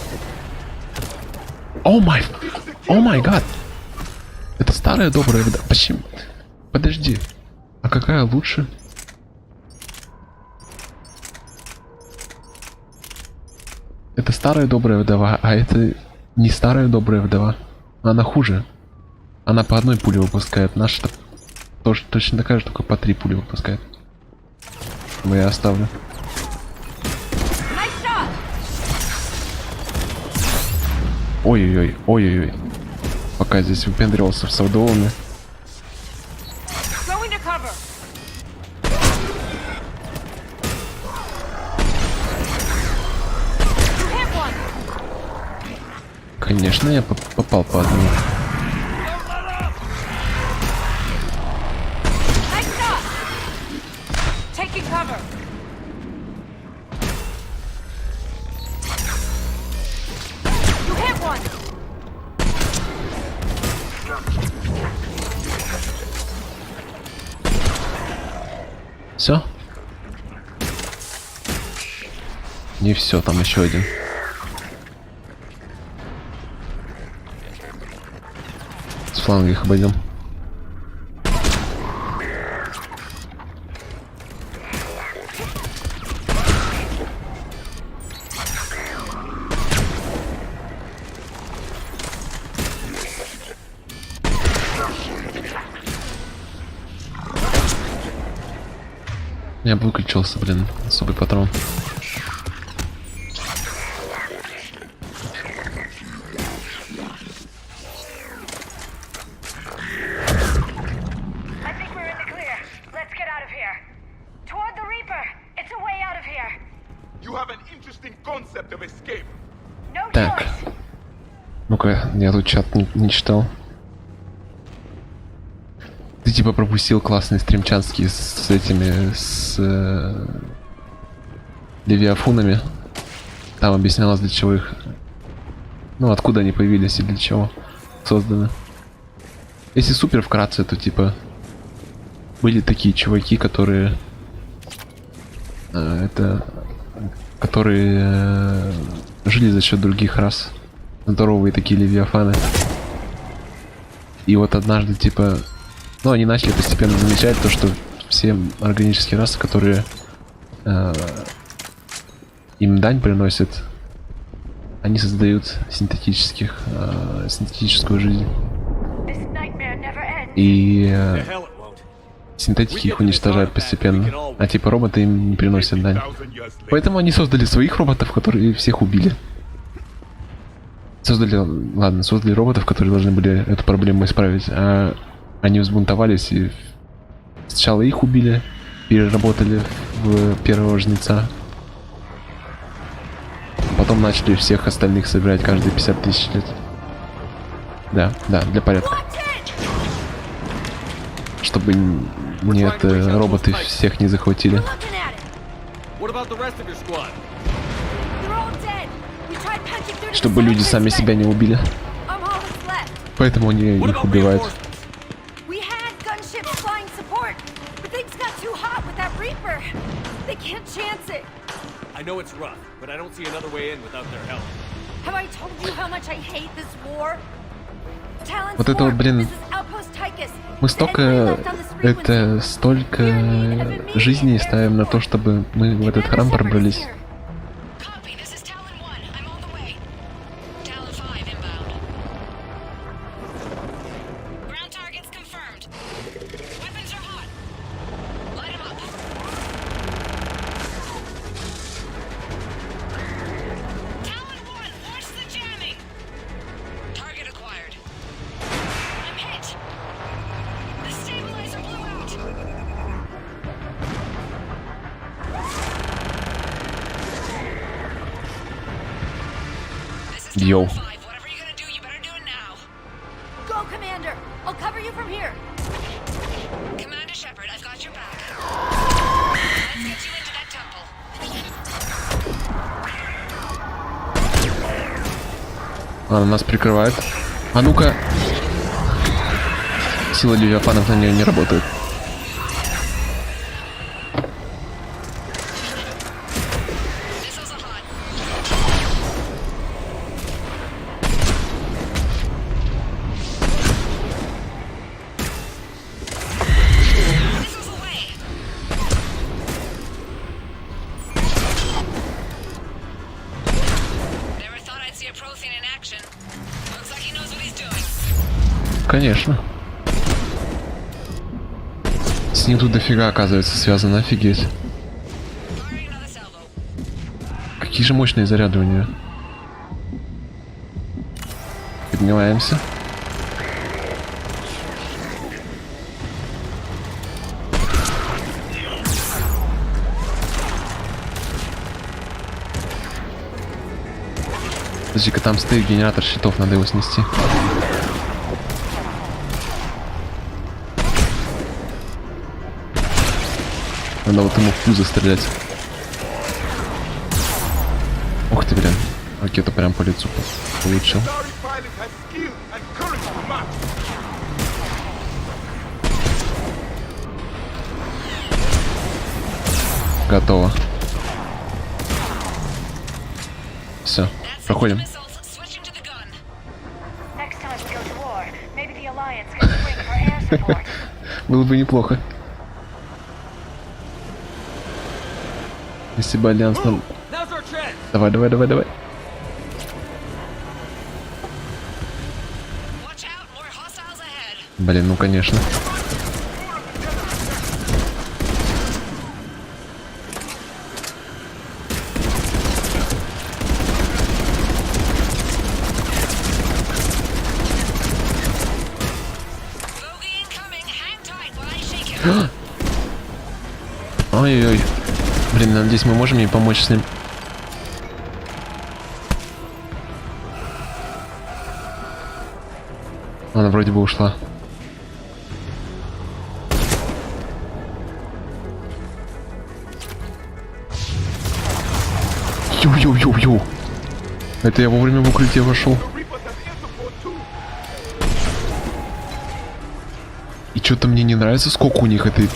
О май гад. Это старая добрая вода. Почему? Подожди. А какая лучше? Это старая добрая вдова, а это не старая добрая вдова. Она хуже. Она по одной пуле выпускает. Наша тоже точно такая же, только по 3 пули выпускает. Но я оставлю. Ой-ой-ой. Пока здесь выпендривался в садовыми. Going to cover. You hit one. Конечно, я попал по одному. Nice shot. Taking cover. You hit one. Все? Не все, там еще один. С фланга их обойдем. Я выключился, блин, особый патрон. I think we're in the clear. Let's get out of here. Toward the Reaper. It's Так. Ну-ка, я тут чат не читал. Ты типа пропустил классный стримчанский с этими, с левиафунами. Там объяснялось, для чего их... Ну, откуда они появились и для чего созданы. Если супер вкратце, то типа... Были такие чуваки, которые... которые жили за счет других рас. Здоровые такие левиафаны. И вот однажды, типа... Ну, они начали постепенно замечать то, что все органические расы, которые им дань приносят, они создают синтетическую жизнь. И синтетики их уничтожают постепенно. А типа роботы им не приносят дань. Поэтому они создали своих роботов, которые всех убили. Создали роботов, которые должны были эту проблему исправить. А они взбунтовались и сначала их убили, переработали в первого жнеца. Потом начали всех остальных собирать каждые 50 тысяч лет. Да, для порядка. Чтобы роботы всех не захватили. Чтобы люди сами себя не убили. Поэтому они их убивают. I know it's rough, but I don't see another way in without their help. Have I told you how much I hate this war? Вот это вот, блин, мы столько жизней ставим на то, чтобы мы в этот храм пробрались. Йоу. Она нас прикрывает. А ну-ка. Сила левиафанов на нее не работает. Конечно. С ним тут дофига, оказывается, связано, офигеть. Какие же мощные заряды у нее. Поднимаемся. Подожди-ка, там стоит генератор щитов, надо его снести. Надо вот ему в пузо стрелять. Ух ты, блин. Ракету прям по лицу получил. Готово. Все, проходим. Было бы неплохо. Если бы Альянс нам... Давай. Блин, ну конечно. Ой-ой-ой. Блин, надеюсь, мы можем ей помочь с ним. Она вроде бы ушла. Ю-ю-ю-ю. Это я вовремя в укрытие вошел. И что-то мне не нравится, сколько у них этой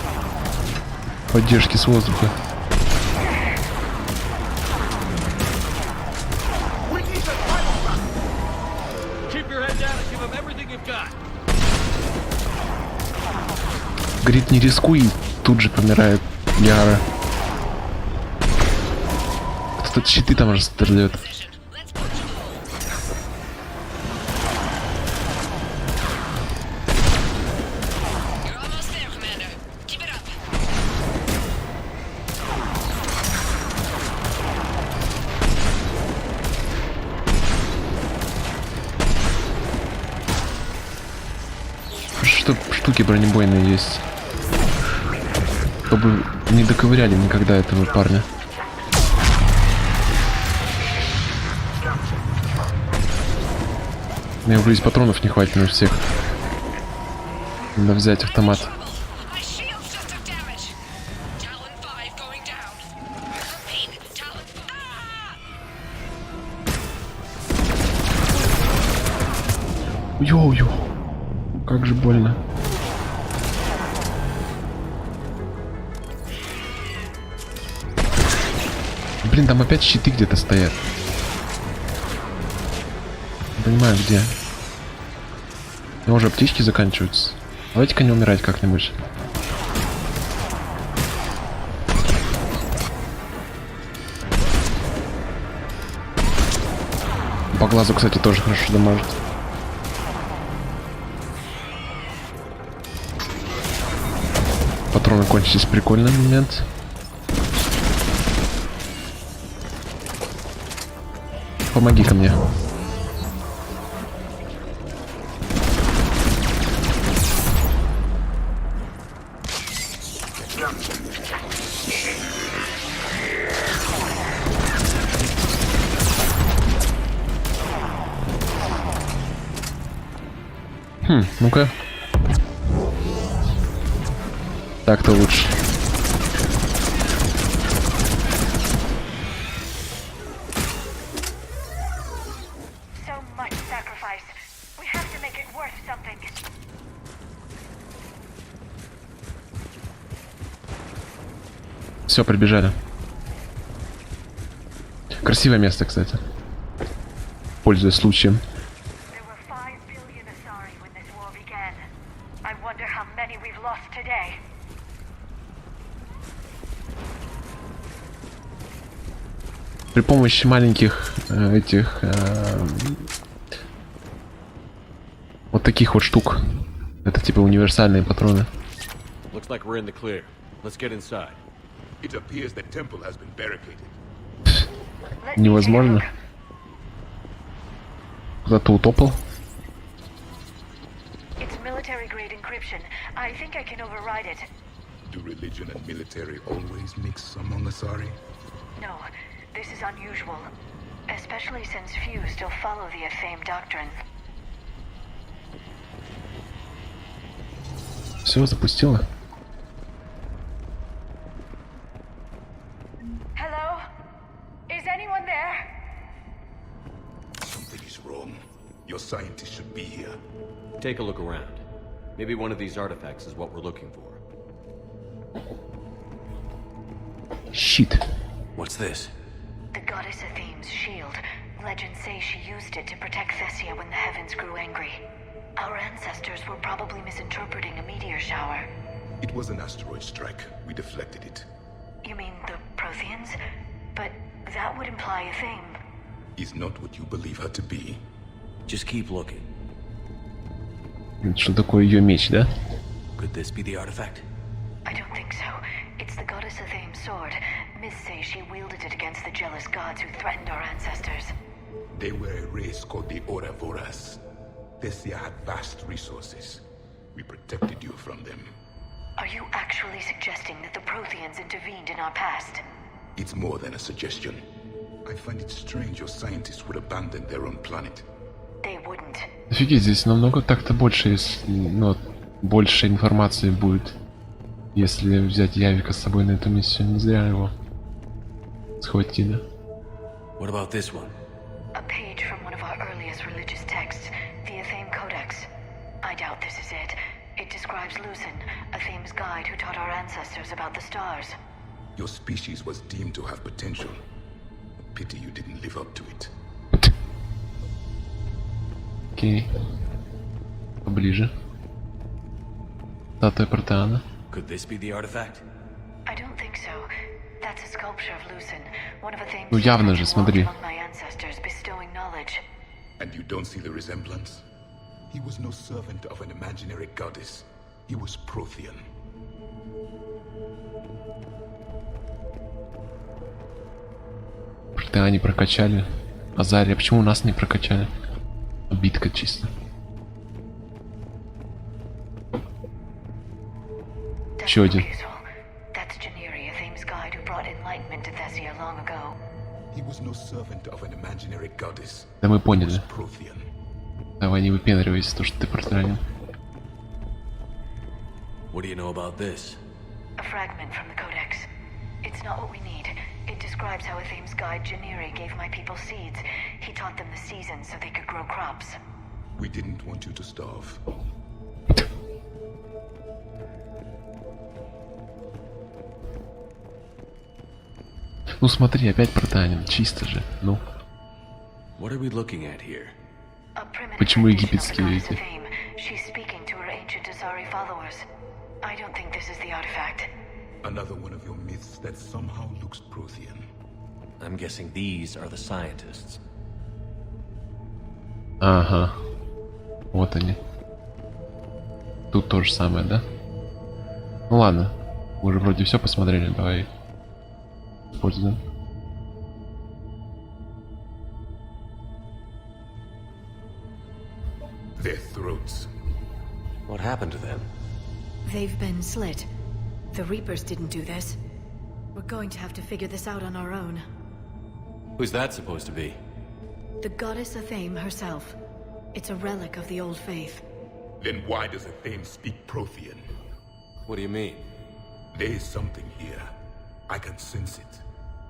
поддержки с воздуха. Говорит, не рискуй, и тут же помирает Яра. Кто-то щиты там раздает. Что штуки бронебойные есть. Чтобы не доковыряли никогда этого парня. Мне уже из патронов не хватит на всех. Надо взять автомат. Йоу-йоу. Как же больно. Блин, там опять щиты где-то стоят. Не понимаю, где. У него уже аптечки заканчиваются. Давайте-ка не умирать как-нибудь. По глазу, кстати, тоже хорошо дамажит. Патроны кончились. Прикольный момент. Помоги ко мне. Ну-ка. Так-то лучше. Все, прибежали. Красивое место, кстати. Пользуясь случаем. При помощи маленьких этих вот таких вот штук. Это типа универсальные патроны. Невозможно. Куда-то утопал. Do religion and military always mix among Asari? No, this is unusual, especially since few still follow the Athame doctrine. Все, запустила. Hello? Is anyone there? Something is wrong. Your scientists should be here. Take a look around. Maybe one of these artifacts is what we're looking for. Shit. What's this? The goddess Athame's shield. Legends say she used it to protect Thessia when the heavens grew angry. Our ancestors were probably misinterpreting a meteor shower. It was an asteroid strike. We deflected it. You mean the Protheans? But that would imply Athame. Is not what you believe her to be. Just keep looking. Что такое ее меч, да? Could this be the artifact? I don't think so. It's the goddess Athame's sword. Myths say she wielded it against the jealous gods who threatened our ancestors. They were a race called the Oravoras. Thessia had vast resources. We protected you from them. Are you actually suggesting that the Protheans intervened in our past? It's more than a suggestion. I find it strange your scientists would abandon their own planet. They wouldn't. Офигеть, здесь намного так-то больше, ну, больше информации будет, если взять Явика с собой на эту миссию. Не зря его схватили. What about this one? A page from one of our earliest religious texts, the Athame Codex. I doubt this is it. It describes Lucen, Athame's guide who taught our ancestors about the stars. Your species was deemed to have potential. Pity you didn't live up to it. Окей. Поближе. Статуя Протеана. Could this be the artifact? I don't think so. That's a sculpture of Lucen, one of Athame's Ну явно же, смотри. among my ancestors, bestowing knowledge. And you don't see the resemblance? He was no servant of an imaginary goddess. He was Prothean. Протеане прокачали. Азария, почему у нас не прокачали? Битка чисто. Еще один. That's Jneri, Athame's guide who brought enlightenment to Thessia long ago. He was no servant of an imaginary goddess. Да мы поняли. Prothean. Давай не выпендривайся, то что ты протеанин. What do you know about this? A fragment from the Codex. It's not what we need. It describes how Athame's guide Jneri gave my people seeds. He taught them the seasons so they could grow crops. We didn't want you to starve. Ну смотри, опять протеанин, чисто же. Ну. What are we looking at here? Почему египетские эти? She's speaking to her ancient Asari followers. I don't think this is the artifact. Another one of your myths that somehow looks Prothean. I'm guessing these are the scientists. Ага. Вот они. Тут то же самое, да? Ну ладно. Мы уже вроде все посмотрели, давай используем. Their throats. What happened to them? They've been slit. The Reapers didn't do this. We're going to have to figure this out on our own. Who's that supposed to be? The goddess Athame herself. It's a relic of the old faith. Then why does Athame speak Prothean? What do you mean? There is something here. I can sense it.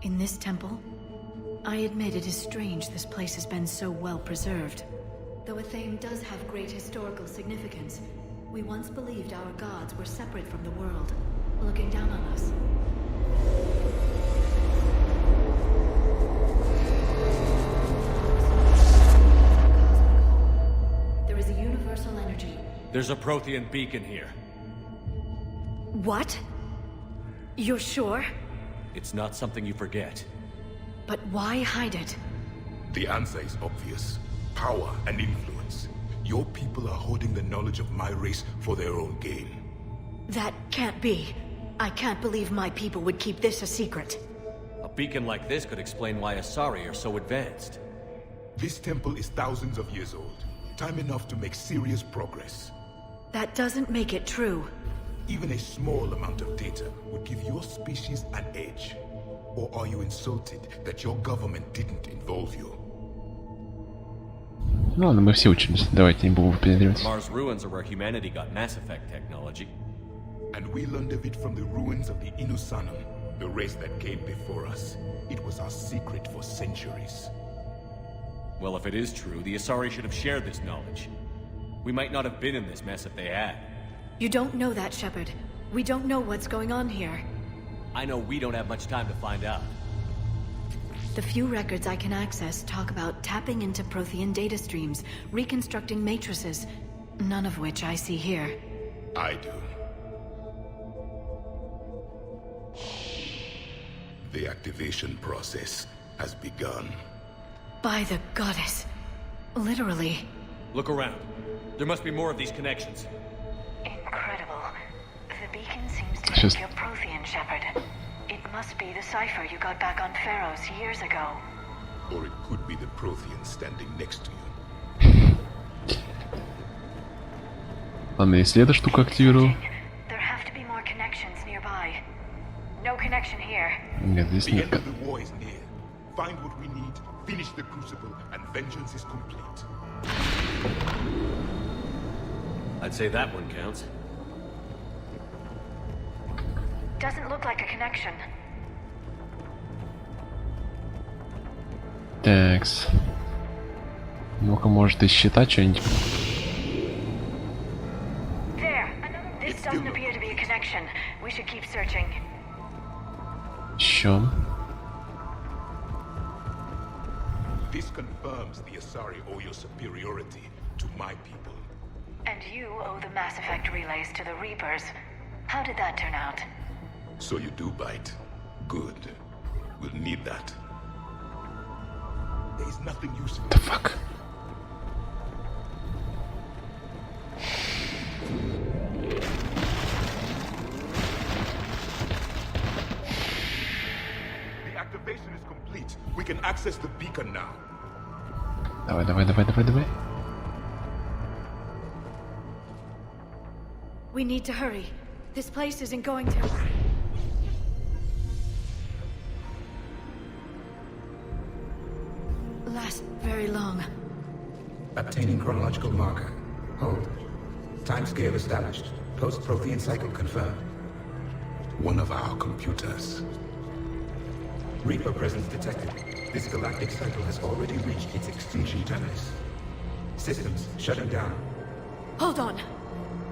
In this temple? I admit it is strange this place has been so well preserved. Though Athame does have great historical significance, we once believed our gods were separate from the world, looking down on us. There is a universal energy. There's a Prothean beacon here. What? You're sure? It's not something you forget. But why hide it? The answer is obvious. Power and influence. Your people are holding the knowledge of my race for their own gain. That can't be. I can't believe my people would keep this a secret. A beacon like this could explain why Asari are so advanced. This temple is thousands of years old. Time enough to make serious progress. That doesn't make it true. Even a small amount of data would give your species an edge. Or are you insulted that your government didn't involve you? Ну ладно, мы все учимся. Давайте не будем выпендриваться. Mars ruins are where humanity got Mass Effect technology. And we learned of it from the ruins of the Inusanum, the race that came before us. It was our secret for centuries. Well, if it is true, the Asari should have shared this knowledge. We might not have been in this mess if they had. You don't know that, Shepard. We don't know what's going on here. I know we don't have much time to find out. The few records I can access talk about tapping into Prothean data streams, reconstructing matrices, none of which I see here. I do. The activation process has begun. By the goddess. Literally. Look around. There must be more of these connections. Incredible. The beacon seems to Just... think you're Prothean, Shepard. It must be the cipher you got back on Pharaohs years ago. Or it could be the Prothean standing next to you. Ладно, если эта штука активировал. There have to be more connections nearby. No connection here. Нет, здесь The нет. end of the war is near. Find what we need, finish the crucible, and vengeance is complete. I'd say that one counts. Doesn't look like a connection. Такс. Ну-ка, может, из счета что-нибудь? There. This doesn't appear to be a connection. We should keep searching. Еще. This confirms the Asari owe your superiority to my people. And you owe the Mass Effect relays to the Reapers. How did that turn out? So you do bite. Good. We'll need that. There's nothing useful. The fuck? The activation is complete. We can access the beacon now. Давай, давай, давай, давай, давай. We need to hurry. This place isn't going to... last very long. Obtaining chronological marker. Hold. Timescale established. Post-Prothean cycle confirmed. One of our computers. Reaper presence detected. This galactic cycle has already reached its extinction terminus. Systems shutting down. Hold on.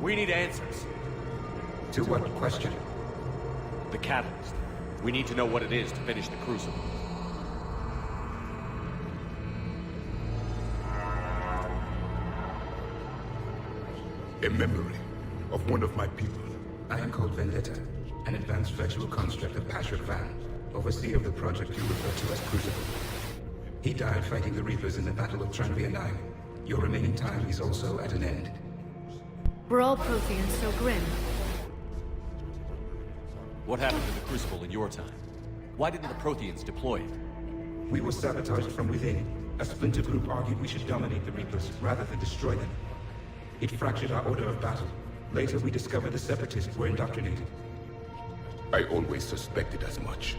We need answers. To what question? The catalyst. We need to know what it is to finish the Crucible. A memory of one of my people. I am called Vendetta, an advanced virtual construct of Patrick Van, overseer of the project you refer to as Crucible. He died fighting the Reapers in the Battle of Tranvia 9. Your remaining time is also at an end. We're all Protheans, so grim. What happened to the Crucible in your time? Why didn't the Protheans deploy it? We were sabotaged from within. A splinter group argued we should dominate the Reapers rather than destroy them. It fractured our order of battle. Later, we discovered the Separatists were indoctrinated. I always suspected as much.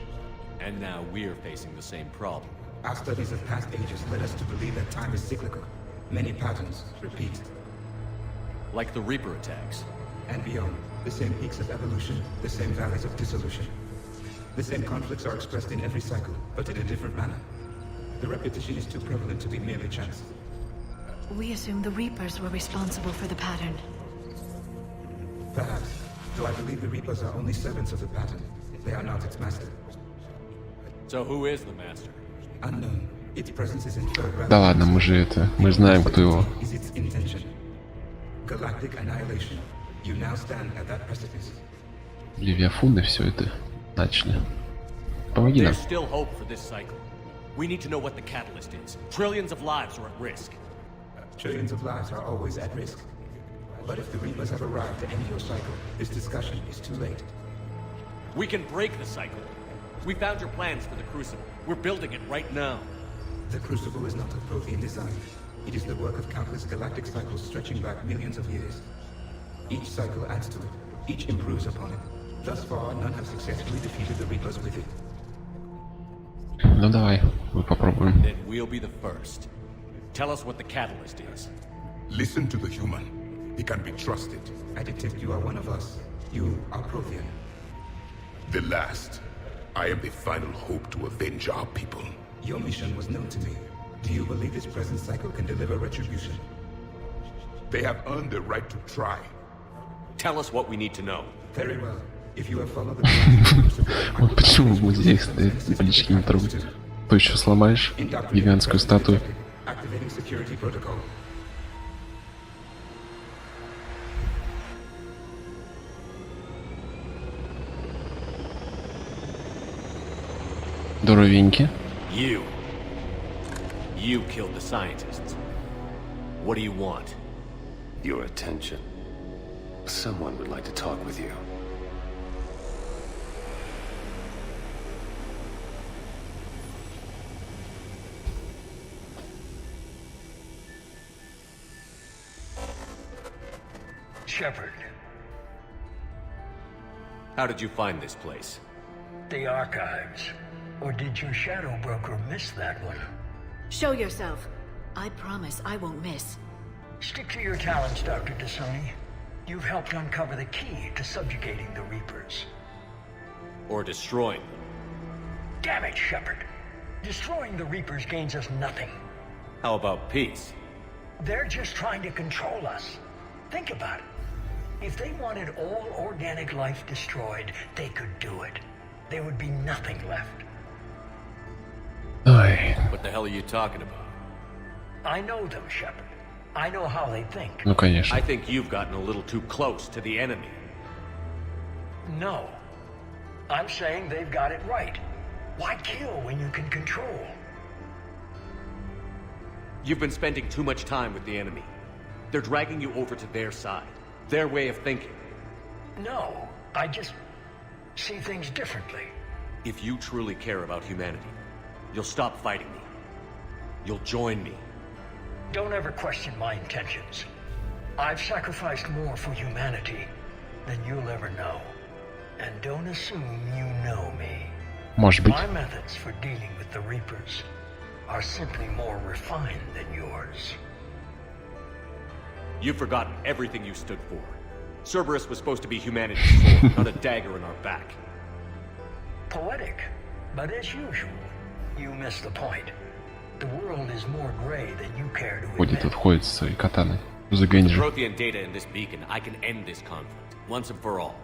And now we're facing the same problem. Our studies of past ages led us to believe that time is cyclical. Many patterns repeat. Like the Reaper attacks. And beyond. The same peaks of evolution, the same valleys of dissolution. The same conflicts are expressed in every cycle, but in a different manner. The repetition is too prevalent to be merely chance. We assume the Reapers were responsible for the pattern. Perhaps, though I believe the Reapers are only servants of the pattern. They are not its master. So who is the master? Unknown. Its presence is inferred. Да ладно, мы же это... Мы знаем, кто его. Is its intention. Galactic annihilation. You now stand at that precipice. Левиафуны все это начали. Помоги нам. There's still hope for this cycle. We need to know what the catalyst is. Trillions of lives are at risk. Trillions of lives are always at risk. But if the Reapers have arrived to end your cycle, this discussion is too late. We can break the cycle. We found your plans for the Crucible. We're building it right now. The Crucible is not of Prothean design. It is the work of countless galactic cycles stretching back millions of years. Each cycle adds to it. Each improves upon it. Thus far, none have successfully defeated the Reapers with it. Ну давай, мы попробуем. Then we'll be the first. Tell us what the catalyst is. Listen to the human. He can be trusted. I detect you are one of us. You are Prothean. The last. I am the final hope to avenge our people. Your mission was known to me. Do you believe this present cycle can deliver retribution? They have earned the right to try. Tell us what we need to know. Very well. If you have followed the Вот почему в музее стоит таблички на трубе. То еще сломаешь гигантскую статую. Activating security protocol. Здоровеньки. You killed the scientists. What do you want? Your attention. Someone would like to talk with you. Shepard. How did you find this place? The archives. Or did your shadow broker miss that one? Show yourself. I promise I won't miss. Stick to your talents, Dr. Dasoni. You've helped uncover the key to subjugating the Reapers. Or destroying them. Damn it, Shepard. Destroying the Reapers gains us nothing. How about peace? They're just trying to control us. Think about it. If they wanted all organic life destroyed, they could do it. There would be nothing left. What the hell are you talking about? I know them, Shepard. I know how they think. Ну, конечно. I think you've gotten a little too close to the enemy. No. I'm saying they've got it right. Why kill when you can control? You've been spending too much time with the enemy. They're dragging you over to their side. Their way of thinking. No, I just see things differently. If you truly care about humanity, you'll stop fighting me. You'll join me. Don't ever question my intentions. I've sacrificed more for humanity than you'll ever know. And don't assume you know me. Может быть. My methods for dealing with the Reapers are simply more refined than yours. You've forgotten everything you stood for. Cerberus was supposed to be humanity's sword, not a dagger in our back. Poetic, but as usual, you missed the point. The world is more gray than you care to Ходит, admit. тут ходит с своей катаной. За Генджи. Prothean data in this beacon, I can end this conflict, once and for all.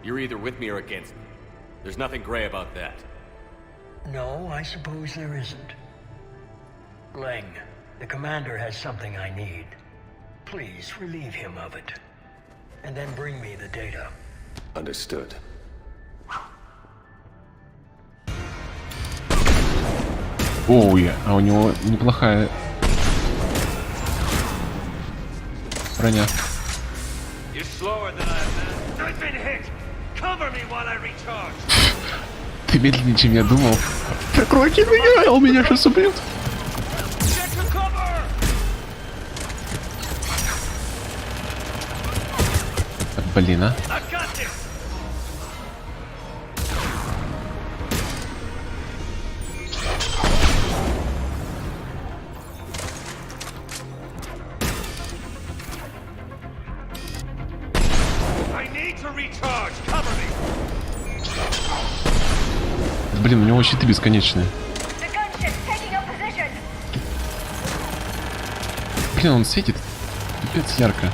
You're either with me or against me. There's nothing gray about that. No, I suppose there isn't. Leng, the commander has something I need. Please relieve him of it. And then bring me the data. Understood. Оуе, а у него неплохая броня. You're slower than I've been hit. Cover me while I recharge. Ты медленнее, чем я думал. Прикройте меня, он меня сейчас убьет. Блин, а? Блин, у него щиты бесконечные. Блин, он светит. Пипец ярко.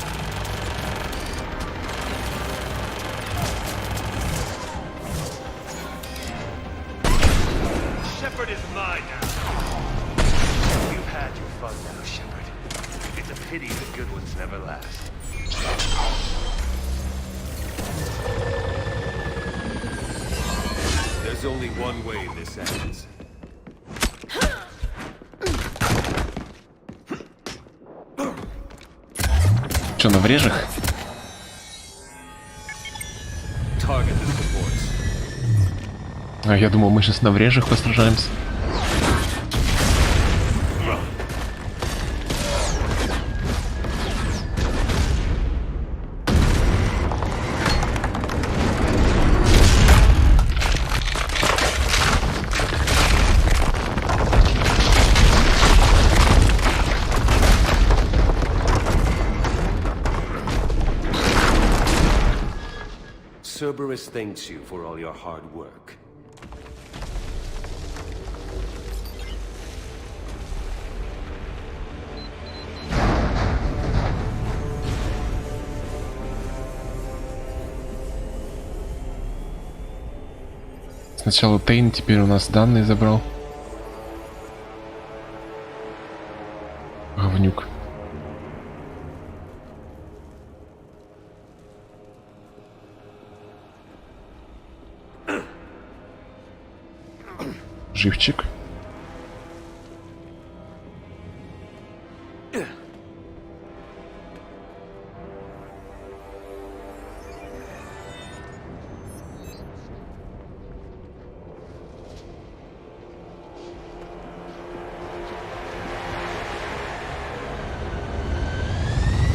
Shepard is mine now. You've had your fun now, Shepard. It's a pity the good ones never last. There's only one way this ends. Че, на врежах? Target the supports. А я думал, мы сейчас на врежах посражаемся. Cerberus thanks you for all your hard work. Сначала Тейн, теперь у нас данные забрал. Говнюк. Живчик.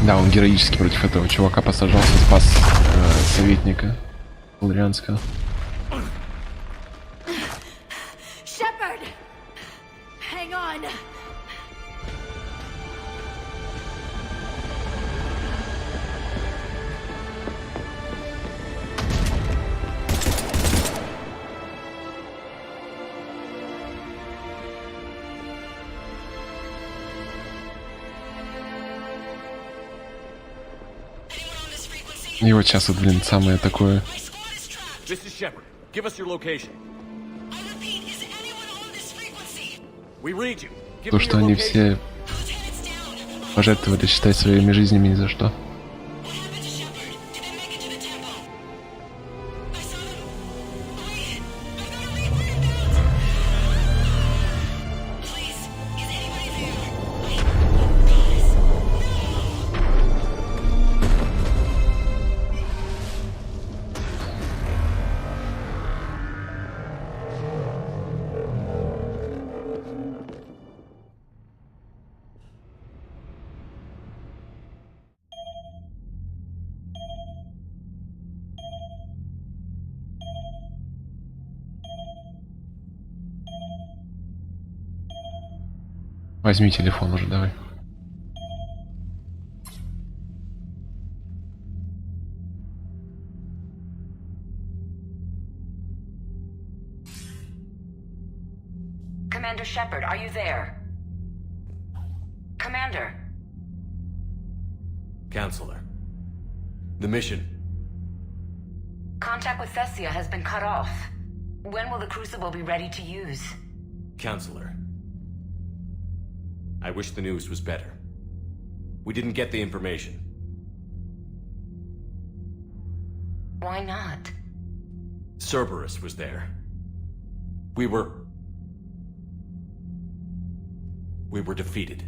Да, он героически против этого чувака посажался, спас советника Лурианского. Shepard! Hang on! И вот сейчас вот, блин, самое такое. This is Shepard. Give us your location. We read you. Give То, me что your они location. все пожертвовали, считай, своими жизнями ни за что. Возьми телефон уже, давай. Commander Shepard, are you there? Commander. Counselor. The mission. Contact with Thessia has been cut off. When will the Crucible be ready to use? Counselor. I wish the news was better. We didn't get the information. Why not? Cerberus was there. We were defeated.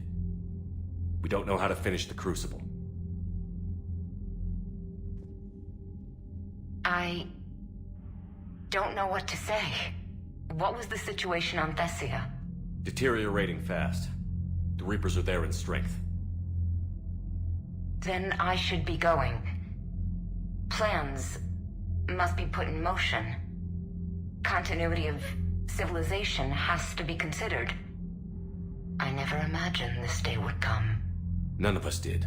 We don't know how to finish the Crucible. I don't know what to say. What was the situation on Thessia? Deteriorating fast. The Reapers are there in strength. Then I should be going. Plans must be put in motion. Continuity of civilization has to be considered. I never imagined this day would come. None of us did.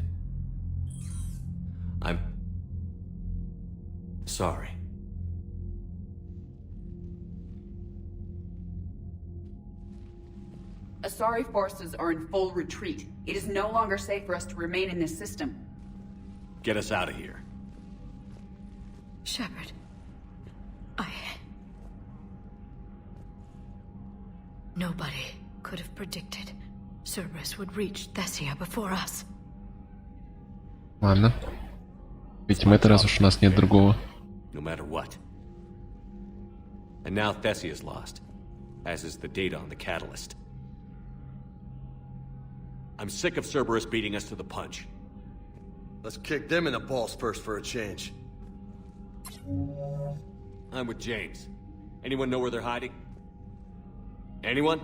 I'm sorry. Asari forces are in full retreat. It is no longer safe for us to remain in this system. Get us out of here. Shepard. Nobody could have predicted Cerberus would reach Thessia before us. Ладно. Видимо, это раз уж у нас нет другого. No matter what. And now Thessia's lost, as is the data on the catalyst. I'm sick of Cerberus beating us to the punch. Let's kick them in the balls first for a change. I'm with James. Anyone know where they're hiding? Anyone?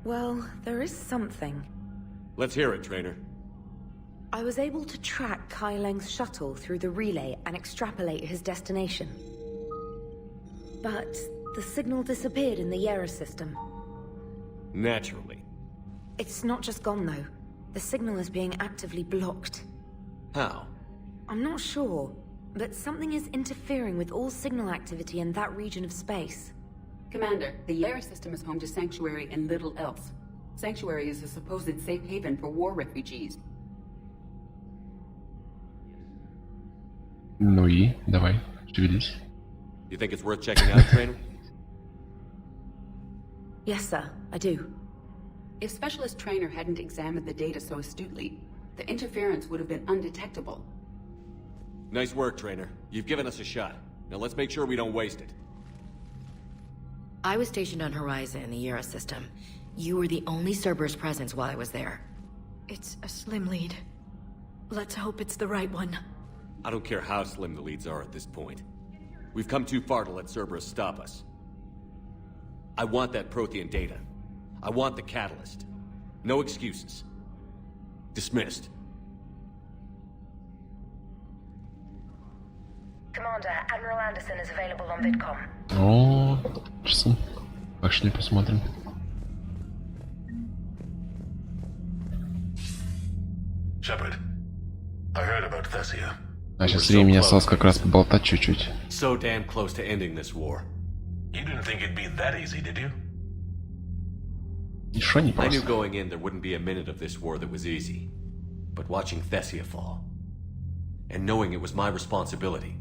Well, there is something. Let's hear it, Trainer. I was able to track Kai Leng's shuttle through the relay and extrapolate his destination. But the signal disappeared in the Yera system. Naturally. It's not just gone, though. The signal is being actively blocked. How? I'm not sure, but something is interfering with all signal activity in that region of space. Commander, the Yera system is home to Sanctuary and little else. Sanctuary is a supposed safe haven for war refugees. Ну и, давай, шевелись. You think it's worth checking out, Trainer? Yes, sir, I do. If Specialist Trainer hadn't examined the data so astutely, the interference would have been undetectable. Nice work, Trainer. You've given us a shot. Now let's make sure we don't waste it. I was stationed on Horizon in the Yera system. You were the only Cerberus presence while I was there. It's a slim lead. Let's hope it's the right one. I don't care how slim the leads are at this point. We've come too far to let Cerberus stop us. I want that Prothean data. I want the catalyst. No excuses. Dismissed. Commander, Admiral Anderson is available on VidCom. О, часы. Пошли посмотрим. Shepard, I heard about Thessia. А сейчас времени осталось как раз поболтать чуть-чуть. So damn close to ending this war. You didn't think it'd be that easy, did you? Ничего не I knew просто. going in there wouldn't be a minute of this war that was easy. But watching Thessia fall, and knowing it was my responsibility.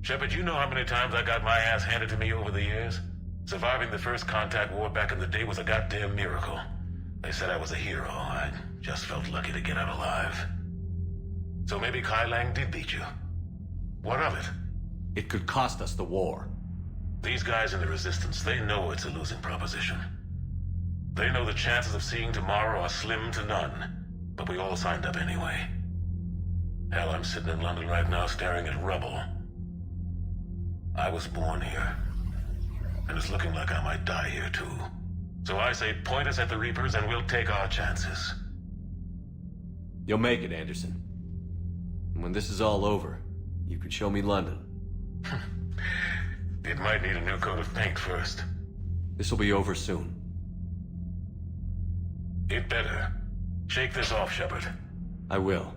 Shepard, you know how many times I got my ass handed to me over the years? Surviving the first contact war back in the day was a goddamn miracle. They said I was a hero. I just felt lucky to get out alive. So maybe Kai Lang did beat you. What of it? It could cost us the war. These guys in the Resistance, they know it's a losing proposition. They know the chances of seeing tomorrow are slim to none. But we all signed up anyway. Hell, I'm sitting in London right now staring at rubble. I was born here. And it's looking like I might die here too. So I say point us at the Reapers and we'll take our chances. You'll make it, Anderson. And when this is all over, you could show me London. It might need a new coat of paint first. This will be over soon. It better. Shake this off, Shepard. I will.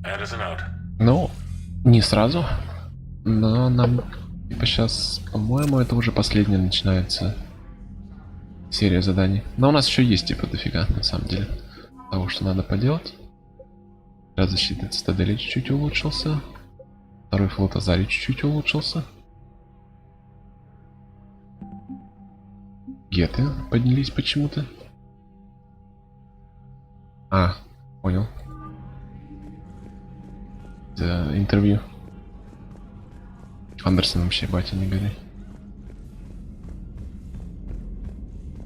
Anderson out. Ну, не сразу. Но нам типа сейчас, по-моему, это уже последняя начинается серия заданий. Но у нас еще есть типа дофига, на самом деле, того, что надо поделать. Сейчас защиты цитадели чуть-чуть улучшился. Второй флот Азари чуть-чуть улучшился. Геты поднялись почему-то. А, понял. За интервью. Андерсон вообще, батя, не горей.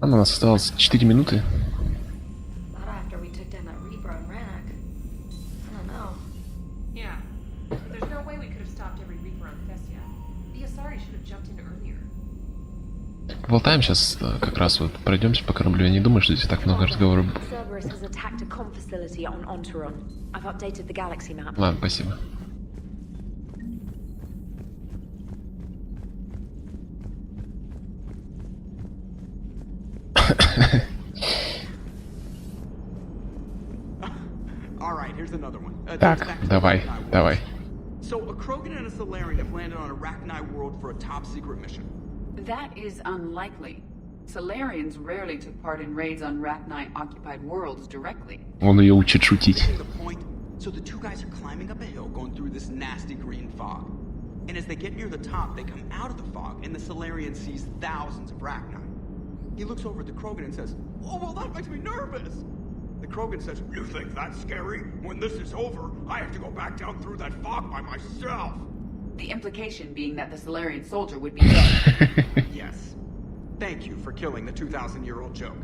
А, у нас осталось 4 минуты. Not after we took down that Reaper on Rannoch. I don't know. Yeah. There's no way we could have stopped every Reaper on Thessia. The Asari should have jumped in earlier. Болтаем сейчас, как раз вот пройдемся по кораблю. Я не думаю, что здесь так много разговоров. Cerberus has attacked a comm facility on Ontaron. I've updated the galaxy map. Ладно, спасибо. All right, here's another one. Так, давай. So a Krogan and a Solarian have landed on Arachni world for a top secret mission. That is unlikely. Solarians rarely took part in raids on Rachni-occupied worlds directly. Он ее учит шутить. The point. So the two guys are climbing up a hill going through this nasty green fog. And as they get near the top, they come out of the fog, and the Solarian sees thousands of Rachni. He looks over at the Krogan and says, "Oh, well, that makes me nervous." The Krogan says, "You think that's scary? When this is over, I have to go back down through that fog by myself." The implication being that the Solarian soldier would be dead. Yes. Thank you for killing the 2,000-year-old joke.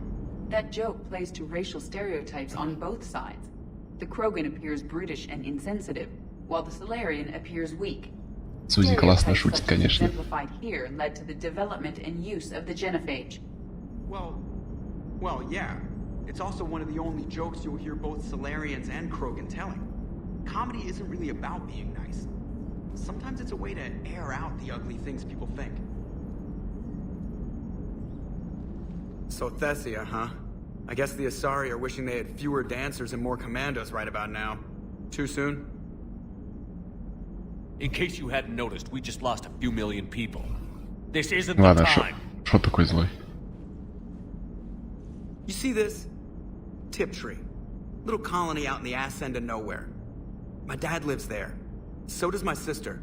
That joke plays to racial stereotypes on both sides. The Krogan appears brutish and insensitive, while the Solarian appears weak. Сузи классно шутит, конечно. Exemplified here led to the development and use of the genophage. Well, yeah. It's also one of the only jokes you'll hear both Solarians and Krogan telling. Comedy isn't really about being nice. Sometimes it's a way to air out the ugly things people think. So Thessia, huh? I guess the Asari are wishing they had fewer dancers and more commandos right about now. Too soon? In case you hadn't noticed, we just lost a few million people. This isn't the Ладно, time. шо такой злой? You see this? Tiptree. Little colony out in the ass end of nowhere. My dad lives there. So does my sister.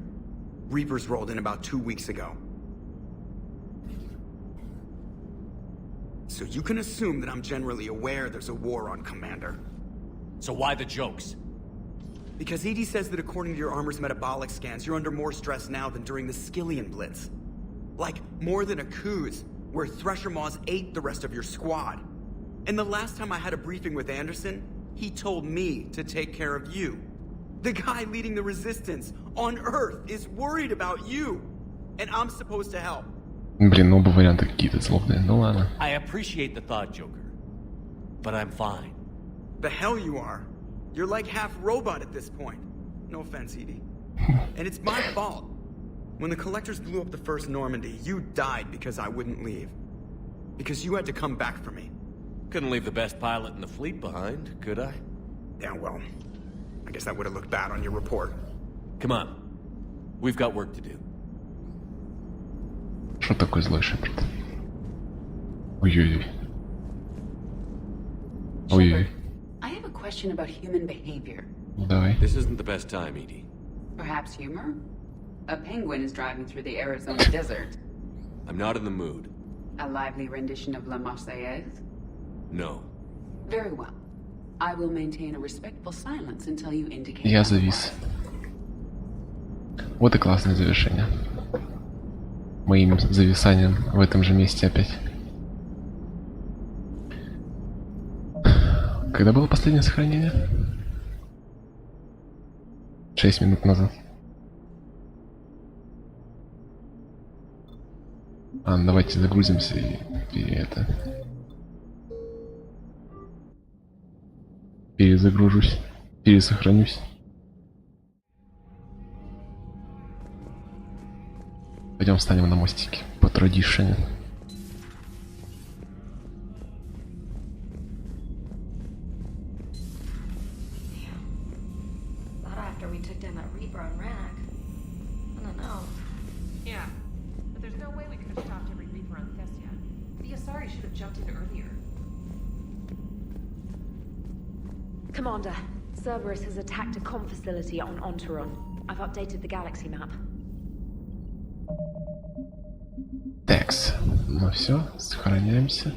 Reapers rolled in about 2 weeks ago. So you can assume that I'm generally aware there's a war on, Commander. So why the jokes? Because EDI says that according to your armor's metabolic scans, you're under more stress now than during the Skillian Blitz. Like, more than a Kuz, where Thresher Maws ate the rest of your squad. And the last time I had a briefing with Anderson, he told me to take care of you. The guy leading the resistance on Earth is worried about you. And I'm supposed to help. Блин, оба варианта какие-то злобные. Ну ладно. I appreciate the thought, Joker. But I'm fine. The hell you are. You're like half robot at this point. No offense, Edie. And it's my fault. When the Collectors blew up the first Normandy, you died because I wouldn't leave. Because you had to come back for me. Couldn't leave the best pilot in the fleet behind, could I? Yeah, well, I guess that would have looked bad on your report. Come on. We've got work to do. Что такое злой Шепард? Ой-ой-ой. Ой-ой. I have a question about human behavior. Давай. This isn't the best time, Edie. Perhaps humor? A penguin is driving through the Arizona desert. I'm not in the mood. A lively rendition of La Marseillaise? No. Very well. I will maintain a respectful silence until you indicate. Я завис. Вот и классное завершение. Моим зависанием в этом же месте опять. Когда было последнее сохранение? 6 минут назад. Давайте загрузимся и это... Перезагружусь. Пересохранюсь. Пойдем встанем на мостике. По традиции. After we took down that Reaper on Rack. I don't know. Yeah, but there's no way we could have stopped every Reaper on Thessia. The Asari should have jumped in earlier. Commander, Cerberus has attacked a comm facility on Ontaron. I've updated the galaxy map. Такс. Ну все, сохраняемся.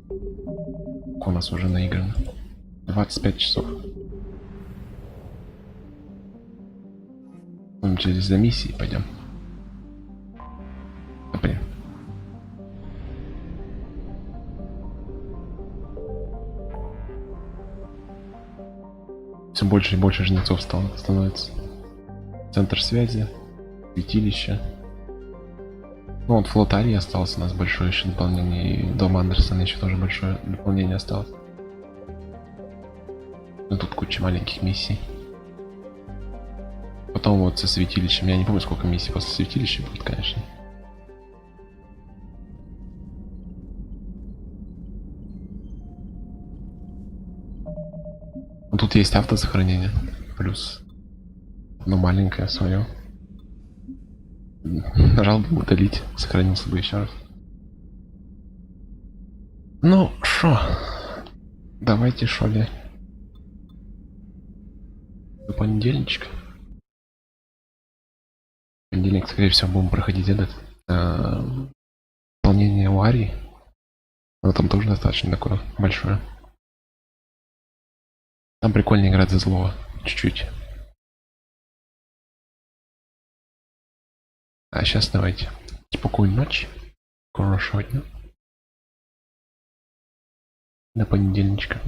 У нас уже наиграно. 25 часов. Мы через за миссией пойдем. Блин. Все больше и больше жнецов становится. Центр связи, святилище. Ну вот флот Арии остался у нас большое еще дополнение. И дом Андерсона еще тоже большое дополнение осталось. Ну тут куча маленьких миссий. Потом вот со святилищем. Я не помню, сколько миссий после святилища будет, конечно. Но тут есть автосохранение. Плюс одно маленькое свое. Нажал бы удалить. Сохранился бы еще раз. Ну, шо? Давайте, шо ли? До понедельничка. В понедельник, скорее всего, будем проходить этот дополнение у Арии. Но там тоже достаточно такое большое. Там прикольно играть за злого. Чуть-чуть. А сейчас давайте. Спокойной ночи. Хорошего дня. До понедельничка.